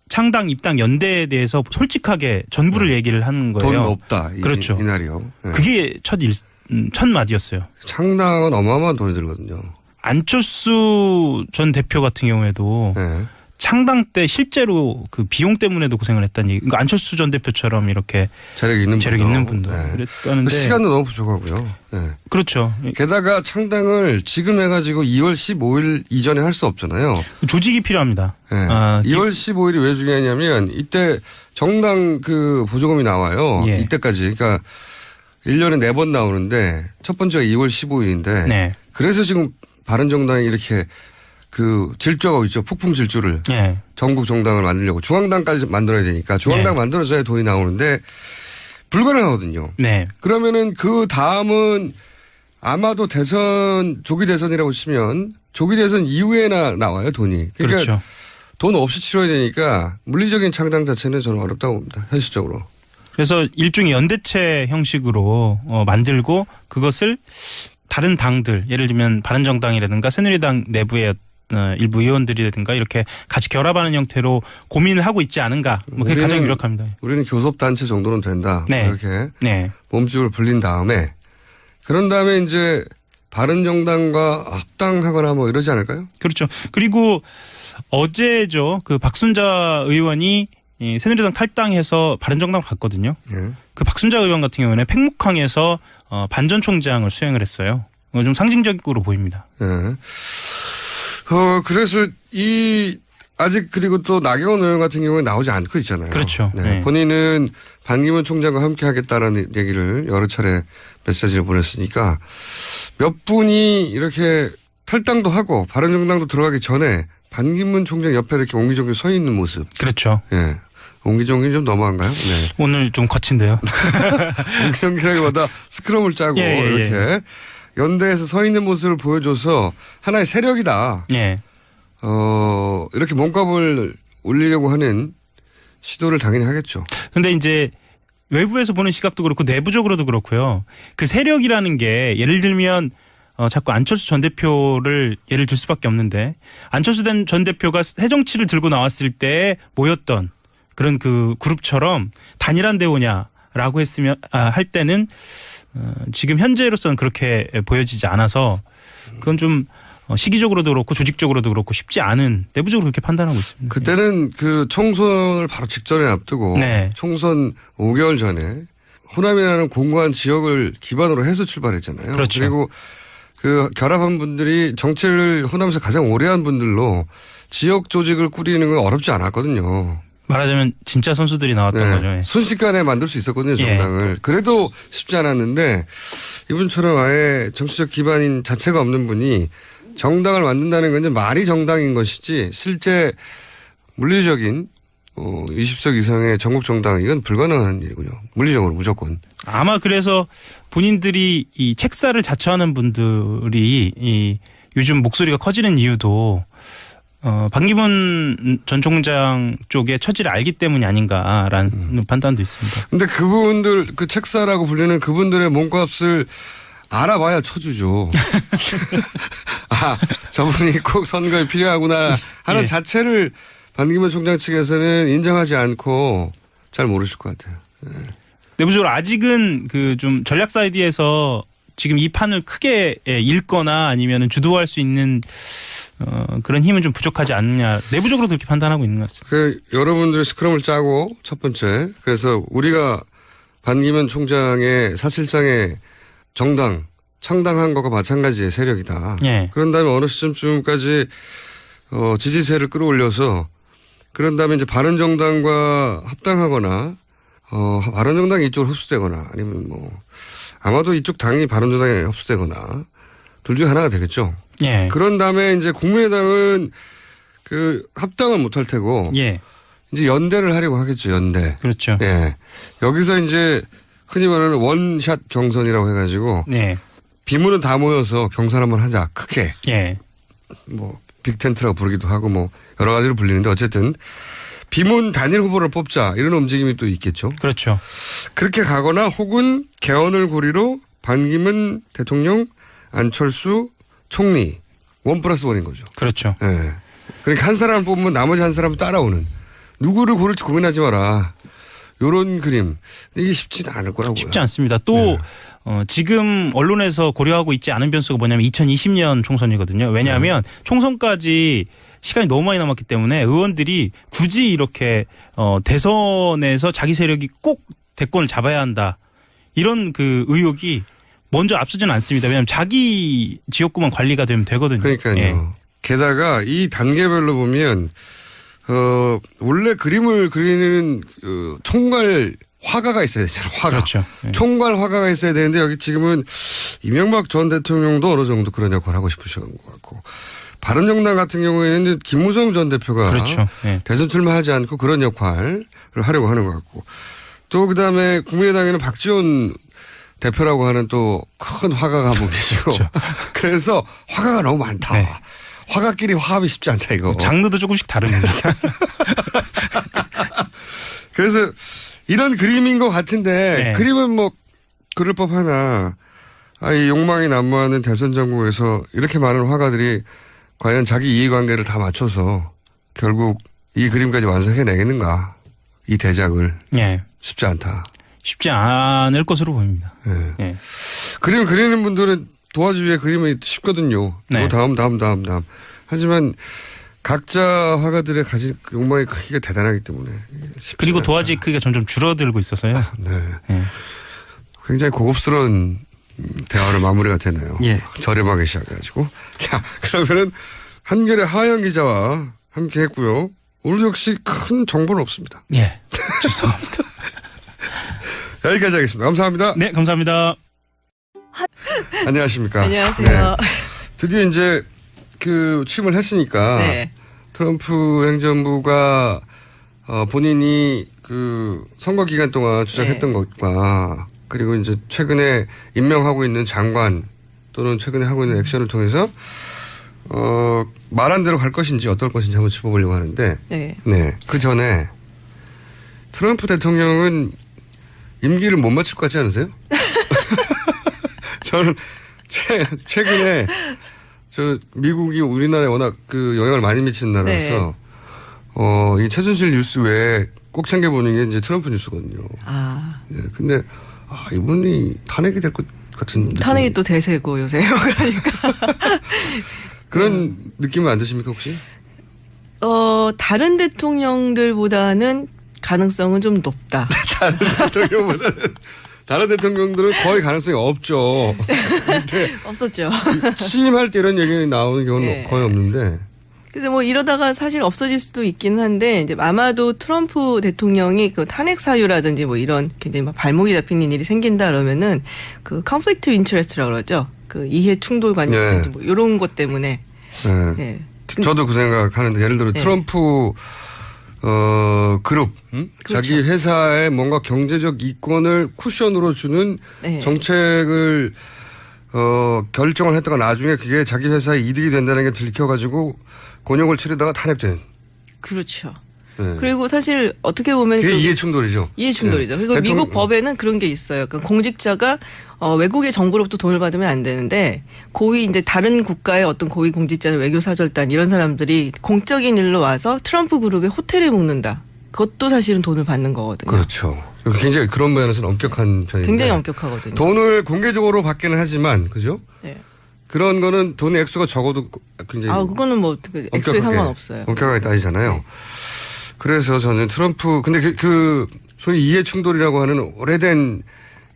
창당 입당 연대에 대해서 솔직하게 전부를 얘기를 하는 거예요. 돈 없다. 그렇죠. 이날이요. 네. 그게 첫 마디였어요. 창당은 어마어마한 돈이 들거든요. 안철수 전 대표 같은 경우에도 네. 창당 때 실제로 그 비용 때문에도 고생을 했다는 얘기. 그러니까 안철수 전 대표처럼 이렇게 재력 있는 분도. 네. 그랬다는데 시간도 너무 부족하고요. 네. 그렇죠. 게다가 창당을 지금 해가지고 2월 15일 이전에 할 수 없잖아요. 조직이 필요합니다. 네. 2월 15일이 왜 중요하냐면 이때 정당 그 보조금이 나와요. 예. 이때까지. 그러니까 1년에 4번 나오는데 첫 번째가 2월 15일인데 네. 그래서 지금 바른정당이 이렇게 그 질주하고 있죠. 폭풍 질주를. 예. 전국 정당을 만들려고 중앙당까지 만들어야 되니까 중앙당 네. 만들어져야 돈이 나오는데 불가능하거든요. 네. 그러면은 그 다음은 아마도 조기 대선이라고 치면 조기 대선 이후에나 나와요 돈이. 그러니까 그렇죠. 돈 없이 치러야 되니까 물리적인 창당 자체는 저는 어렵다고 봅니다. 현실적으로. 그래서 일종의 연대체 형식으로 만들고 그것을 다른 당들 예를 들면 바른정당이라든가 새누리당 내부의 일부 의원들이라든가 이렇게 같이 결합하는 형태로 고민을 하고 있지 않은가. 그게 가장 유력합니다. 우리는 교섭단체 정도는 된다. 네. 이렇게 네. 몸집을 불린 다음에 그런 다음에 이제 바른정당과 합당하거나 뭐 이러지 않을까요? 그렇죠. 그리고 어제죠. 그 박순자 의원이 이 새누리당 탈당해서 바른정당 갔거든요. 네. 그 박순자 의원 같은 경우는 팽목항에서 반전 총장을 수행을 했어요. 좀 상징적으로 보입니다. 네. 그래서 아직 그리고 또 나경원 의원 같은 경우는 나오지 않고 있잖아요. 그렇죠. 네. 네. 본인은 반기문 총장과 함께 하겠다라는 얘기를 여러 차례 메시지를 보냈으니까 몇 분이 이렇게 탈당도 하고 바른정당도 들어가기 전에 반기문 총장 옆에 이렇게 옹기종기 서 있는 모습. 그렇죠. 예. 옹기종기 좀 너무한가요? 네. 오늘 좀 거친데요. 옹기종기라기보다 스크럼을 짜고 이렇게 연대에서 서 있는 모습을 보여줘서 하나의 세력이다. 예. 이렇게 몸값을 올리려고 하는 시도를 당연히 하겠죠. 근데 이제 외부에서 보는 시각도 그렇고 내부적으로도 그렇고요. 그 세력이라는 게 예를 들면 자꾸 안철수 전 대표를 예를 들 수밖에 없는데 안철수 전 대표가 새정치를 들고 나왔을 때 모였던 그런 그 그룹처럼 단일한 대우냐라고 했으면 할 때는 지금 현재로서는 그렇게 보여지지 않아서 그건 좀 시기적으로도 그렇고 조직적으로도 그렇고 쉽지 않은 내부적으로 그렇게 판단하고 있습니다. 그때는 그 총선을 바로 직전에 앞두고 네. 총선 5개월 전에 호남이라는 공고한 지역을 기반으로 해서 출발했잖아요. 그렇죠. 그리고 그 결합한 분들이 정치를 호남에서 가장 오래 한 분들로 지역 조직을 꾸리는 건 어렵지 않았거든요. 말하자면 진짜 선수들이 나왔던 거죠. 예. 순식간에 만들 수 있었거든요, 정당을. 예. 그래도 쉽지 않았는데 이분처럼 아예 정치적 기반인 자체가 없는 분이 정당을 만든다는 건 이제 말이 정당인 것이지 실제 물리적인 20석 이상의 전국 정당 이건 불가능한 일이군요. 물리적으로 무조건. 아마 그래서 본인들이 이 책사를 자처하는 분들이 이 요즘 목소리가 커지는 이유도 반기문 전 총장 쪽의 처지를 알기 때문이 아닌가라는 판단도 있습니다. 근데 그분들 그 책사라고 불리는 그분들의 몸값을 알아봐야 쳐주죠. 아, 저분이 꼭 선거에 필요하구나 하는 예. 자체를 반기문 총장 측에서는 인정하지 않고 잘 모르실 것 같아요. 예. 내부적으로 아직은 그 좀 전략 사이드에서 지금 이 판을 크게 읽거나 아니면 주도할 수 있는 그런 힘은 좀 부족하지 않느냐. 내부적으로 그렇게 판단하고 있는 것 같습니다. 그 여러분들이 스크럼을 짜고 첫 번째 그래서 우리가 반기문 총장의 사실상의 정당 창당한 것과 마찬가지의 세력이다. 예. 그런 다음에 어느 시점쯤까지 지지세를 끌어올려서 그런 다음에 이제 바른정당과 합당하거나 바른정당이 이쪽으로 흡수되거나 아니면 뭐 아마도 이쪽 당이 바른정당에 흡수되거나 둘 중에 하나가 되겠죠. 예. 그런 다음에 이제 국민의당은 그 합당은 못할 테고 예. 이제 연대를 하려고 하겠죠. 연대. 그렇죠. 예. 여기서 이제 흔히 말하는 원샷 경선이라고 해가지고 네. 비문은 다 모여서 경선 한번 하자. 크게. 예. 뭐 빅텐트라고 부르기도 하고 뭐 여러 가지로 불리는데 어쨌든 비문 단일 후보를 뽑자 이런 움직임이 또 있겠죠. 그렇죠. 그렇게 가거나 혹은 개헌을 고리로 반기문 대통령 안철수 총리 1+1인 거죠. 그렇죠. 예. 그러니까 한 사람을 뽑으면 나머지 한 사람은 따라오는 누구를 고를지 고민하지 마라. 요런 그림. 이게 쉽지는 않을 거라고요. 쉽지 않습니다. 또 지금 언론에서 고려하고 있지 않은 변수가 뭐냐면 2020년 총선이거든요. 왜냐하면 총선까지 시간이 너무 많이 남았기 때문에 의원들이 굳이 이렇게 대선에서 자기 세력이 꼭 대권을 잡아야 한다. 이런 그 의혹이 먼저 앞서지는 않습니다. 왜냐하면 자기 지역구만 관리가 되면 되거든요. 그러니까요. 예. 게다가 이 단계별로 보면 원래 그림을 그리는 총괄 화가가 있어야 되잖아요. 화가. 그렇죠. 예. 총괄 화가가 있어야 되는데 여기 지금은 이명박 전 대통령도 어느 정도 그런 역할을 하고 싶으신 것 같고 바른정당 같은 경우에는 이제 김무성 전 대표가 그렇죠. 예. 대선 출마하지 않고 그런 역할을 하려고 하는 것 같고 또 그다음에 국민의당에는 박지원 대표라고 하는 또 큰 화가가 한 분 계시고 그렇죠. 그래서 화가가 너무 많다. 네. 화가끼리 화합이 쉽지 않다 이거. 장르도 조금씩 다릅니다. 그래서 이런 그림인 것 같은데 네. 그림은 뭐 그럴 법하나 이 욕망이 난무하는 대선 정국에서 이렇게 많은 화가들이 과연 자기 이해관계를 다 맞춰서 결국 이 그림까지 완성해내겠는가. 이 대작을. 예. 쉽지 않다. 쉽지 않을 것으로 보입니다. 네. 예. 그림 그리는 분들은 도화지 위에 그림이 쉽거든요. 네. 다음. 하지만 각자 화가들의 가진 욕망의 크기가 대단하기 때문에. 그리고 도화지의 크기가 점점 줄어들고 있어서요. 네. 예. 굉장히 고급스러운 대화로 마무리가 되네요. 예. 저렴하게 시작해가지고. 자, 그러면은 한결의 하영 기자와 함께 했고요. 오늘 역시 큰 정보는 없습니다. 예. 죄송합니다. 여기까지 하겠습니다. 감사합니다. 네, 감사합니다. 안녕하십니까. 안녕하세요. 네. 드디어 이제 그 취임을 했으니까 네. 트럼프 행정부가 본인이 그 선거 기간 동안 주장했던 것과 그리고 이제 최근에 임명하고 있는 장관 또는 최근에 하고 있는 액션을 통해서 말한 대로 갈 것인지 어떨 것인지 한번 짚어보려고 하는데 네. 그 전에 트럼프 대통령은 임기를 못 마칠 것 같지 않으세요? 저는 최근에 미국이 우리나라에 워낙 그 영향을 많이 미치는 나라라서 이 최순실 뉴스 외에 꼭 챙겨보는 게 이제 트럼프 뉴스거든요. 네, 근데 이분이 탄핵이 될 것 같은 탄핵이 또 대세고 요새 그러니까 그런 느낌은 안 드십니까 혹시? 다른 대통령들보다는 가능성은 좀 높다. 다른 대통령보다는 다른 대통령들은 거의 가능성이 없죠. 근데 없었죠. 취임할 때 이런 얘기 나오는 경우는 네. 거의 없는데. 그래서 뭐 이러다가 사실 없어질 수도 있긴 한데 이제 아마도 트럼프 대통령이 그 탄핵 사유라든지 뭐 이런 굉장히 막 발목이 잡히는 일이 생긴다 그러면은 그 conflict of interest라고 그러죠. 그 이해 충돌 관계라든지 네. 뭐 이런 것 때문에. 네. 네. 저도 그 생각하는데 예를 들어 네. 트럼프 그룹 그렇죠. 자기 회사에 뭔가 경제적 이권을 쿠션으로 주는 네. 정책을 결정을 했다가 나중에 그게 자기 회사에 이득이 된다는 게 들켜가지고 곤욕을 치르다가 탄핵되는. 그렇죠. 네. 그리고 사실 어떻게 보면 그게 그 이해 충돌이죠. 이해 충돌이죠. 네. 그리고 대통령- 미국 법에는 그런 게 있어요. 그러니까 공직자가 외국의 정부로부터 돈을 받으면 안 되는데 고위 이제 다른 국가의 어떤 고위 공직자는 외교사절단 이런 사람들이 공적인 일로 와서 트럼프 그룹의 호텔에 묵는다. 그것도 사실은 돈을 받는 거거든요. 그렇죠. 굉장히 그런 면에서는 엄격한 편인데. 굉장히 엄격하거든요. 돈을 공개적으로 받기는 하지만 그죠? 네. 그런 거는 돈의 액수가 적어도 굉장히 그거는 뭐 그 액수에 상관없어요. 엄격하게 따지잖아요. 네. 그래서 저는 트럼프 근데 그 소위 이해 충돌이라고 하는 오래된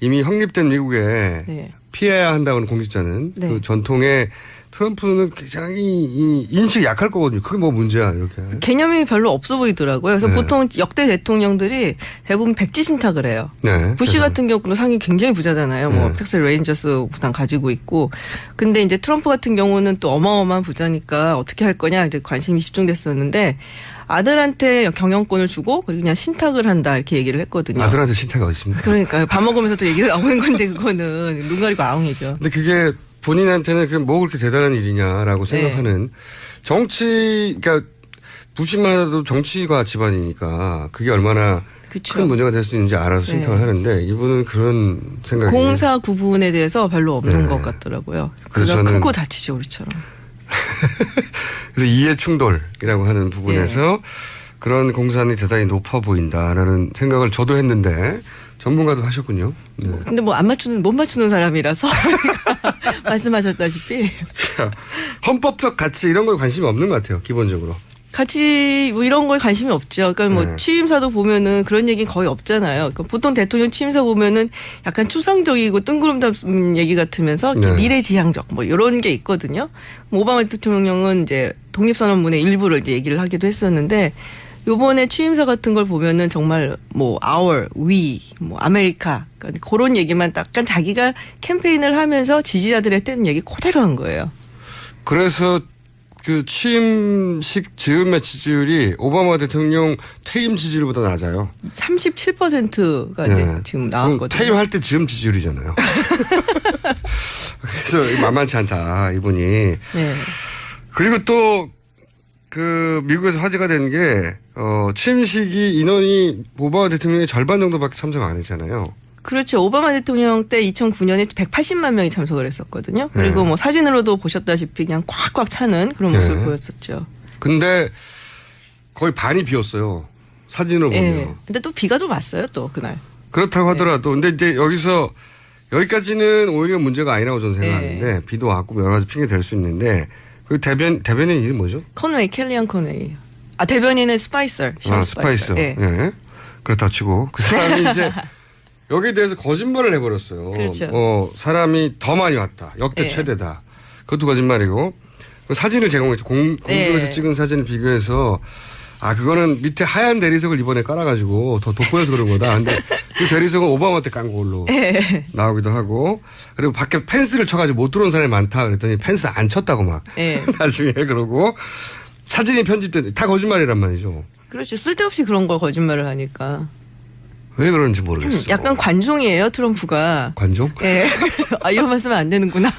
이미 확립된 미국에 네. 피해야 한다는 공직자는 네. 그 전통에 트럼프는 굉장히 이 인식이 약할 거거든요. 그게 뭐 문제야 이렇게. 개념이 별로 없어 보이더라고요. 그래서 네. 보통 역대 대통령들이 대부분 백지 신탁을 해요. 네. 부시 같은 경우는 상이 굉장히 부자잖아요. 뭐 네. 텍사스 레인저스 구단 가지고 있고. 근데 이제 트럼프 같은 경우는 또 어마어마한 부자니까 어떻게 할 거냐 이제 관심이 집중됐었는데 아들한테 경영권을 주고 그리고 그냥 신탁을 한다 이렇게 얘기를 했거든요. 아들한테 신탁이 어디 있습니까? 그러니까 밥 먹으면서 또 얘기가 나오는 건데 그거는 눈 가리고 아웅이죠. 근데 그게 본인한테는 그게 뭐 그렇게 대단한 일이냐라고 생각하는 정치, 그러니까 부시만 해도 정치가 집안이니까 그게 얼마나 그쵸. 큰 문제가 될 수 있는지 알아서 신탁을 네. 하는데 이분은 그런 생각이. 공사 구분에 대해서 별로 없는 네. 것 같더라고요. 그래서 그래서 저는- 크고 다치죠 우리처럼. 그래서 이해 충돌이라고 하는 부분에서 그런 공산이 대단히 높아 보인다라는 생각을 저도 했는데 전문가도 하셨군요. 네. 근데 뭐 못 맞추는 사람이라서 말씀하셨다시피 자, 헌법적 가치 이런 거에 관심이 없는 것 같아요. 기본적으로. 같이 뭐 이런 거에 관심이 없죠. 그러니까 뭐 네. 취임사도 보면은 그런 얘기는 거의 없잖아요. 그러니까 보통 대통령 취임사 보면은 약간 추상적이고 뜬구름 잡은 얘기 같으면서 이렇게 네. 미래지향적 뭐 이런 게 있거든요. 오바마 대통령은 이제 독립선언문의 일부를 이제 얘기를 하기도 했었는데 요번에 취임사 같은 걸 보면은 정말 뭐 our, we, 뭐 아메리카 그러니까 그런 얘기만 약간 자기가 캠페인을 하면서 지지자들의 떼는 얘기 그대로 한 거예요. 그래서 그 취임식 즈음의 지지율이 오바마 대통령 퇴임 지지율보다 낮아요. 37%가 이제 네. 지금 나왔거든요. 퇴임할 때 즈음 지지율이잖아요. 그래서 만만치 않다 이분이. 네. 그리고 또 그 미국에서 화제가 된 게 취임식이 인원이 오바마 대통령의 절반 정도밖에 참석 안 했잖아요. 그렇죠. 오바마 대통령 때 2009년에 180만 명이 참석을 했었거든요. 그리고 네. 뭐 사진으로도 보셨다시피 그냥 꽉꽉 차는 그런 모습을 네. 보였었죠. 근데 거의 반이 비었어요. 사진으로 보면. 예. 근데 또 비가 좀 왔어요. 또 그날. 그렇다고 하더라도 근데 이제 여기까지는 오히려 문제가 아니라고 저는 생각하는데 비도 왔고 여러 가지 핑계 될 수 있는데 그 대변인 이름 뭐죠? 켈리언 코네이. 아 대변인은 스파이서. 션 스파이서. 예. 예. 그렇다 치고 그 사람이 이제 여기에 대해서 거짓말을 해버렸어요. 그렇죠. 사람이 더 많이 왔다. 역대 예. 최대다. 그것도 거짓말이고 그 사진을 제공했죠. 공중에서 예. 찍은 사진을 비교해서 그거는 밑에 하얀 대리석을 이번에 깔아가지고 더 돋보여서 그런 거다. 근데 그 대리석은 오바마 때 깐 걸로 예. 나오기도 하고 그리고 밖에 펜스를 쳐가지고 못 들어온 사람이 많다 그랬더니 펜스 안 쳤다고 막 예. 나중에 그러고 사진이 편집된 다 거짓말이란 말이죠. 그렇죠. 쓸데없이 그런 걸 거짓말을 하니까. 왜 그런지 모르겠어. 약간 관종이에요 트럼프가. 관종? 예. 이런 말씀은 안 되는구나.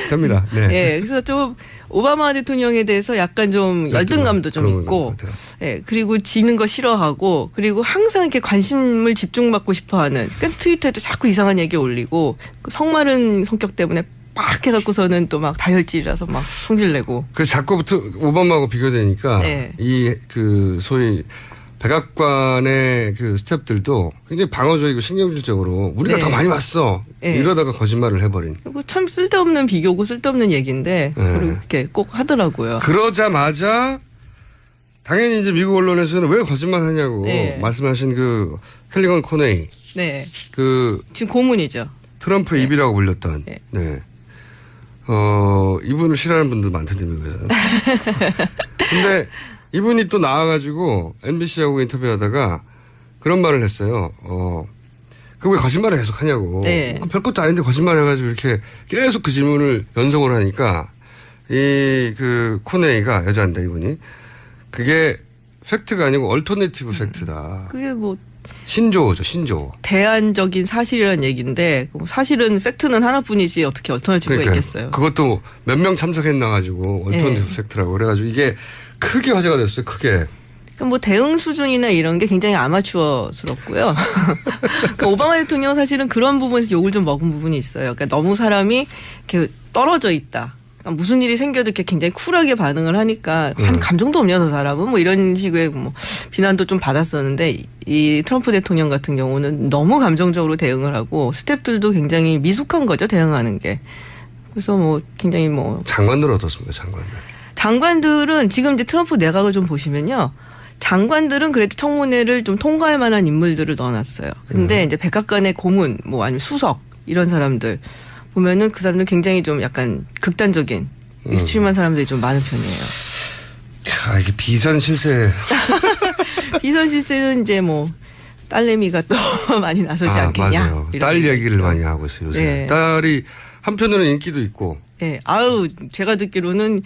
됩니다. 네. 예. 그래서 좀 오바마 대통령에 대해서 약간 좀 열등감도 좀 그런 있고, 것 같아요. 예. 그리고 지는 거 싫어하고, 그리고 항상 이렇게 관심을 집중받고 싶어 하는, 그러니까 트위터에도 자꾸 이상한 얘기 올리고, 그 성마른 성격 때문에 빡 해갖고서는 또 막 다혈질이라서 막 성질내고. 그래서 자꾸부터 오바마하고 비교되니까 네. 이 그 소위 백악관의 그 스태프들도 굉장히 방어적이고 신경질적으로 우리가 네. 더 많이 왔어. 네. 이러다가 거짓말을 해버린. 그리고 참 쓸데없는 비교고 쓸데없는 얘기인데, 네. 그렇게 꼭 하더라고요. 그러자마자 당연히 이제 미국 언론에서는 왜 거짓말 하냐고 네. 말씀하신 그 켈리건 코네이 네. 그 지금 고문이죠. 트럼프의 입이라고 불렸던. 네. 네. 이분을 싫어하는 분들 많던데, 미국에서는. 근데 이분이 또 나와가지고 MBC하고 인터뷰하다가 그런 말을 했어요. 그 왜 거짓말을 계속 하냐고. 네. 그 별것도 아닌데 거짓말 해가지고 이렇게 계속 그 질문을 연속으로 하니까 그 코네이가 여자인데 이분이 그게 팩트가 아니고 얼터네티브 팩트다. 그게 뭐 신조어죠, 신조어. 대안적인 사실이라는 얘기인데 사실은 팩트는 하나뿐이지 어떻게 얼터너티브가 있겠어요. 그것도 몇 명 참석했나 가지고 얼터네티브 네. 팩트라고 그래가지고 이게 크게 화제가 됐어요. 크게. 그러니까 뭐 대응 수준이나 이런 게 굉장히 아마추어스럽고요. 그러니까 오바마 대통령 사실은 그런 부분에서 욕을 좀 먹은 부분이 있어요. 그러니까 너무 사람이 이렇게 떨어져 있다. 그러니까 무슨 일이 생겨도 이렇게 굉장히 쿨하게 반응을 하니까 한 감정도 없냐 저 사람은 뭐 이런 식의 뭐 비난도 좀 받았었는데 이 트럼프 대통령 같은 경우는 너무 감정적으로 대응을 하고 스태프들도 굉장히 미숙한 거죠 대응하는 게. 그래서 뭐 굉장히 뭐 장관들은 어떻습니까, 장관들? 장관들은 지금 이제 트럼프 내각을 좀 보시면요. 장관들은 그래도 청문회를 좀 통과할 만한 인물들을 넣어놨어요. 근데 이제 백악관의 고문, 뭐 아니면 수석 이런 사람들 보면은 그 사람들 굉장히 좀 약간 극단적인 익스트림한 사람들이 좀 많은 편이에요. 야, 이게 비선 실세. 비선 실세는 이제 뭐 딸내미가 또 많이 나서지 않겠냐. 맞아요. 이런 딸 얘기를 얘기죠. 많이 하고 있어요, 요새. 네. 딸이 한편으로는 인기도 있고. 네. 아유, 제가 듣기로는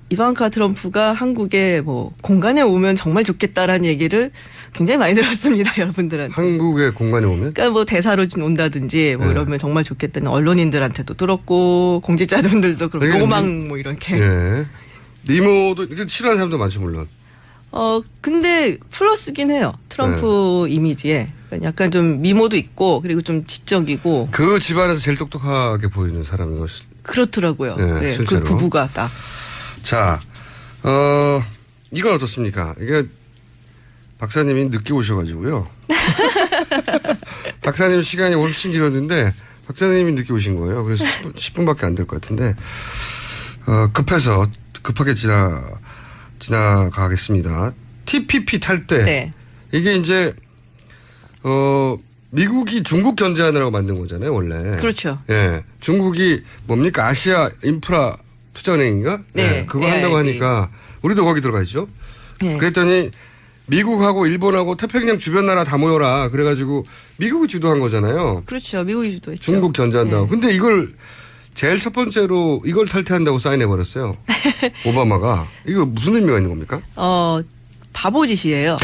이방카 트럼프가 한국에 뭐 공간에 오면 정말 좋겠다라는 얘기를 굉장히 많이 들었습니다, 여러분들한테. 한국의 공간에 오면? 그러니까 뭐 대사로 온다든지 뭐 네. 이러면 정말 좋겠다는 언론인들한테도 들었고 공직자분들도 그렇고 네, 로망 뭐 이렇게. 예. 미모도 이게 싫어하는 사람도 많죠, 물론. 근데 플러스긴 해요. 트럼프 이미지에. 그러니까 약간 좀 미모도 있고 그리고 좀 지적이고 그 집안에서 제일 똑똑하게 보이는 사람인 것이. 그렇더라고요. 네, 네, 실제로. 그 부부가 딱. 자, 이건 어떻습니까? 이게 박사님이 늦게 오셔가지고요. 박사님 시간이 훨씬 길었는데 박사님이 늦게 오신 거예요. 그래서 10분밖에 안 될 것 같은데 급해서 급하게 지나가겠습니다. TPP 탈 때 네. 이게 이제 미국이 중국 견제하느라고 만든 거잖아요, 원래. 그렇죠. 예, 중국이 뭡니까 아시아 인프라 투자은행인가? 네. 예, 그거 한다고 하니까 우리도 거기 들어가 있죠. 네. 그랬더니 미국하고 일본하고 태평양 주변 나라 다 모여라. 그래가지고 미국이 주도한 거잖아요. 그렇죠. 미국이 주도했죠. 중국 견제한다고. 네. 근데 이걸 제일 첫 번째로 이걸 탈퇴한다고 사인해버렸어요. 오바마가. 이거 무슨 의미가 있는 겁니까? 바보짓이에요.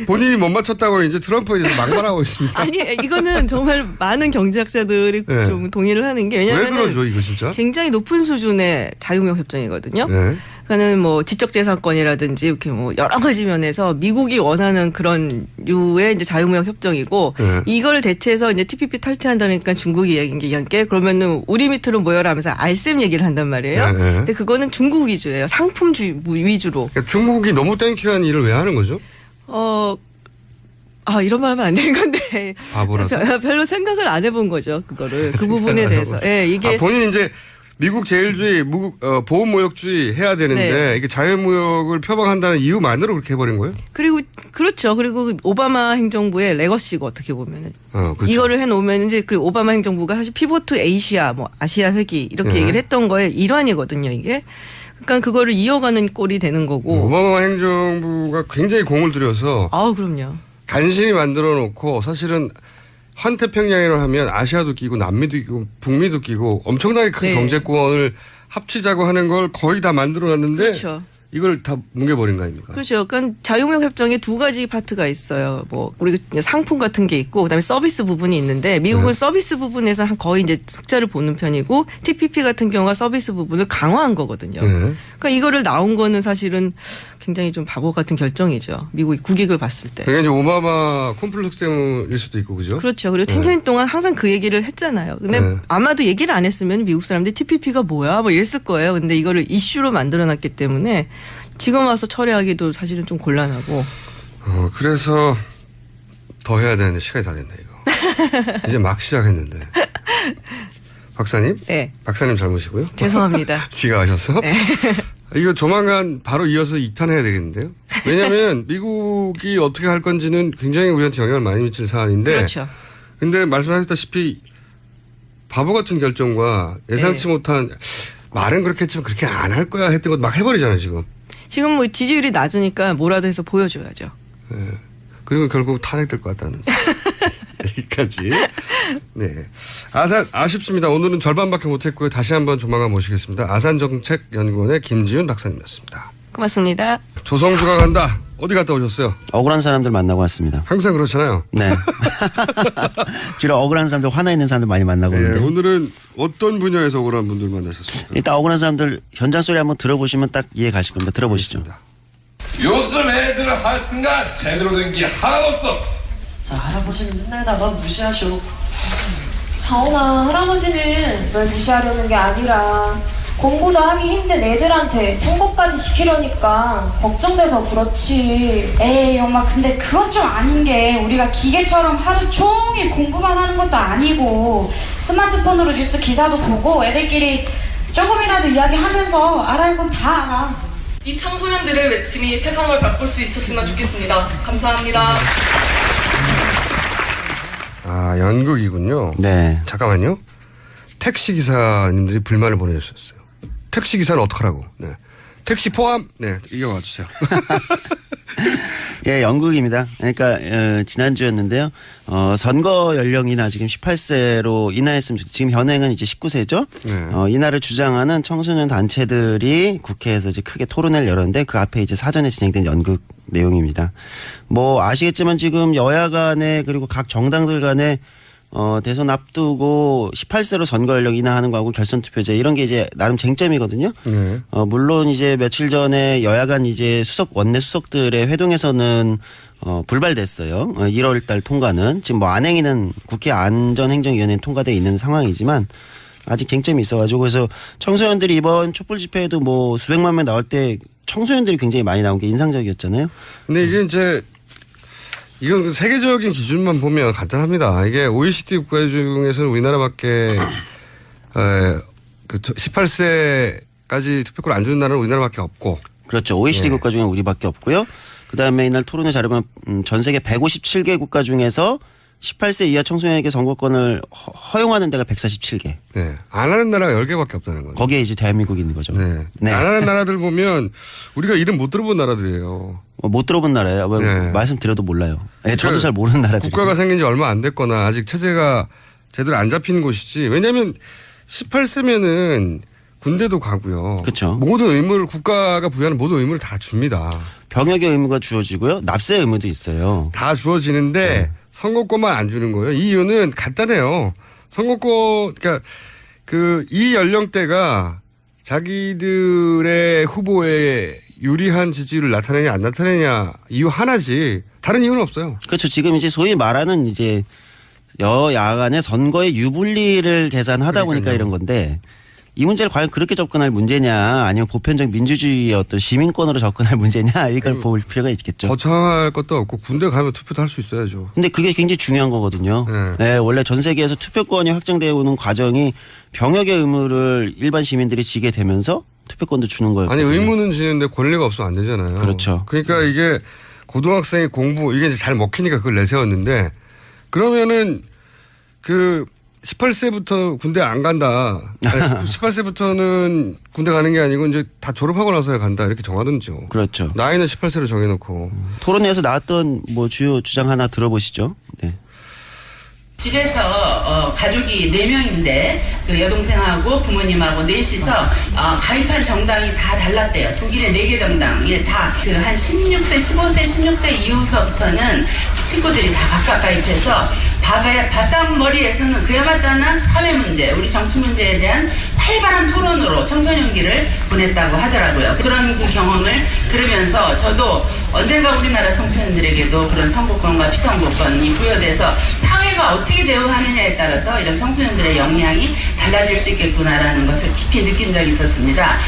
본인이 못 맞췄다고 이제 트럼프에 대해서 막말하고 있습니다. 아니 이거는 정말 많은 경제학자들이 네. 좀 동의를 하는 게 왜 왜냐하면 그러죠, 이거 진짜? 굉장히 높은 수준의 자유무역 협정이거든요. 네. 그러니까는 뭐 지적재산권이라든지 이렇게 뭐 여러 가지 면에서 미국이 원하는 그런 류의 이제 자유무역 협정이고 네. 이걸 대체해서 이제 TPP 탈퇴한다니까 중국이 얘기한 게 그러면은 우리 밑으로 모여라 하면서 알셈 얘기를 한단 말이에요. 네, 네. 근데 그거는 중국 위주예요. 상품 위주로. 그러니까 중국이 너무 땡큐한 일을 왜 하는 거죠? 이런 말 하면 안 되는 건데. 바보라서? 별로 생각을 안 해본 거죠. 그거를. 그 부분에 대해서. 예, 이게. 본인 이제 미국 제일주의, 보호무역주의 해야 되는데 네. 이게 자유무역을 표방한다는 이유만으로 그렇게 해버린 거예요? 그리고 그렇죠. 그리고 오바마 행정부의 레거시고 어떻게 보면은. 그렇죠. 이거를 해놓으면 이제 그 오바마 행정부가 사실 피보트 에이시아, 뭐 아시아 회기 이렇게 네. 얘기를 했던 거의 일환이거든요. 이게. 그러니까 그거를 이어가는 꼴이 되는 거고. 오바마 행정부가 굉장히 공을 들여서 그럼요. 간신히 만들어 놓고 사실은 환태평양이라고 하면 아시아도 끼고 남미도 끼고 북미도 끼고 엄청나게 큰 네. 경제권을 합치자고 하는 걸 거의 다 만들어 놨는데 그렇죠. 이걸 다 뭉개버린 거 아닙니까? 그렇죠. 그러니까 자유무역 협정에 두 가지 파트가 있어요. 뭐 우리 상품 같은 게 있고 그다음에 서비스 부분이 있는데 미국은 네. 서비스 부분에서 거의 이제 흑자를 보는 편이고 TPP 같은 경우가 서비스 부분을 강화한 거거든요. 네. 그러니까 이거를 나온 거는 사실은 굉장히 좀 바보 같은 결정이죠. 미국이 국익을 봤을 때. 그게 이제 오바마 콤플렉스 때문일 수도 있고 그죠? 그렇죠. 그리고 네. 10년 동안 항상 그 얘기를 했잖아요. 근데 네. 아마도 얘기를 안 했으면 미국 사람들이 TPP가 뭐야 뭐 이랬을 거예요. 근데 이거를 이슈로 만들어놨기 때문에 지금 와서 철회하기도 사실은 좀 곤란하고. 그래서 더 해야 되는데 시간이 다 됐네 이거. 이제 막 시작했는데. 박사님? 네. 박사님 잘못이고요. 죄송합니다. 지가 하셔서. 네. 이거 조만간 바로 이어서 2탄 해야 되겠는데요? 왜냐하면 미국이 어떻게 할 건지는 굉장히 우리한테 영향을 많이 미칠 사안인데. 그렇죠. 근데 말씀하셨다시피 바보 같은 결정과 예상치 못한 말은 그렇게 했지만 그렇게 안 할 거야 했던 것 막 해버리잖아요 지금. 지금 뭐 지지율이 낮으니까 뭐라도 해서 보여줘야죠. 네. 그리고 결국 탄핵될 것 같다는 얘기까지. 네. 아산 아쉽습니다. 오늘은 절반밖에 못했고요. 다시 한번 조만간 모시겠습니다. 아산정책연구원의 김지윤 박사님이었습니다. 고맙습니다. 조성주가 간다. 어디 갔다 오셨어요? 억울한 사람들 만나고 왔습니다. 항상 그렇잖아요. 네. 주로 억울한 사람들, 화나 있는 사람들 많이 만나고 네, 있는데. 오늘은 어떤 분야에서 억울한 분들 만나셨습니까? 일단 억울한 사람들 현장 소리 한번 들어보시면 딱 이해 가실 겁니다. 들어보시죠. 요즘 애들 하여튼간 제대로 된 게 하나도 없어. 진짜 할아버지는 맨날 나만 무시하셔. 다온아, 할아버지는 널 무시하려는 게 아니라 공부도 하기 힘든 애들한테 선거까지 시키려니까 걱정돼서 그렇지. 에이 엄마, 근데 그건 좀 아닌 게 우리가 기계처럼 하루 종일 공부만 하는 것도 아니고 스마트폰으로 뉴스 기사도 보고 애들끼리 조금이라도 이야기하면서 알아야 건 다 알아. 이 청소년들의 외침이 세상을 바꿀 수 있었으면 좋겠습니다. 감사합니다. 아, 연극이군요. 네. 잠깐만요. 택시기사님들이 불만을 보내주셨어요. 택시기사는 어떡하라고. 네. 택시 포함. 네. 이어가 주세요. 예, 연극입니다. 그러니까 지난주였는데요. 선거 연령이나 지금 18세로 인하했으면 좋겠다. 지금 현행은 이제 19세죠. 네. 인하를 주장하는 청소년 단체들이 국회에서 이제 크게 토론회를 열었는데 그 앞에 이제 사전에 진행된 연극 내용입니다. 뭐 아시겠지만 지금 여야 간에 그리고 각 정당들 간에 대선 앞두고 18세로 선거 연령 인하하는 거하고 결선 투표제 이런 게 이제 나름 쟁점이거든요. 네. 물론 이제 며칠 전에 여야 간 이제 원내 수석들의 회동에서는 불발됐어요. 1월 달 통과는 지금 뭐 안행위는 국회 안전행정위원회에 통과돼 있는 상황이지만 아직 쟁점이 있어가지고 그래서 청소년들이 이번 촛불 집회에도 뭐 수백만 명 나올 때 청소년들이 굉장히 많이 나온 게 인상적이었잖아요. 근데 이게 이제 이건 세계적인 기준만 보면 간단합니다. 이게 OECD 국가 중에서는 우리나라밖에 그 18세까지 투표권 안 주는 나라는 우리나라밖에 없고. 그렇죠. OECD 국가 중에 우리밖에 없고요. 그다음에 이날 토론회 자료면 전 세계 157개 국가 중에서 18세 이하 청소년에게 선거권을 허용하는 데가 147개. 네. 안 하는 나라가 10개밖에 없다는 거죠. 거기에 이제 대한민국이 있는 거죠. 네. 네. 안 하는 나라들 보면 우리가 이름 못 들어본 나라들이에요. 못 들어본 나라예요. 네. 말씀드려도 몰라요. 네, 저도 잘 모르는 나라들. 국가가 생긴 지 얼마 안 됐거나 아직 체제가 제대로 안 잡히는 곳이지. 왜냐하면 18세면은 군대도 가고요. 그렇죠. 모든 의무를 국가가 부여하는 모든 의무를 다 줍니다. 병역의 의무가 주어지고요. 납세 의무도 있어요. 다 주어지는데 선거권만 안 주는 거예요. 이 이유는 간단해요. 선거권 그러니까 이 연령대가 자기들의 후보에 유리한 지지율을 나타내냐 안 나타내냐 이유 하나지 다른 이유는 없어요. 그렇죠. 지금 이제 소위 말하는 이제 여야 간의 선거의 유불리를 계산하다 보니까 이런 건데 이 문제를 과연 그렇게 접근할 문제냐 아니면 보편적 민주주의의 어떤 시민권으로 접근할 문제냐 이걸 볼 필요가 있겠죠. 거창할 것도 없고 군대 가면 투표도 할 수 있어야죠. 근데 그게 굉장히 중요한 거거든요. 네, 원래 전 세계에서 투표권이 확정되어 오는 과정이 병역의 의무를 일반 시민들이 지게 되면서 투표권도 주는 거예요. 아니 의무는 지는데 권리가 없으면 안 되잖아요. 그렇죠. 그러니까 이게 고등학생의 공부 이게 이제 잘 먹히니까 그걸 내세웠는데 그러면은 18세부터 군대 안 간다. 18세부터는 군대 가는 게 아니고 이제 다 졸업하고 나서야 간다 이렇게 정하든지요. 그렇죠. 나이는 18세로 정해놓고. 토론회에서 나왔던 뭐 주요 주장 하나 들어보시죠. 네. 집에서 가족이 4명인데 그 여동생하고 부모님하고 넷이서 가입한 정당이 다 달랐대요. 독일의 4개 정당이 다 그 한 16세, 15세, 16세 이후서부터는 친구들이 다 각각 가입해서 밥상머리에서는 그에 마땅한 사회 문제, 우리 정치 문제에 대한 활발한 토론으로 청소년기를 보냈다고 하더라고요. 그런 그 경험을 들으면서 저도 언젠가 우리나라 청소년들에게도 그런 선거권과 피선거권이 부여돼서 사회가 어떻게 대우하느냐에 따라서 이런 청소년들의 역량이 달라질 수 있겠구나라는 것을 깊이 느낀 적이 있었습니다.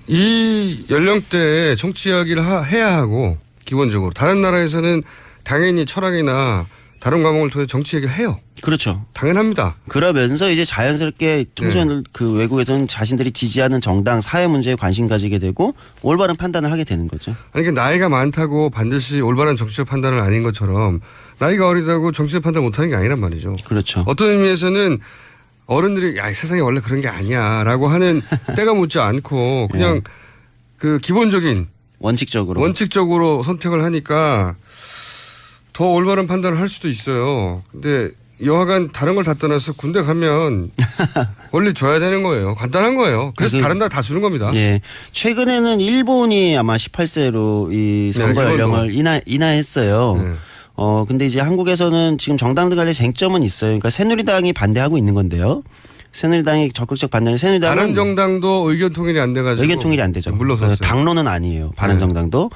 이 연령대에 정치 이야기를 해야 하고 기본적으로 다른 나라에서는 당연히 철학이나 다른 과목을 통해 정치 얘기를 해요. 그렇죠. 당연합니다. 그러면서 이제 자연스럽게 청소년들 그 외국에서는 자신들이 지지하는 정당 사회 문제에 관심 가지게 되고 올바른 판단을 하게 되는 거죠. 아니, 그러니까 나이가 많다고 반드시 올바른 정치적 판단은 아닌 것처럼 나이가 어리다고 정치적 판단 못하는 게 아니란 말이죠. 그렇죠. 어떤 의미에서는 어른들이 야, 이 세상에 원래 그런 게 아니야라고 하는 때가 묻지 않고 그냥 그 기본적인 원칙적으로 선택을 하니까 더 올바른 판단을 할 수도 있어요. 근데 여하간 다른 걸 다 떠나서 군대 가면 원래 줘야 되는 거예요. 간단한 거예요. 그래서 다른 다 주는 겁니다. 예. 최근에는 일본이 아마 18세로 이 선거 연령을 인하했어요. 네. 근데 이제 한국에서는 지금 정당들 간의 쟁점은 있어요. 그러니까 새누리당이 반대하고 있는 건데요. 새누리당이 적극적 반대는 새누리당은 바른정당도 의견 통일이 안 돼가지고 의견 통일이 안 되죠. 물러섰어요. 당론은 아니에요. 바른정당도.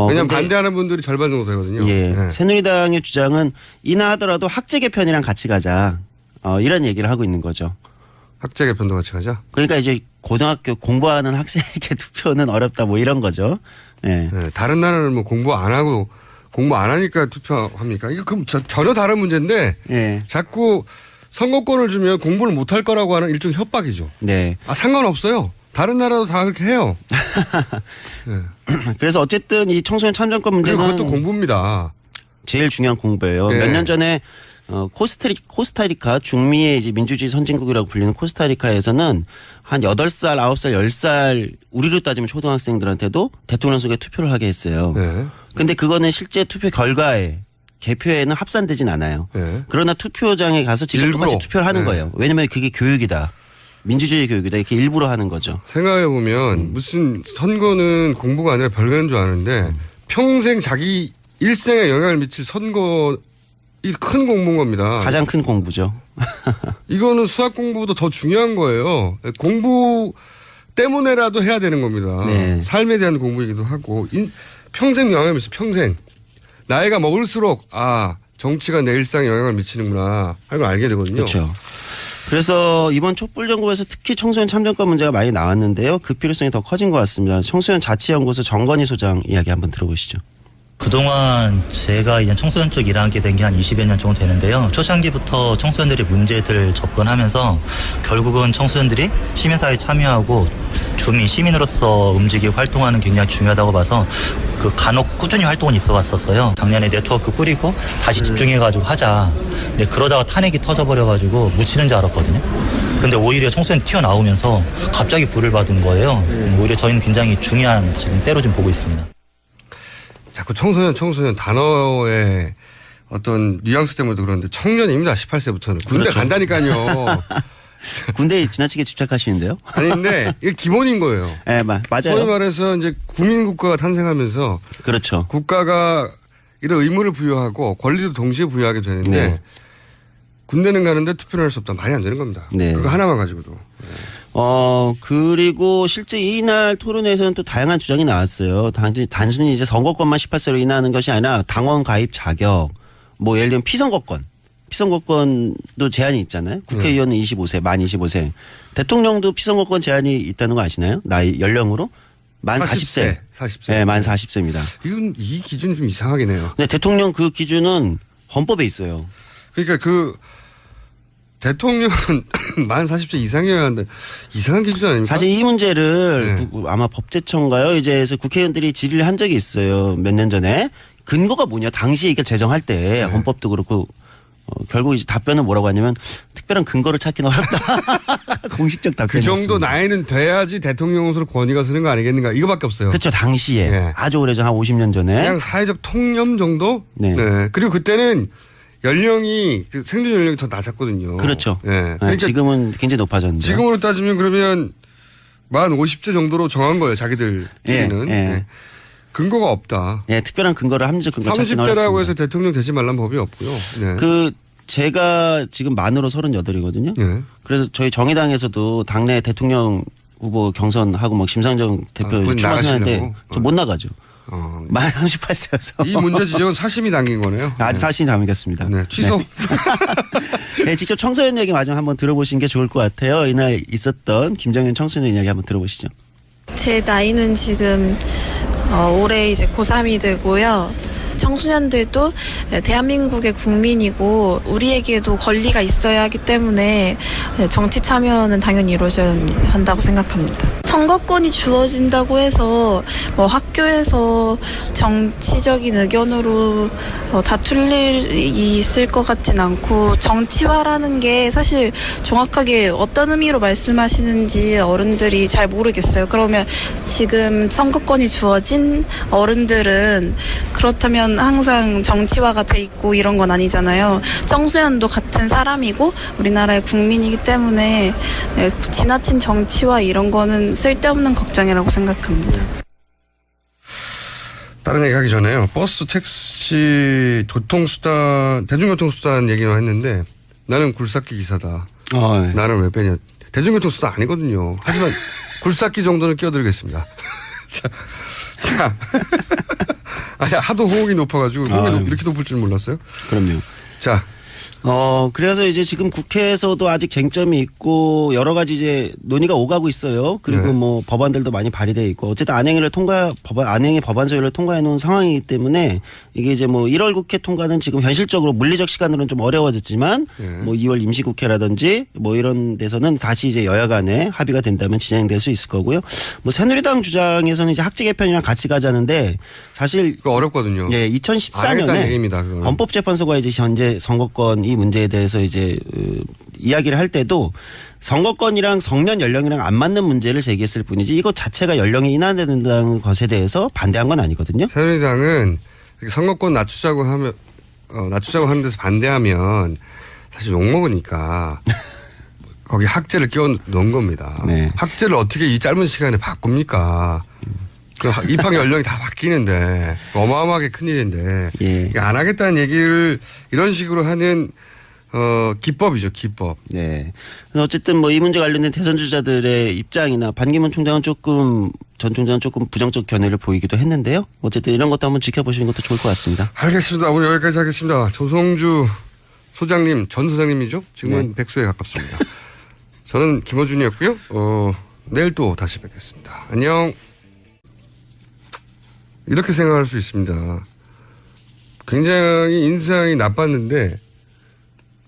왜냐하면 반대하는 분들이 절반 정도 되거든요. 예. 네. 새누리당의 주장은 인하하더라도 학제 개편이랑 같이 가자. 이런 얘기를 하고 있는 거죠. 학제 개편도 같이 가자? 그러니까 이제 고등학교 공부하는 학생에게 투표는 어렵다 뭐 이런 거죠. 예. 네. 다른 나라는 뭐 공부 안 하니까 투표합니까? 이거 그럼 전혀 다른 문제인데 자꾸 선거권을 주면 공부를 못할 거라고 하는 일종의 협박이죠. 네. 상관없어요. 다른 나라도 다 그렇게 해요. 네. 그래서 어쨌든 이 청소년 참정권 문제는 그것도 공부입니다. 제일 중요한 공부예요. 네. 몇 년 전에 코스타리카 중미의 이제 민주주의 선진국이라고 불리는 코스타리카에서는 한 8살, 9살, 10살 우리로 따지면 초등학생들한테도 대통령 선거에 투표를 하게 했어요. 네. 근데 그거는 실제 투표 결과에 개표에는 합산되진 않아요. 네. 그러나 투표장에 가서 직접 똑같이 투표를 하는 거예요. 왜냐하면 그게 교육이다. 민주주의 교육이다. 이렇게 일부러 하는 거죠. 생각해보면 무슨 선거는 공부가 아니라 별거인 줄 아는데 평생 자기 일생에 영향을 미칠 선거 이 큰 공부인 겁니다. 가장 큰 공부죠. 이거는 수학 공부보다 더 중요한 거예요. 공부 때문에라도 해야 되는 겁니다. 네. 삶에 대한 공부이기도 하고 평생 영향을 미쳐. 평생. 나이가 먹을수록 정치가 내 일상에 영향을 미치는구나 하는 걸 알게 되거든요. 그렇죠. 그래서 이번 촛불정국에서 특히 청소년 참정권 문제가 많이 나왔는데요. 그 필요성이 더 커진 것 같습니다. 청소년 자치연구소 정건희 소장 이야기 한번 들어보시죠. 그동안 제가 이제 청소년 쪽 일하게 된 게 한 20여 년 정도 되는데요. 초창기부터 청소년들이 문제들 접근하면서 결국은 청소년들이 시민사회에 참여하고 주민, 시민으로서 움직이고 활동하는 게 굉장히 중요하다고 봐서 그 간혹 꾸준히 활동은 있어 왔었어요. 작년에 네트워크 꾸리고 다시 집중해가지고 하자. 근데 그러다가 탄핵이 터져버려가지고 묻히는 줄 알았거든요. 근데 오히려 청소년이 튀어나오면서 갑자기 불을 받은 거예요. 오히려 저희는 굉장히 중요한 지금 때로 좀 보고 있습니다. 자꾸 청소년 단어의 어떤 뉘앙스 때문에도 그런데 청년입니다. 18세부터는. 군대 그렇죠. 간다니까요. 군대에 지나치게 집착하시는데요? 아닌데 이게 기본인 거예요. 네, 맞아요. 소위 말해서 이제 국민국가가 탄생하면서 그렇죠. 국가가 이런 의무를 부여하고 권리도 동시에 부여하게 되는데 군대는 가는데 투표를 할 수 없다. 말이 안 되는 겁니다. 네. 그거 하나만 가지고도. 그리고 실제 이날 토론회에서는 또 다양한 주장이 나왔어요. 단순히 이제 선거권만 18세로 인하하는 것이 아니라 당원 가입 자격, 뭐 예를 들면 피선거권도 제한이 있잖아요. 국회의원은 25세, 만 25세. 대통령도 피선거권 제한이 있다는 거 아시나요? 나이, 연령으로? 만 40세. 40세. 네, 만 40세입니다. 이 기준 좀 이상하긴 해요. 네, 대통령 그 기준은 헌법에 있어요. 그러니까 대통령은 만 40세 이상이어야 하는데 이상한 기준 아닙니까? 사실 이 문제를 아마 법제처인가요? 이제서 국회의원들이 질의를 한 적이 있어요. 몇 년 전에. 근거가 뭐냐? 당시에 이걸 제정할 때 헌법도 그렇고 결국 이제 답변은 뭐라고 하냐면 특별한 근거를 찾기는 어렵다. 공식적 답변이. 그 정도 나이는 돼야지 대통령으로 권위가 서는 거 아니겠는가? 이거밖에 없어요. 그렇죠. 당시에 아주 오래전 한 50년 전에. 그냥 사회적 통념 정도? 네. 그리고 그때는 연령이 생존 연령이 더 낮았거든요. 그렇죠. 그러니까 지금은 굉장히 높아졌는데. 지금으로 따지면 그러면 만 50세 정도로 정한 거예요. 자기들끼리는. 근거가 없다. 특별한 근거를 합리적 근거 찾기는 어렵습니다. 30대라고 해서 대통령 되지 말라는 법이 없고요. 제가 지금 만으로 38이거든요. 그래서 저희 정의당에서도 당내 대통령 후보 경선하고 막 심상정 대표 출마하는데 저 못 나가죠. 만 38세여서. 이 문제 지적은 사심이 담긴 거네요. 아주 사심이 담겼습니다. 취소. 네, 직접 청소년 얘기 마지막 한번 들어보시는 게 좋을 것 같아요. 이날 있었던 김정현 청소년 이야기 한번 들어보시죠. 제 나이는 지금 올해 이제 고3이 되고요. 청소년들도 대한민국의 국민이고 우리에게도 권리가 있어야 하기 때문에 정치 참여는 당연히 이루어져야 한다고 생각합니다. 선거권이 주어진다고 해서 뭐 학교에서 정치적인 의견으로 다툴 일이 있을 것 같진 않고, 정치화라는 게 사실 정확하게 어떤 의미로 말씀하시는지 어른들이 잘 모르겠어요. 그러면 지금 선거권이 주어진 어른들은 그렇다면 항상 정치화가 돼 있고 이런 건 아니잖아요. 청소년도 같은 사람이고 우리나라의 국민이기 때문에 지나친 정치화 이런 거는 쓸데없는 걱정이라고 생각합니다. 다른 얘기 하기 전에요. 버스, 택시, 교통수단, 대중교통수단 얘기만 했는데 나는 굴삭기 기사다. 네. 나는 왜 빼냐. 대중교통수단 아니거든요. 하지만 굴삭기 정도는 끼워드리겠습니다. 자. 아니, 하도 호응이 높아가지고 이렇게 높을 줄 몰랐어요. 그럼요. 자. 그래서 이제 지금 국회에서도 아직 쟁점이 있고 여러 가지 이제 논의가 오가고 있어요. 그리고 네. 뭐 법안들도 많이 발의되어 있고 어쨌든 안행의 법안 소위를 통과해 놓은 상황이기 때문에 이게 이제 뭐 1월 국회 통과는 지금 현실적으로 물리적 시간으로는 좀 어려워졌지만 뭐 2월 임시국회라든지 뭐 이런 데서는 다시 이제 여야 간에 합의가 된다면 진행될 수 있을 거고요. 뭐 새누리당 주장에서는 이제 학제 개편이랑 같이 가자는데 사실 그거 어렵거든요. 예, 2014년에 헌법재판소가 이제 현재 선거권 이 문제에 대해서 이제 이야기를 할 때도 선거권이랑 성년 연령이랑 안 맞는 문제를 제기했을 뿐이지 이것 자체가 연령이 인하된다는 것에 대해서 반대한 건 아니거든요. 새누리당은 선거권 낮추자고 하는 데서 반대하면 사실 욕먹으니까 거기 학제를 끼워 넣은 겁니다. 네. 학제를 어떻게 이 짧은 시간에 바꿉니까? 그 입학 연령이 다 바뀌는데 어마어마하게 큰일인데 안 하겠다는 얘기를 이런 식으로 하는 기법이죠. 기법. 네. 어쨌든 뭐 이 문제 관련된 대선 주자들의 입장이나 반기문 총장은 전 총장은 조금 부정적 견해를 보이기도 했는데요. 어쨌든 이런 것도 한번 지켜보시는 것도 좋을 것 같습니다. 알겠습니다. 오늘 여기까지 하겠습니다. 조성주 소장님, 전 소장님이죠. 지금은 백수에 가깝습니다. 저는 김어준이었고요. 내일 또 다시 뵙겠습니다. 안녕. 이렇게 생각할 수 있습니다. 굉장히 인상이 나빴는데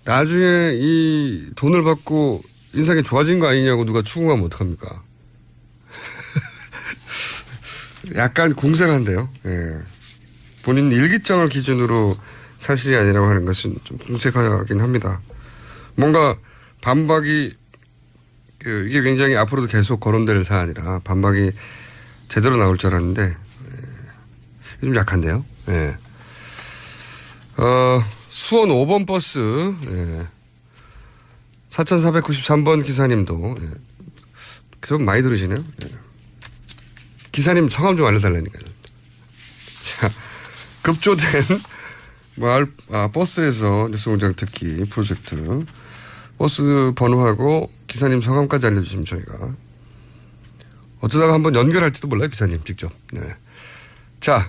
나중에 이 돈을 받고 인상이 좋아진 거 아니냐고 누가 추궁하면 어떡합니까? 약간 궁색한데요. 예. 본인 일기장을 기준으로 사실이 아니라고 하는 것은 좀 궁색하긴 합니다. 뭔가 반박이 이게 굉장히 앞으로도 계속 거론될 사안이라 반박이 제대로 나올 줄 알았는데 좀 약한데요. 예. 수원 5번 버스, 4493번 기사님도, 좀 많이 들으시네요. 기사님 성함 좀 알려달라니까요. 자, 급조된 버스에서 뉴스공장 듣기 프로젝트, 버스 번호하고 기사님 성함까지 알려주시면 저희가 어쩌다가 한번 연결할지도 몰라요, 기사님 직접. 네. 자,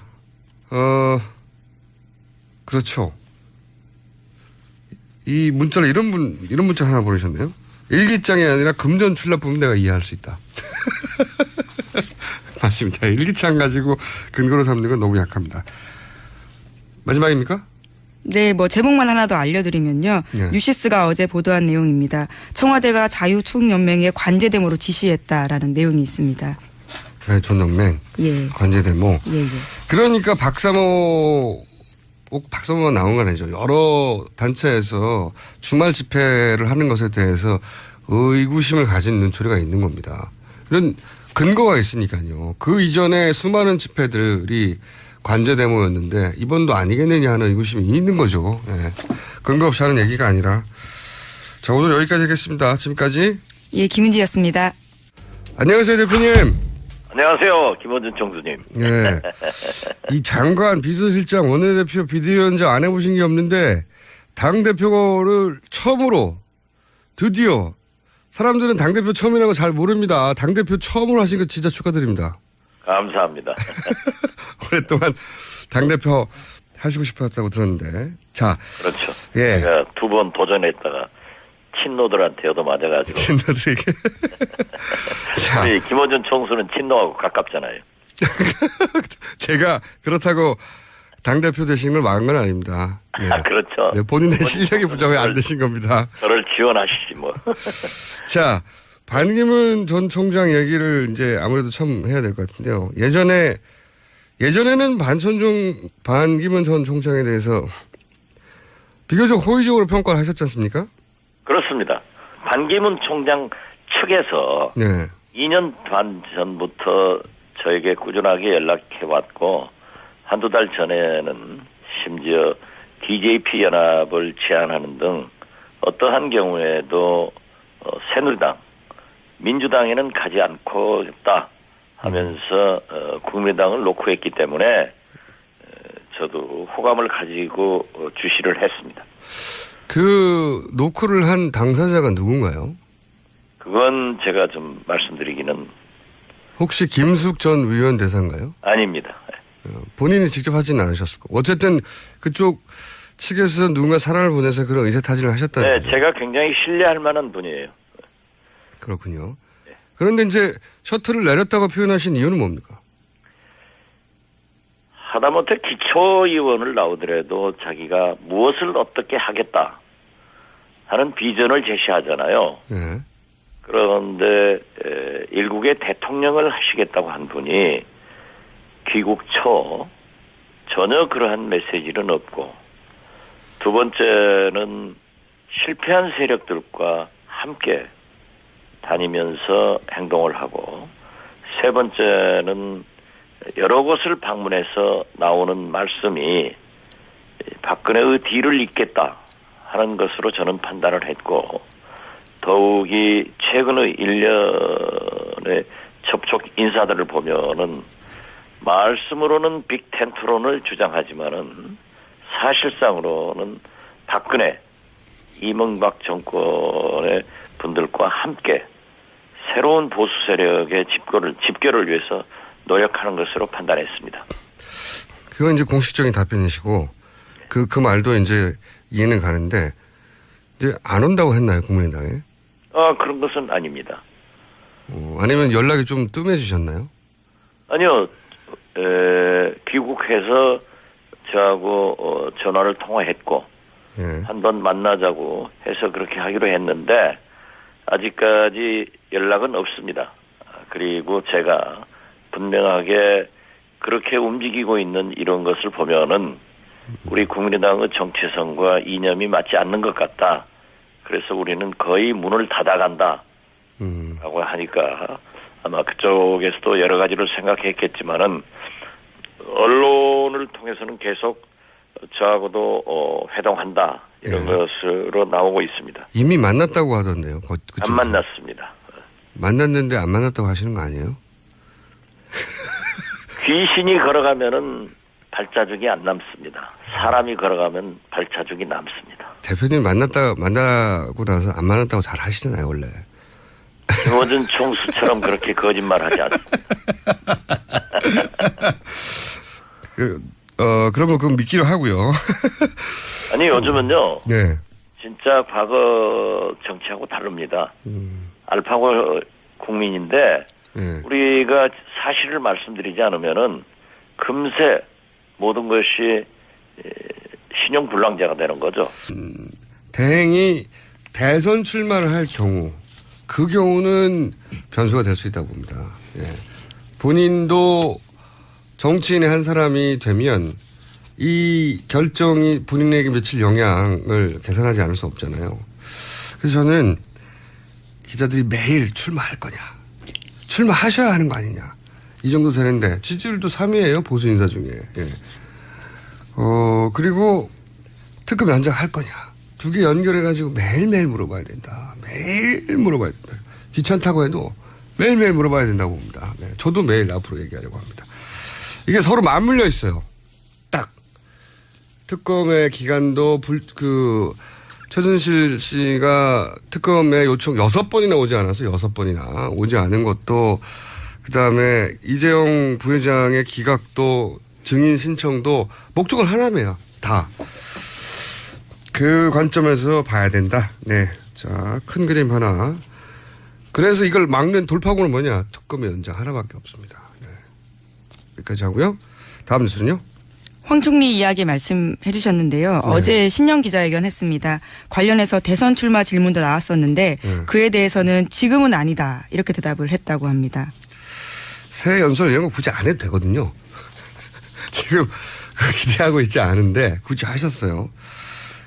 그렇죠. 이 문자를 이런 문자 하나 보내셨네요. 일기장이 아니라 금전 출납부면 내가 이해할 수 있다. 맞습니다. 일기장 가지고 근거로 삼는 건 너무 약합니다. 마지막입니까? 네, 뭐 제목만 하나 더 알려드리면요. 뉴시스가 어제 보도한 내용입니다. 청와대가 자유총연맹에 관제대모로 지시했다라는 내용이 있습니다. 자유총연맹 관제대모. 그러니까 박사모가 나온 건 아니죠. 여러 단체에서 주말 집회를 하는 것에 대해서 의구심을 가진 눈초리가 있는 겁니다. 이런 근거가 있으니까요. 그 이전에 수많은 집회들이 관제데모였는데 이번도 아니겠느냐 하는 의구심이 있는 거죠. 예. 근거 없이 하는 얘기가 아니라. 자, 오늘 여기까지 하겠습니다. 지금까지. 예, 김은지였습니다. 안녕하세요, 대표님. 안녕하세요. 김원준 총수님. 네. 이 장관, 비서실장, 원내대표, 비대위원장 안 해보신 게 없는데 당대표를 처음으로 드디어 사람들은 당대표 처음이라고 잘 모릅니다. 당대표 처음으로 하신 거 진짜 축하드립니다. 감사합니다. 오랫동안 당대표 하시고 싶었다고 들었는데. 자. 그렇죠. 예. 제가 2번 도전했다가 친노들한테 얻어맞아가지고. 친노들에게. 우리 김원준 총수는 친노하고 가깝잖아요. 제가 그렇다고 당대표 되신 걸 막은 건 아닙니다. 네. 아, 그렇죠. 네, 본인의 실력이 부족해 안 되신 겁니다. 저를 지원하시지 뭐. 자, 반기문 전 총장 얘기를 이제 아무래도 참 해야 될 것 같은데요. 예전에는 반기문 전 총장에 대해서 비교적 호의적으로 평가를 하셨지 않습니까? 그렇습니다. 반기문 총장 측에서 네. 2년 반 전부터 저에게 꾸준하게 연락해왔고 한두 달 전에는 심지어 DJP 연합을 제안하는 등 어떠한 경우에도 새누리당, 민주당에는 가지 않고 있다 하면서 국민의당을 놓고 했기 때문에 저도 호감을 가지고 주시를 했습니다. 그 노크를 한 당사자가 누군가요? 그건 제가 좀 말씀드리기는. 혹시 김숙 전 의원 대사인가요? 아닙니다. 본인이 직접 하지는 않으셨을 거고. 어쨌든 그쪽 측에서 누군가 사람을 보내서 그런 의사타진을 하셨다는 네, 거죠. 제가 굉장히 신뢰할 만한 분이에요. 그렇군요. 그런데 이제 셔틀을 내렸다고 표현하신 이유는 뭡니까? 하다못해 기초의원을 나오더라도 자기가 무엇을 어떻게 하겠다 하는 비전을 제시하잖아요. 네. 그런데 일국의 대통령을 하시겠다고 한 분이 귀국 초 전혀 그러한 메시지는 없고, 두 번째는 실패한 세력들과 함께 다니면서 행동을 하고, 세 번째는 여러 곳을 방문해서 나오는 말씀이 박근혜의 뒤를 잇겠다 하는 것으로 저는 판단을 했고, 더욱이 최근의 1년의 접촉 인사들을 보면은 말씀으로는 빅텐트론을 주장하지만은 사실상으로는 박근혜, 이명박 정권의 분들과 함께 새로운 보수 세력의 집결을 위해서 노력하는 것으로 판단했습니다. 그건 이제 공식적인 답변이시고, 그 말도 이제 이해는 가는데, 이제 안 온다고 했나요, 국민의당에? 그런 것은 아닙니다. 아니면 연락이 좀 뜸해지셨나요? 아니요, 귀국해서 저하고 전화를 통화했고, 한번 만나자고 해서 그렇게 하기로 했는데, 아직까지 연락은 없습니다. 그리고 제가 분명하게 그렇게 움직이고 있는 이런 것을 보면은 우리 국민의당의 정체성과 이념이 맞지 않는 것 같다. 그래서 우리는 거의 문을 닫아간다. 라고 하니까 아마 그쪽에서도 여러 가지를 생각했겠지만은 언론을 통해서는 계속 저하고도 회동한다. 이런 것으로 나오고 있습니다. 이미 만났다고 하던데요. 안 만났습니다. 만났는데 안 만났다고 하시는 거 아니에요? 귀신이 걸어가면은 발자국이 안 남습니다. 사람이 걸어가면 발자국이 남습니다. 대표님 만나고 나서 안 만났다고 잘 하시잖아요, 원래. 김어준 총수처럼 그렇게 거짓말하지 않습니다. 그러면 그건 믿기로 하고요. 아니, 요즘은요. 네. 진짜 과거 정치하고 다릅니다. 알파고 국민인데 우리가 사실을 말씀드리지 않으면은 금세 모든 것이 신용불량자가 되는 거죠. 대행이 대선 출마를 할 경우, 그 경우는 변수가 될 수 있다고 봅니다. 예. 본인도 정치인의 한 사람이 되면 이 결정이 본인에게 미칠 영향을 계산하지 않을 수 없잖아요. 그래서 저는 기자들이 매일 출마할 거냐, 출마하셔야 하는 거 아니냐, 이 정도 되는데 지지율도 3위예요, 보수 인사 중에. 예. 그리고 특급 연장할 거냐, 두 개 연결해가지고 매일매일 물어봐야 된다. 매일 물어봐야 된다. 귀찮다고 해도 매일매일 물어봐야 된다고 봅니다. 네. 저도 매일 앞으로 얘기하려고 합니다. 이게 서로 맞물려 있어요. 딱. 특검의 기간도 최순실 씨가 특검에 요청 6번이나 오지 않아서 6번이나 오지 않은 것도, 그 다음에 이재용 부회장의 기각도 증인 신청도 목적은 하나매요. 다. 그 관점에서 봐야 된다. 네. 자, 큰 그림 하나. 그래서 이걸 막는 돌파구는 뭐냐? 특검의 연장 하나밖에 없습니다. 네. 여기까지 하고요. 다음 뉴스는요? 황 총리 이야기 말씀해 주셨는데요. 네. 어제 신년 기자회견 했습니다. 관련해서 대선 출마 질문도 나왔었는데 그에 대해서는 지금은 아니다 이렇게 대답을 했다고 합니다. 새 연설 이런 거 굳이 안 해도 되거든요. 지금 기대하고 있지 않은데 굳이 하셨어요.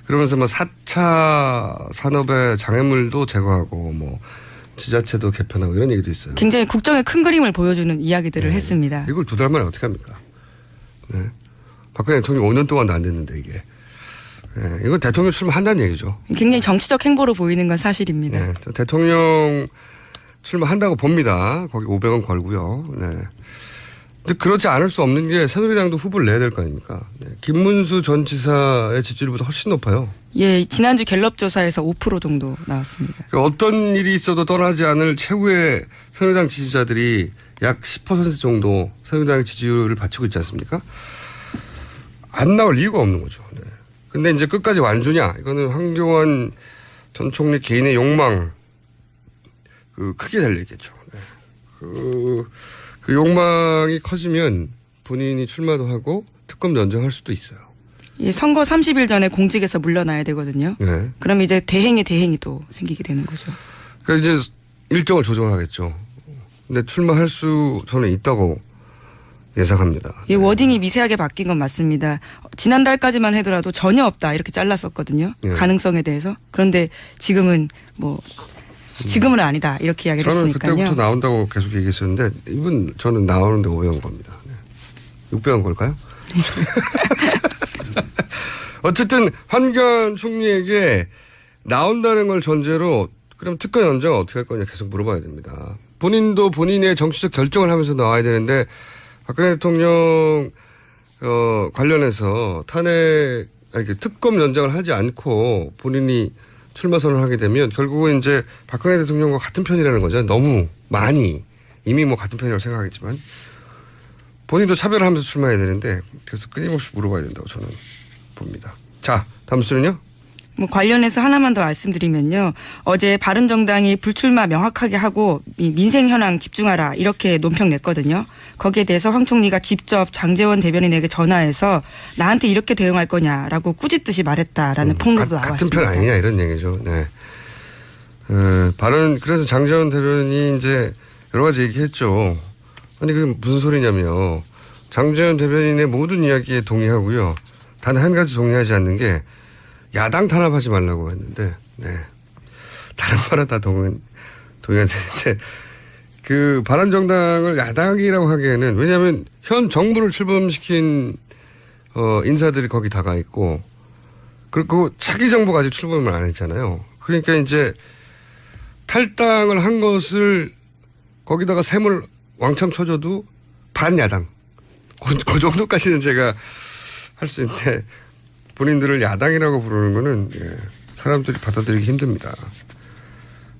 그러면서 뭐 4차 산업의 장애물도 제거하고 뭐 지자체도 개편하고 이런 얘기도 있어요. 굉장히 국정의 큰 그림을 보여주는 이야기들을 했습니다. 이걸 2달 만에 어떻게 합니까? 네. 박근혜 대통령 5년 동안도 안 됐는데 이게. 네. 이건 대통령 출마한다는 얘기죠. 굉장히 정치적 행보로 보이는 건 사실입니다. 네. 대통령 출마한다고 봅니다. 거기 500원 걸고요. 네. 근데 그렇지 않을 수 없는 게 새누리당도 후보를 내야 될 거 아닙니까? 네. 김문수 전 지사의 지지율보다 훨씬 높아요. 예, 지난주 갤럽 조사에서 5% 정도 나왔습니다. 어떤 일이 있어도 떠나지 않을 최후의 새누리당 지지자들이 약 10% 정도 새누리당의 지지율을 받치고 있지 않습니까? 안 나올 이유가 없는 거죠. 네. 근데 이제 끝까지 완주냐? 이거는 황교안 전 총리 개인의 욕망, 크게 달려있겠죠. 네. 그 욕망이 커지면 본인이 출마도 하고 특검도 연정할 수도 있어요. 이 선거 30일 전에 공직에서 물러나야 되거든요. 네. 그럼 이제 대행이 또 생기게 되는 거죠. 그러니까 이제 일정을 조정을 하겠죠. 근데 출마할 수 저는 있다고 예상합니다. 이 워딩이 미세하게 바뀐 건 맞습니다. 지난달까지만 하더라도 전혀 없다 이렇게 잘랐었거든요. 네. 가능성에 대해서. 그런데 지금은 지금은 아니다 이렇게 이야기를 저는 했으니까요. 그때부터 나온다고 계속 얘기했었는데 이분 저는 나오는데 500원 겁니다. 네. 600원 걸까요? 어쨌든 황교안 총리에게 나온다는 걸 전제로 그럼 특검 연장 어떻게 할 거냐 계속 물어봐야 됩니다. 본인도 본인의 정치적 결정을 하면서 나와야 되는데 박근혜 대통령 관련해서 특검 연장을 하지 않고 본인이 출마 선언을 하게 되면 결국은 이제 박근혜 대통령과 같은 편이라는 거죠. 너무 많이 이미 뭐 같은 편이라고 생각하겠지만 본인도 차별하면서 출마해야 되는데 그래서 끊임없이 물어봐야 된다고 저는 봅니다. 자, 다음 수는요? 관련해서 하나만 더 말씀드리면요. 어제 바른정당이 불출마 명확하게 하고 민생 현황 집중하라 이렇게 논평 냈거든요. 거기에 대해서 황 총리가 직접 장제원 대변인에게 전화해서 나한테 이렇게 대응할 거냐라고 꾸짖듯이 말했다라는 폭로도 나왔습니다. 같은 편 아니냐 이런 얘기죠. 네. 그래서 장제원 대변인이 이제 여러 가지 얘기했죠. 아니 그게 무슨 소리냐며 장제원 대변인의 모든 이야기에 동의하고요. 단 한 가지 동의하지 않는 게 야당 탄압하지 말라고 했는데, 네. 다른 거는 다 동의가 되는데, 바른정당을 야당이라고 하기에는, 왜냐하면 현 정부를 출범시킨, 인사들이 거기 다가 있고, 그리고 차기 정부가 아직 출범을 안 했잖아요. 그러니까 이제 탈당을 한 것을 거기다가 셈을 왕창 쳐줘도 반야당. 그 정도까지는 제가 할 수 있는데, 본인들을 야당이라고 부르는 거는 사람들이 받아들이기 힘듭니다.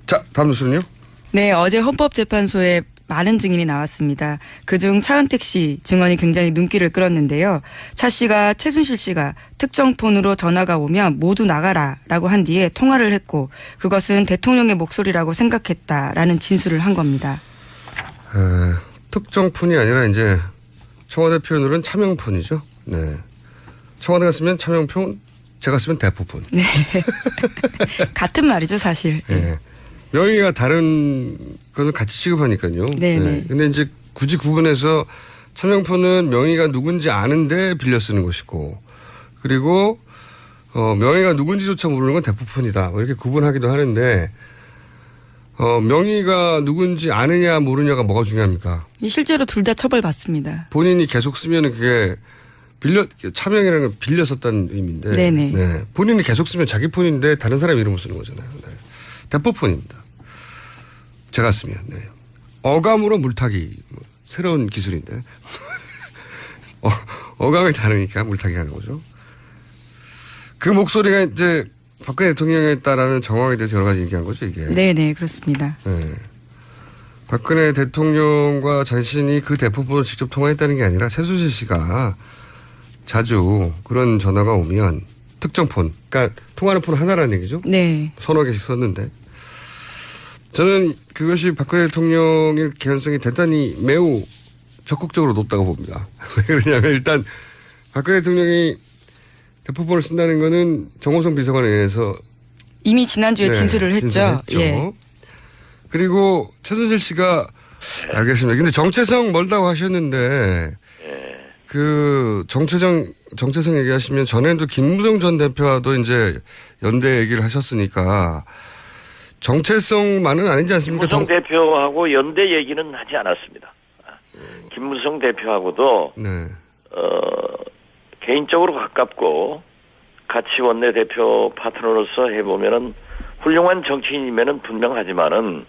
자, 다음 뉴스는요? 네, 어제 헌법재판소에 많은 증인이 나왔습니다. 그중 차은택 씨 증언이 굉장히 눈길을 끌었는데요. 차 씨가 최순실 씨가 특정 폰으로 전화가 오면 모두 나가라라고 한 뒤에 통화를 했고 그것은 대통령의 목소리라고 생각했다라는 진술을 한 겁니다. 특정 폰이 아니라 이제 청와대 표현으로는 차명폰이죠. 네. 청와대가 쓰면 차명폰, 제가 쓰면 대포폰. 네. 같은 말이죠, 사실. 네. 명의가 다른 거는 같이 취급하니까요. 네. 네. 근데 이제 굳이 구분해서 차명폰은 명의가 누군지 아는데 빌려 쓰는 것이고, 그리고 명의가 누군지조차 모르는 건 대포폰이다. 뭐 이렇게 구분하기도 하는데, 명의가 누군지 아느냐 모르냐가 뭐가 중요합니까? 실제로 둘 다 처벌받습니다. 본인이 계속 쓰면 그게 차명이라는 건 빌려 썼다는 의미인데. 네네. 네. 본인이 계속 쓰면 자기 폰인데 다른 사람 이름을 쓰는 거잖아요. 네. 대포폰입니다. 제가 쓰면. 네. 어감으로 물타기. 새로운 기술인데. 어감이 다르니까 물타기 하는 거죠. 그 목소리가 이제 박근혜 대통령에 따라는 정황에 대해서 여러 가지 얘기한 거죠, 이게. 네네, 그렇습니다. 네. 박근혜 대통령과 자신이 그 대포폰을 직접 통화했다는 게 아니라 최순실 씨가 자주 그런 전화가 오면 특정 폰, 그러니까 통화하는 폰 하나라는 얘기죠. 네. 서너 개씩 썼는데 저는 그것이 박근혜 대통령의 개연성이 대단히 매우 적극적으로 높다고 봅니다. 왜 그러냐면 일단 박근혜 대통령이 대포폰을 쓴다는 거는 정호성 비서관에 의해서 이미 지난주에 진술을 했죠. 예. 그리고 최순실 씨가 알겠습니다. 근데 정체성 멀다고 하셨는데 그 정체성 얘기하시면 전에도 김무성 전 대표와도 이제 연대 얘기를 하셨으니까 정체성만은 아니지 않습니까? 김무성 대표하고 연대 얘기는 하지 않았습니다. 김무성 대표하고도 개인적으로 가깝고 같이 원내대표 파트너로서 해보면은 훌륭한 정치인이면은 분명하지만은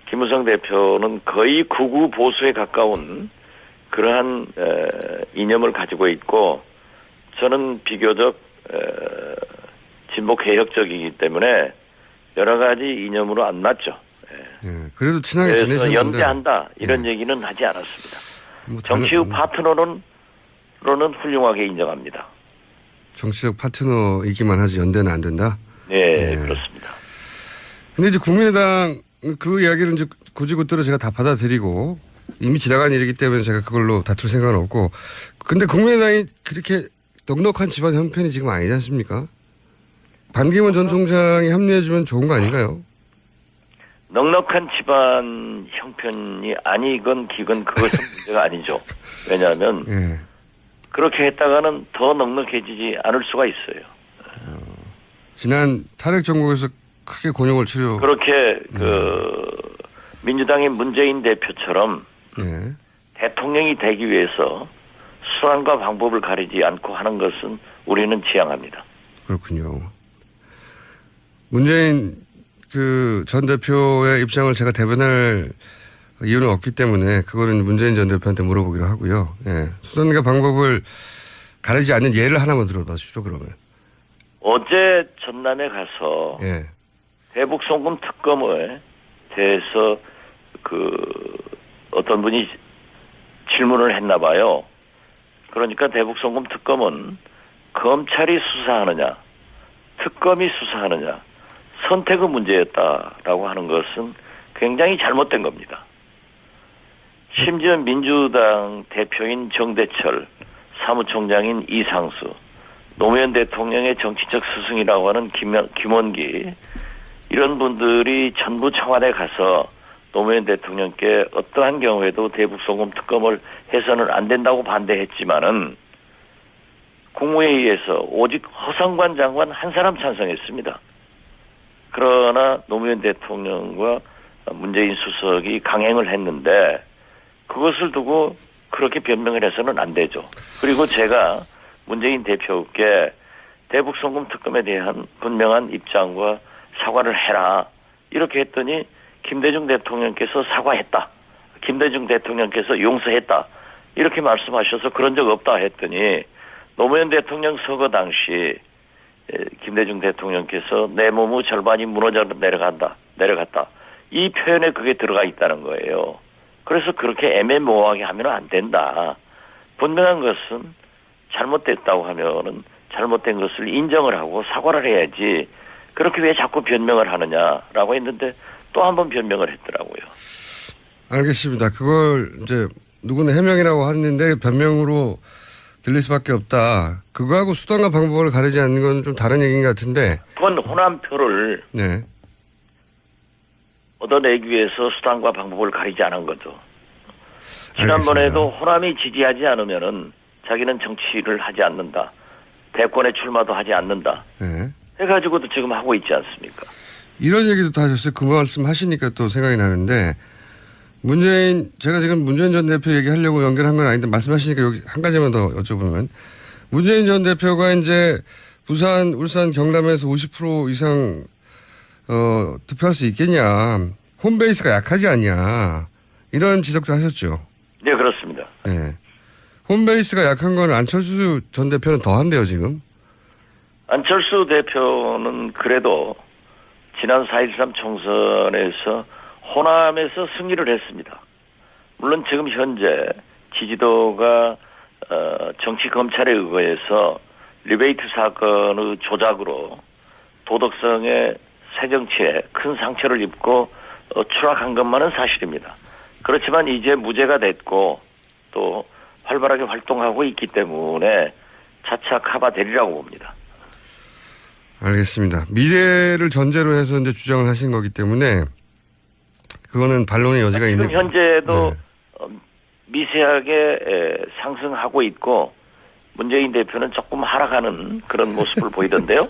김무성 대표는 거의 극우 보수에 가까운 그러한 이념을 가지고 있고 저는 비교적 진보 개혁적이기 때문에 여러 가지 이념으로 안 맞죠. 그래도 친하게 지내셨는데. 그래서 연대한다 이런 얘기는 하지 않았습니다. 정치의 파트너로는 훌륭하게 인정합니다. 정치적 파트너이기만 하지 연대는 안 된다? 네, 그렇습니다. 근데 이제 국민의당 그 이야기를 이제 곧이곧대로 제가 다 받아들이고 이미 지나간 일이기 때문에 제가 그걸로 다툴 생각은 없고 근데 국민의당이 그렇게 넉넉한 집안 형편이 지금 아니지 않습니까? 반기문 전 총장이 합류해주면 좋은 거 아닌가요? 넉넉한 집안 형편이 아니건 기건 그것은 문제가 아니죠. 왜냐하면 그렇게 했다가는 더 넉넉해지지 않을 수가 있어요. 지난 탄핵 정국에서 크게 곤욕을 치료. 그렇게 민주당의 문재인 대표처럼 대통령이 되기 위해서 수단과 방법을 가리지 않고 하는 것은 우리는 지향합니다. 그렇군요. 문재인 전 대표의 입장을 제가 대변할 이유는 없기 때문에 그거는 문재인 전 대표한테 물어보기로 하고요. 수단과 방법을 가리지 않는 예를 하나만 들어봐 주시죠, 그러면. 어제 전남에 가서 대북 송금 특검에 대해서 어떤 분이 질문을 했나 봐요. 그러니까 대북 송금 특검은 검찰이 수사하느냐, 특검이 수사하느냐, 선택의 문제였다라고 하는 것은 굉장히 잘못된 겁니다. 심지어 민주당 대표인 정대철, 사무총장인 이상수, 노무현 대통령의 정치적 스승이라고 하는 김원기 이런 분들이 전부 청와대 가서 노무현 대통령께 어떠한 경우에도 대북송금 특검을 해서는 안 된다고 반대했지만은 국무회의에서 오직 허성관 장관 한 사람 찬성했습니다. 그러나 노무현 대통령과 문재인 수석이 강행을 했는데 그것을 두고 그렇게 변명을 해서는 안 되죠. 그리고 제가 문재인 대표께 대북송금 특검에 대한 분명한 입장과 사과를 해라 이렇게 했더니 김대중 대통령께서 사과했다. 김대중 대통령께서 용서했다. 이렇게 말씀하셔서 그런 적 없다 했더니 노무현 대통령 서거 당시 김대중 대통령께서 내 몸의 절반이 무너져 내려갔다. 이 표현에 그게 들어가 있다는 거예요. 그래서 그렇게 애매모호하게 하면 안 된다. 분명한 것은 잘못됐다고 하면은 잘못된 것을 인정을 하고 사과를 해야지 그렇게 왜 자꾸 변명을 하느냐라고 했는데 또 한 번 변명을 했더라고요. 알겠습니다. 그걸 이제 누구는 해명이라고 하는데 변명으로 들릴 수밖에 없다. 그거하고 수단과 방법을 가리지 않는 건 좀 다른 얘기인 것 같은데. 그건 호남표를 얻어내기 위해서 수단과 방법을 가리지 않은 거죠. 지난번에도 호남이 지지하지 않으면은 자기는 정치를 하지 않는다. 대권에 출마도 하지 않는다. 해가지고도 지금 하고 있지 않습니까? 이런 얘기도 다 하셨어요. 그 말씀 하시니까 또 생각이 나는데 제가 지금 문재인 전 대표 얘기하려고 연결한 건 아닌데 말씀하시니까 여기 한 가지만 더 여쭤보면 문재인 전 대표가 이제 부산, 울산, 경남에서 50% 이상 득표할 수 있겠냐. 홈베이스가 약하지 않냐. 이런 지적도 하셨죠. 네, 그렇습니다. 홈베이스가 약한 건 안철수 전 대표는 더한데요, 지금. 안철수 대표는 그래도 지난 4.13 총선에서 호남에서 승리를 했습니다. 물론 지금 현재 지지도가 정치 검찰에 의거해서 리베이트 사건의 조작으로 도덕성의 새정치에 큰 상처를 입고 추락한 것만은 사실입니다. 그렇지만 이제 무죄가 됐고 또 활발하게 활동하고 있기 때문에 차차 커버되리라고 봅니다. 알겠습니다. 미래를 전제로 해서 이제 주장을 하신 거기 때문에 그거는 반론의 여지가 있는. 지금 현재도 미세하게 상승하고 있고 문재인 대표는 조금 하락하는 그런 모습을 보이던데요.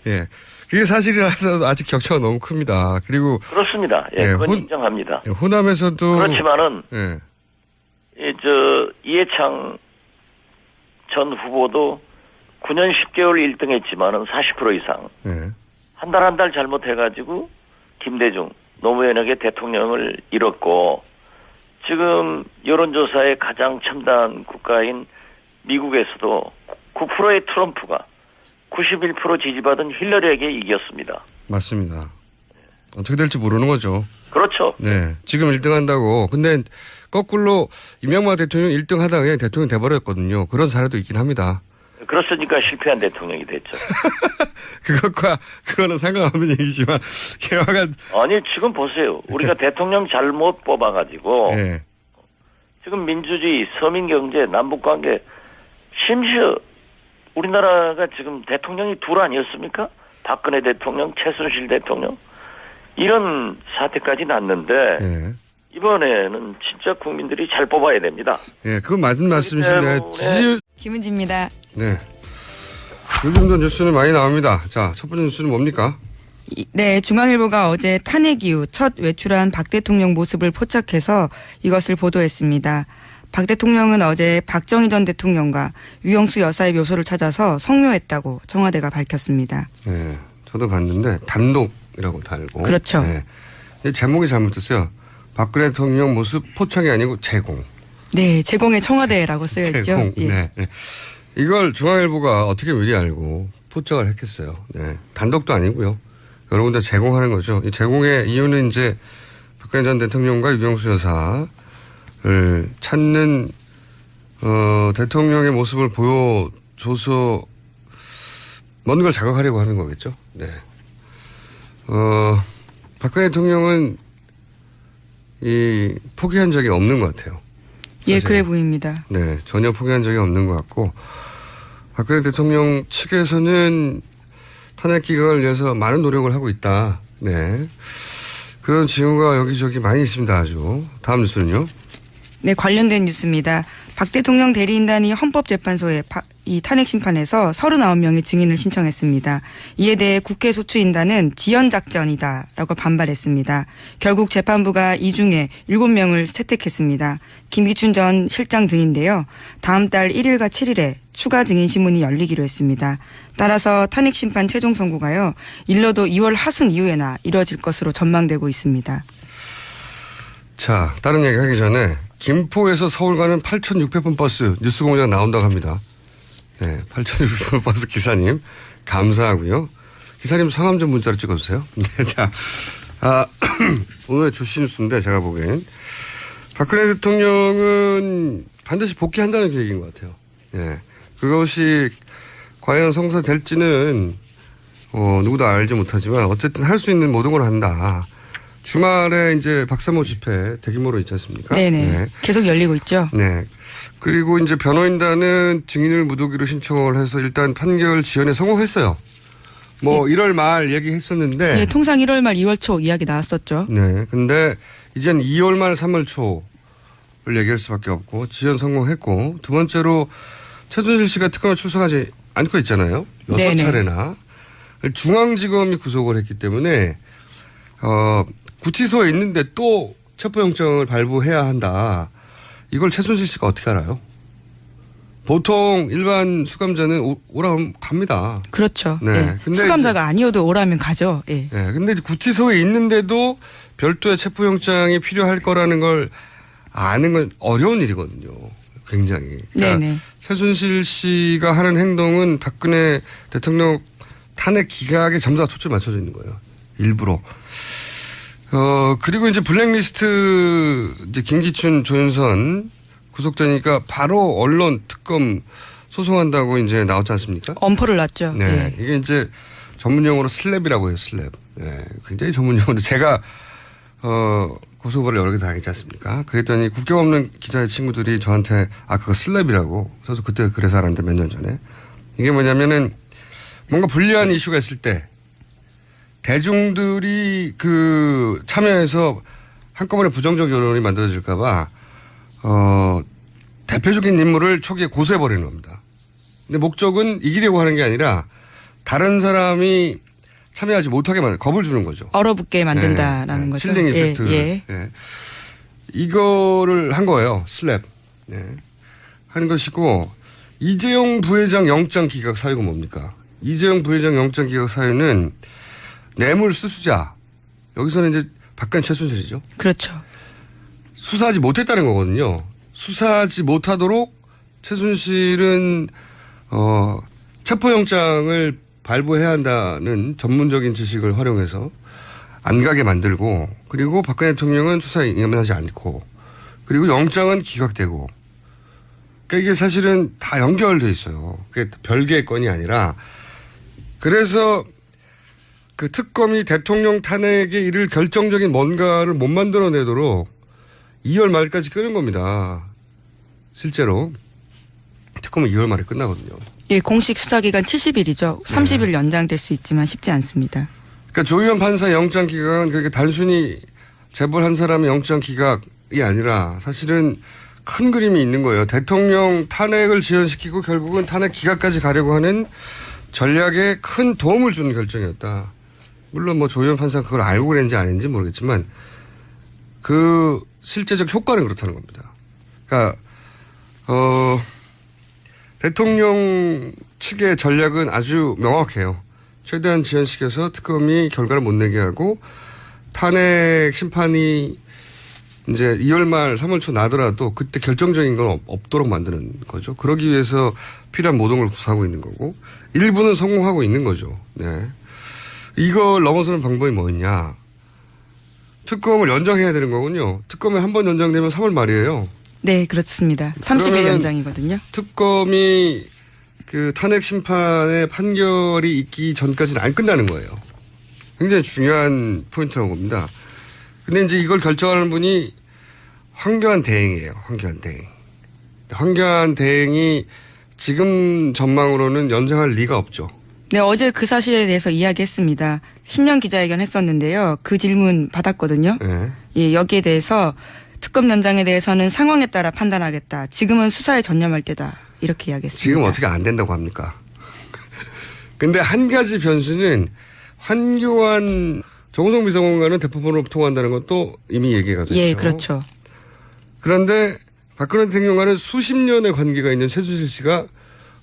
예. 그게 사실이라서 아직 격차가 너무 큽니다. 그리고. 그렇습니다. 예, 그건 인정합니다. 호남에서도. 그렇지만은. 예. 이해창 전 후보도 9년 10개월 1등 했지만은 40% 이상. 예. 한 달 잘못해가지고 김대중, 노무현에게 대통령을 잃었고 지금 여론조사의 가장 첨단 국가인 미국에서도 9%의 트럼프가 91% 지지받은 힐러리에게 이겼습니다. 맞습니다. 어떻게 될지 모르는 거죠. 그렇죠. 네. 지금 1등 한다고. 근데 거꾸로 이명박 대통령 1등 하다가 그냥 대통령 돼버렸거든요. 그런 사례도 있긴 합니다. 그렇으니까 실패한 대통령이 됐죠. 그거는 상관없는 얘기지만, 개화가. 아니, 지금 보세요. 우리가 대통령 잘못 뽑아가지고, 네. 지금 민주주의, 서민경제, 남북관계, 심지어 우리나라가 지금 대통령이 둘 아니었습니까? 박근혜 대통령, 최순실 대통령. 이런 사태까지 났는데, 네. 이번에는 진짜 국민들이 잘 뽑아야 됩니다. 예, 그건 맞는 말씀이신데, 김은지입니다. 네. 요즘도 뉴스는 많이 나옵니다. 자, 첫 번째 뉴스는 뭡니까? 네, 중앙일보가 어제 탄핵 이후 첫 외출한 박 대통령 모습을 포착해서 이것을 보도했습니다. 박 대통령은 어제 박정희 전 대통령과 유영수 여사의 묘소를 찾아서 성묘했다고 청와대가 밝혔습니다. 네, 저도 봤는데 단독이라고 달고. 그렇죠. 네. 제목이 잘못됐어요. 박근혜 대통령 모습 포착이 아니고 제공. 네, 제공의 청와대라고 쓰여있죠. 제공. 예. 네. 이걸 중앙일보가 어떻게 미리 알고 포착을 했겠어요. 네. 단독도 아니고요. 여러 군데 제공하는 거죠. 이 제공의 이유는 이제 박근혜 전 대통령과 유영수 여사를 찾는 대통령의 모습을 보여줘서 뭔가를 자극하려고 하는 거겠죠. 네. 박근혜 대통령은 포기한 적이 없는 것 같아요. 예, 그래 보입니다. 네, 전혀 포기한 적이 없는 것 같고, 박근혜 대통령 측에서는 탄핵 기각을 위해서 많은 노력을 하고 있다. 네. 그런 징후가 여기저기 많이 있습니다, 아주. 다음 뉴스는요? 네, 관련된 뉴스입니다. 박 대통령 대리인단이 헌법재판소에 이 탄핵 심판에서 39명의 증인을 신청했습니다. 이에 대해 국회 소추인단은 지연작전이다라고 반발했습니다. 결국 재판부가 이 중에 7명을 채택했습니다. 김기춘 전 실장 등인데요. 다음 달 1일과 7일에 추가 증인 신문이 열리기로 했습니다. 따라서 탄핵 심판 최종 선고가요. 일러도 2월 하순 이후에나 이뤄질 것으로 전망되고 있습니다. 자, 다른 얘기 하기 전에 김포에서 서울 가는 8,600번 버스 뉴스공장 나온다고 합니다. 네, 8,600번 버스 기사님 감사하고요. 기사님 성함 좀 문자로 찍어주세요. 네, 자, 오늘의 주시 뉴스인데 제가 보기엔 박근혜 대통령은 반드시 복귀한다는 계획인 것 같아요. 네, 그것이 과연 성사될지는 누구도 알지 못하지만 어쨌든 할 수 있는 모든 걸 한다. 주말에 이제 박사모 집회 대규모로 있지 않습니까? 네네. 네. 계속 열리고 있죠. 네. 그리고 이제 변호인단은 증인을 묻어기로 신청을 해서 일단 판결 지연에 성공했어요. 뭐 1월 말 얘기했었는데. 네, 통상 1월 말 2월 초 이야기 나왔었죠. 네. 근데 이젠 2월 말 3월 초를 얘기할 수밖에 없고 지연 성공했고 두 번째로 최순실 씨가 특검에 출석하지 않고 있잖아요. 6차례나. 중앙지검이 구속을 했기 때문에 구치소에 있는데 또 체포영장을 발부해야 한다. 이걸 최순실 씨가 어떻게 알아요? 보통 일반 수감자는 오라면 갑니다. 그렇죠. 네. 네. 근데 수감자가 아니어도 오라면 가죠. 예. 네. 근데 구치소에 있는데도 별도의 체포영장이 필요할 거라는 걸 아는 건 어려운 일이거든요. 굉장히. 그러니까 네네. 최순실 씨가 하는 행동은 박근혜 대통령 탄핵 기각에 전부 다 초점이 맞춰져 있는 거예요. 일부러. 그리고 이제 블랙리스트 이제 김기춘, 조윤선 구속되니까 바로 언론 특검 소송한다고 이제 나왔지 않습니까? 엄포를 놨죠. 네. 네. 이게 이제 전문용어로 슬랩이라고 해요, 슬랩. 네. 굉장히 전문용어로 제가, 고소고발을 여러 개 당했지 않습니까? 그랬더니 국경 없는 기자의 친구들이 저한테 그거 슬랩이라고. 저도 그때 그래서 알았는데 몇 년 전에. 이게 뭐냐면은 뭔가 불리한 이슈가 있을 때 대중들이 참여해서 한꺼번에 부정적 여론이 만들어질까봐 대표적인 인물을 초기에 고소해버리는 겁니다. 근데 목적은 이기려고 하는 게 아니라 다른 사람이 참여하지 못하게 겁을 주는 거죠. 얼어붙게 만든다라는 거죠. 칠링 이펙트. 예. 이거를 한 거예요. 슬랩. 한 것이고 이재용 부회장 영장 기각 사유가 뭡니까? 이재용 부회장 영장 기각 사유는 뇌물 수수자. 여기서는 이제 박근혜 최순실이죠. 그렇죠. 수사하지 못했다는 거거든요. 수사하지 못하도록 최순실은 체포영장을 발부해야 한다는 전문적인 지식을 활용해서 안 가게 만들고 그리고 박근혜 대통령은 수사에 임하지 않고 그리고 영장은 기각되고 그러니까 이게 사실은 다 연결돼 있어요. 그게 별개의 건이 아니라 그래서 그 특검이 대통령 탄핵에 이를 결정적인 뭔가를 못 만들어내도록 2월 말까지 끄는 겁니다. 실제로 특검은 2월 말에 끝나거든요. 예, 공식 수사기간 70일이죠. 30일 연장될 수 있지만 쉽지 않습니다. 그러니까 조희연 판사 영장 기각은 그렇게 단순히 재벌 한 사람의 영장 기각이 아니라 사실은 큰 그림이 있는 거예요. 대통령 탄핵을 지연시키고 결국은 탄핵 기각까지 가려고 하는 전략에 큰 도움을 주는 결정이었다. 물론 뭐 조희연 판사가 그걸 알고 그랬는지 아닌지 모르겠지만 그 실제적 효과는 그렇다는 겁니다. 그러니까 대통령 측의 전략은 아주 명확해요. 최대한 지연시켜서 특검이 결과를 못 내게 하고 탄핵 심판이 이제 2월 말 3월 초 나더라도 그때 결정적인 건 없도록 만드는 거죠. 그러기 위해서 필요한 모든 걸 구사하고 있는 거고 일부는 성공하고 있는 거죠. 네. 이걸 넘어서는 방법이 뭐였냐. 특검을 연장해야 되는 거군요. 특검이 한 번 연장되면 3월 말이에요. 네, 그렇습니다. 30일 연장이거든요. 특검이 그 탄핵 심판의 판결이 있기 전까지는 안 끝나는 거예요. 굉장히 중요한 포인트라고 봅니다. 근데 이제 이걸 결정하는 분이 황교안 대행이에요. 황교안 대행. 황교안 대행이 지금 전망으로는 연장할 리가 없죠. 네, 어제 그 사실에 대해서 이야기했습니다. 신년 기자회견 했었는데요. 그 질문 받았거든요. 네. 예, 여기에 대해서 특검 연장에 대해서는 상황에 따라 판단하겠다. 지금은 수사에 전념할 때다. 이렇게 이야기했습니다. 지금 어떻게 안 된다고 합니까? 근데 한 가지 변수는 황교안 정우성 비서관과는 대법원으로 통화한다는 것도 이미 얘기가 됐죠. 예, 그렇죠. 그런데 박근혜 대통령과는 수십 년의 관계가 있는 최순실 씨가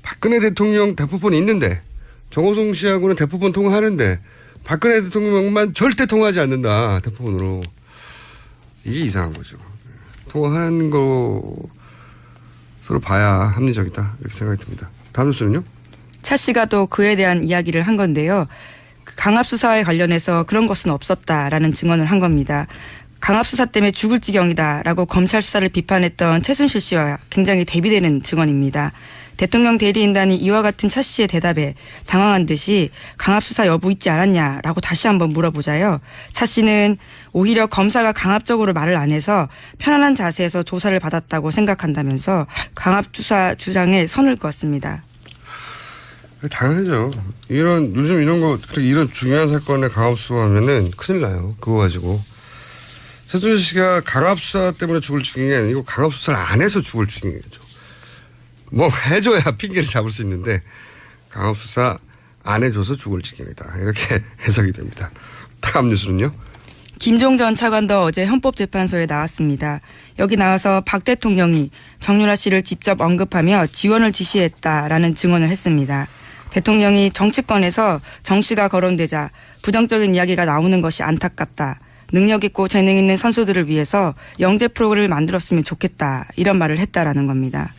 박근혜 대통령 대법원이 있는데 정호성 씨하고는 대법원 통화하는데 박근혜 대통령만 절대 통화하지 않는다. 대법원으로. 이게 이상한 거죠. 통화하는 것으로 봐야 합리적이다. 이렇게 생각이 듭니다. 다음 뉴스는요? 차 씨가 또 그에 대한 이야기를 한 건데요. 강압수사에 관련해서 그런 것은 없었다라는 증언을 한 겁니다. 강압수사 때문에 죽을 지경이다라고 검찰 수사를 비판했던 최순실 씨와 굉장히 대비되는 증언입니다. 대통령 대리인단이 이와 같은 차 씨의 대답에 당황한 듯이 강압수사 여부 있지 않았냐라고 다시 한번 물어보자요. 차 씨는 오히려 검사가 강압적으로 말을 안 해서 편안한 자세에서 조사를 받았다고 생각한다면서 강압수사 주장에 선을 그었습니다. 당연하죠. 요즘 이런 거, 이런 중요한 사건에 강압수사하면은 큰일 나요. 그거 가지고. 최순실 씨가 강압수사 때문에 죽을 지경이 아니고 강압수사를 안 해서 죽을 지경이죠. 뭐 해줘야 핑계를 잡을 수 있는데 강압수사 안 해줘서 죽을 지경이다. 이렇게 해석이 됩니다. 다음 뉴스는요? 김종 전 차관도 어제 헌법재판소에 나왔습니다. 여기 나와서 박 대통령이 정유라 씨를 직접 언급하며 지원을 지시했다라는 증언을 했습니다. 대통령이 정치권에서 정 씨가 거론되자 부정적인 이야기가 나오는 것이 안타깝다. 능력 있고 재능 있는 선수들을 위해서 영재 프로그램을 만들었으면 좋겠다. 이런 말을 했다라는 겁니다.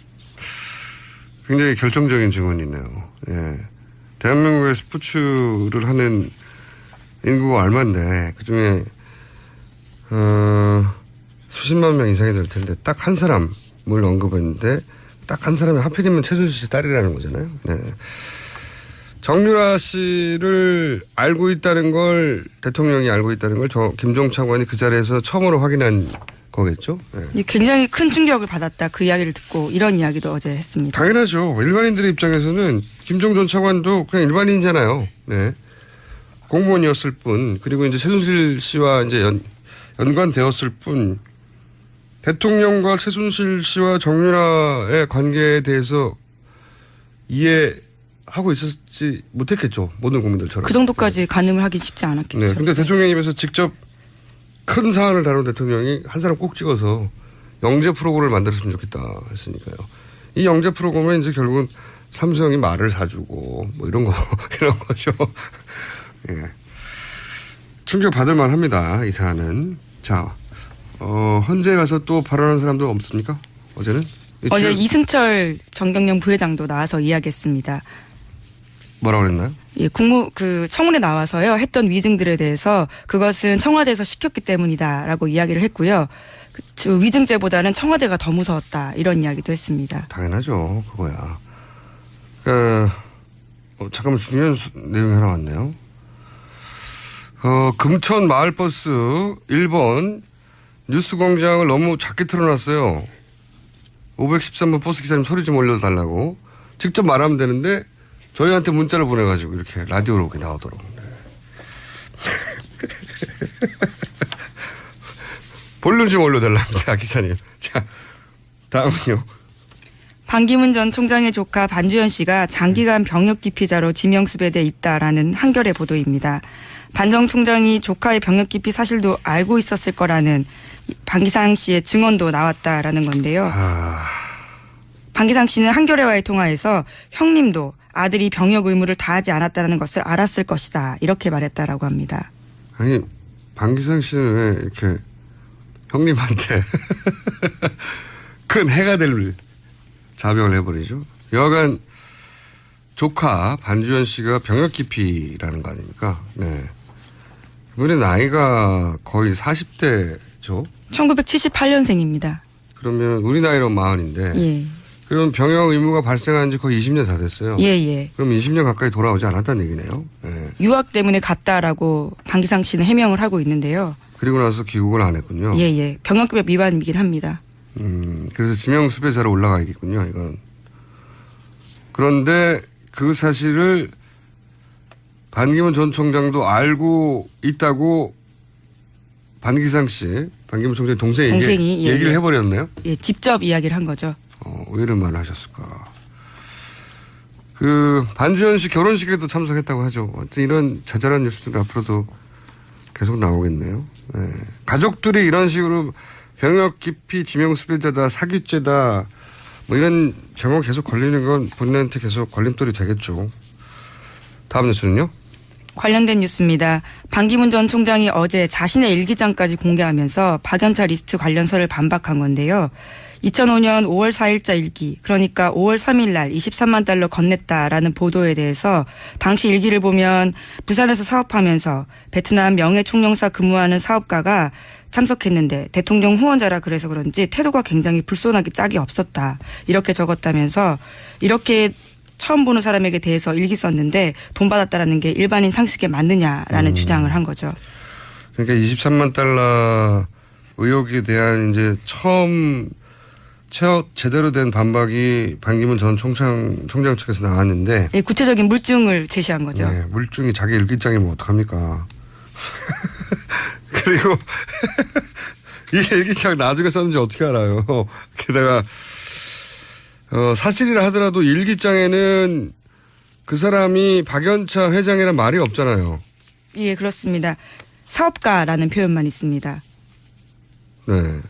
굉장히 결정적인 증언이네요. 예. 대한민국의 스포츠를 하는 인구가 얼마인데 그중에 수십만 명 이상이 될 텐데 딱 한 사람을 언급했는데 딱 한 사람이 하필이면 최순실 씨 딸이라는 거잖아요. 네. 정유라 씨를 알고 있다는 걸 대통령이 알고 있다는 걸 김종 차관이 그 자리에서 처음으로 확인한 거겠죠. 네. 굉장히 큰 충격을 받았다. 그 이야기를 듣고 이런 이야기도 어제 했습니다. 당연하죠. 일반인들의 입장에서는 김종 전 차관도 그냥 일반인이잖아요. 네. 공무원이었을 뿐 그리고 이제 최순실 씨와 이제 연관되었을 뿐 대통령과 최순실 씨와 정유라의 관계에 대해서 이해하고 있었지 못했겠죠. 모든 국민들처럼. 그 정도까지 가늠을 하기 쉽지 않았겠죠. 네. 근데 대통령 입에서 직접 큰 사안을 다룬 대통령이 한 사람 꼭 찍어서 영재 프로그램을 만들었으면 좋겠다 했으니까요. 이 영재 프로그램은 이제 결국은 삼성이 말을 사주고 뭐 이런 거죠. 예. 충격 받을 만합니다. 이 사안은. 자, 헌재 가서 또 발언한 사람도 없습니까? 어제는? 어제 이승철 정경련 부회장도 나와서 이야기했습니다. 뭐라고 그랬나요? 예, 청문회 나와서요, 했던 위증들에 대해서 그것은 청와대에서 시켰기 때문이다라고 이야기를 했고요. 위증죄보다는 청와대가 더 무서웠다. 이런 이야기도 했습니다. 당연하죠. 그거야. 잠깐만 중요한 내용이 하나 왔네요. 금천 마을버스 1번 뉴스공장을 너무 작게 틀어놨어요. 513번 버스 기사님 소리 좀 올려달라고. 직접 말하면 되는데 저희한테 문자를 보내가지고 이렇게 라디오로 이렇게 나오도록. 네. 볼륨 좀 올려달랍니다. 기사님. 자, 다음은요. 반기문 전 총장의 조카 반주현 씨가 장기간 병역 기피자로 지명수배돼 있다라는 한겨레 보도입니다. 반 전 총장이 조카의 병역 기피 사실도 알고 있었을 거라는 반기상 씨의 증언도 나왔다라는 건데요. 반기상 씨는 한겨레와의 통화에서 형님도 아들이 병역 의무를 다하지 않았다는 것을 알았을 것이다. 이렇게 말했다라고 합니다. 아니, 반기상 씨는 왜 이렇게 형님한테 큰 해가 될 자병을 해버리죠? 여하간 조카 반주현 씨가 병역 기피라는 거 아닙니까? 네. 이번에 나이가 거의 40대죠? 1978년생입니다. 그러면 우리 나이로 40인데. 예. 그럼 병역 의무가 발생한 지 거의 20년 다 됐어요. 예. 그럼 20년 가까이 돌아오지 않았다는 얘기네요. 예. 유학 때문에 갔다라고 반기상 씨는 해명을 하고 있는데요. 그리고 나서 귀국을 안 했군요. 예. 병역법 위반이긴 합니다. 그래서 지명수배자로 올라가야겠군요, 이건. 그런데 그 사실을 반기문 전 총장도 알고 있다고 반기상 씨, 반기문 총장의 동생이 얘기를 해버렸네요. 예, 직접 이야기를 한 거죠. 왜 이런 말을 하셨을까. 반주현 씨 결혼식에도 참석했다고 하죠. 이런 자잘한 뉴스들은 앞으로도 계속 나오겠네요. 네. 가족들이 이런 식으로 병역 기피 지명수배자다, 사기죄다, 뭐 이런 제목 계속 걸리는 건 본인한테 계속 걸림돌이 되겠죠. 다음 뉴스는요? 관련된 뉴스입니다. 반기문 전 총장이 어제 자신의 일기장까지 공개하면서 박연차 리스트 관련서를 반박한 건데요. 2005년 5월 4일자 일기, 그러니까 5월 3일 날 23만 달러 건넸다라는 보도에 대해서 당시 일기를 보면 부산에서 사업하면서 베트남 명예총영사 근무하는 사업가가 참석했는데 대통령 후원자라 그래서 그런지 태도가 굉장히 불손하게 짝이 없었다. 이렇게 적었다면서 이렇게 처음 보는 사람에게 대해서 일기 썼는데 돈 받았다라는 게 일반인 상식에 맞느냐라는 주장을 한 거죠. 그러니까 23만 달러 의혹에 대한 이제 제대로 된 반박이 반기문 전 총장 측에서 나왔는데. 예, 구체적인 물증을 제시한 거죠. 네, 물증이 자기 일기장이면 어떡합니까. 그리고 이 일기장 나중에 썼는지 어떻게 알아요. 게다가 사실이라 하더라도 일기장에는 그 사람이 박연차 회장이란 말이 없잖아요. 예, 그렇습니다. 사업가라는 표현만 있습니다. 네.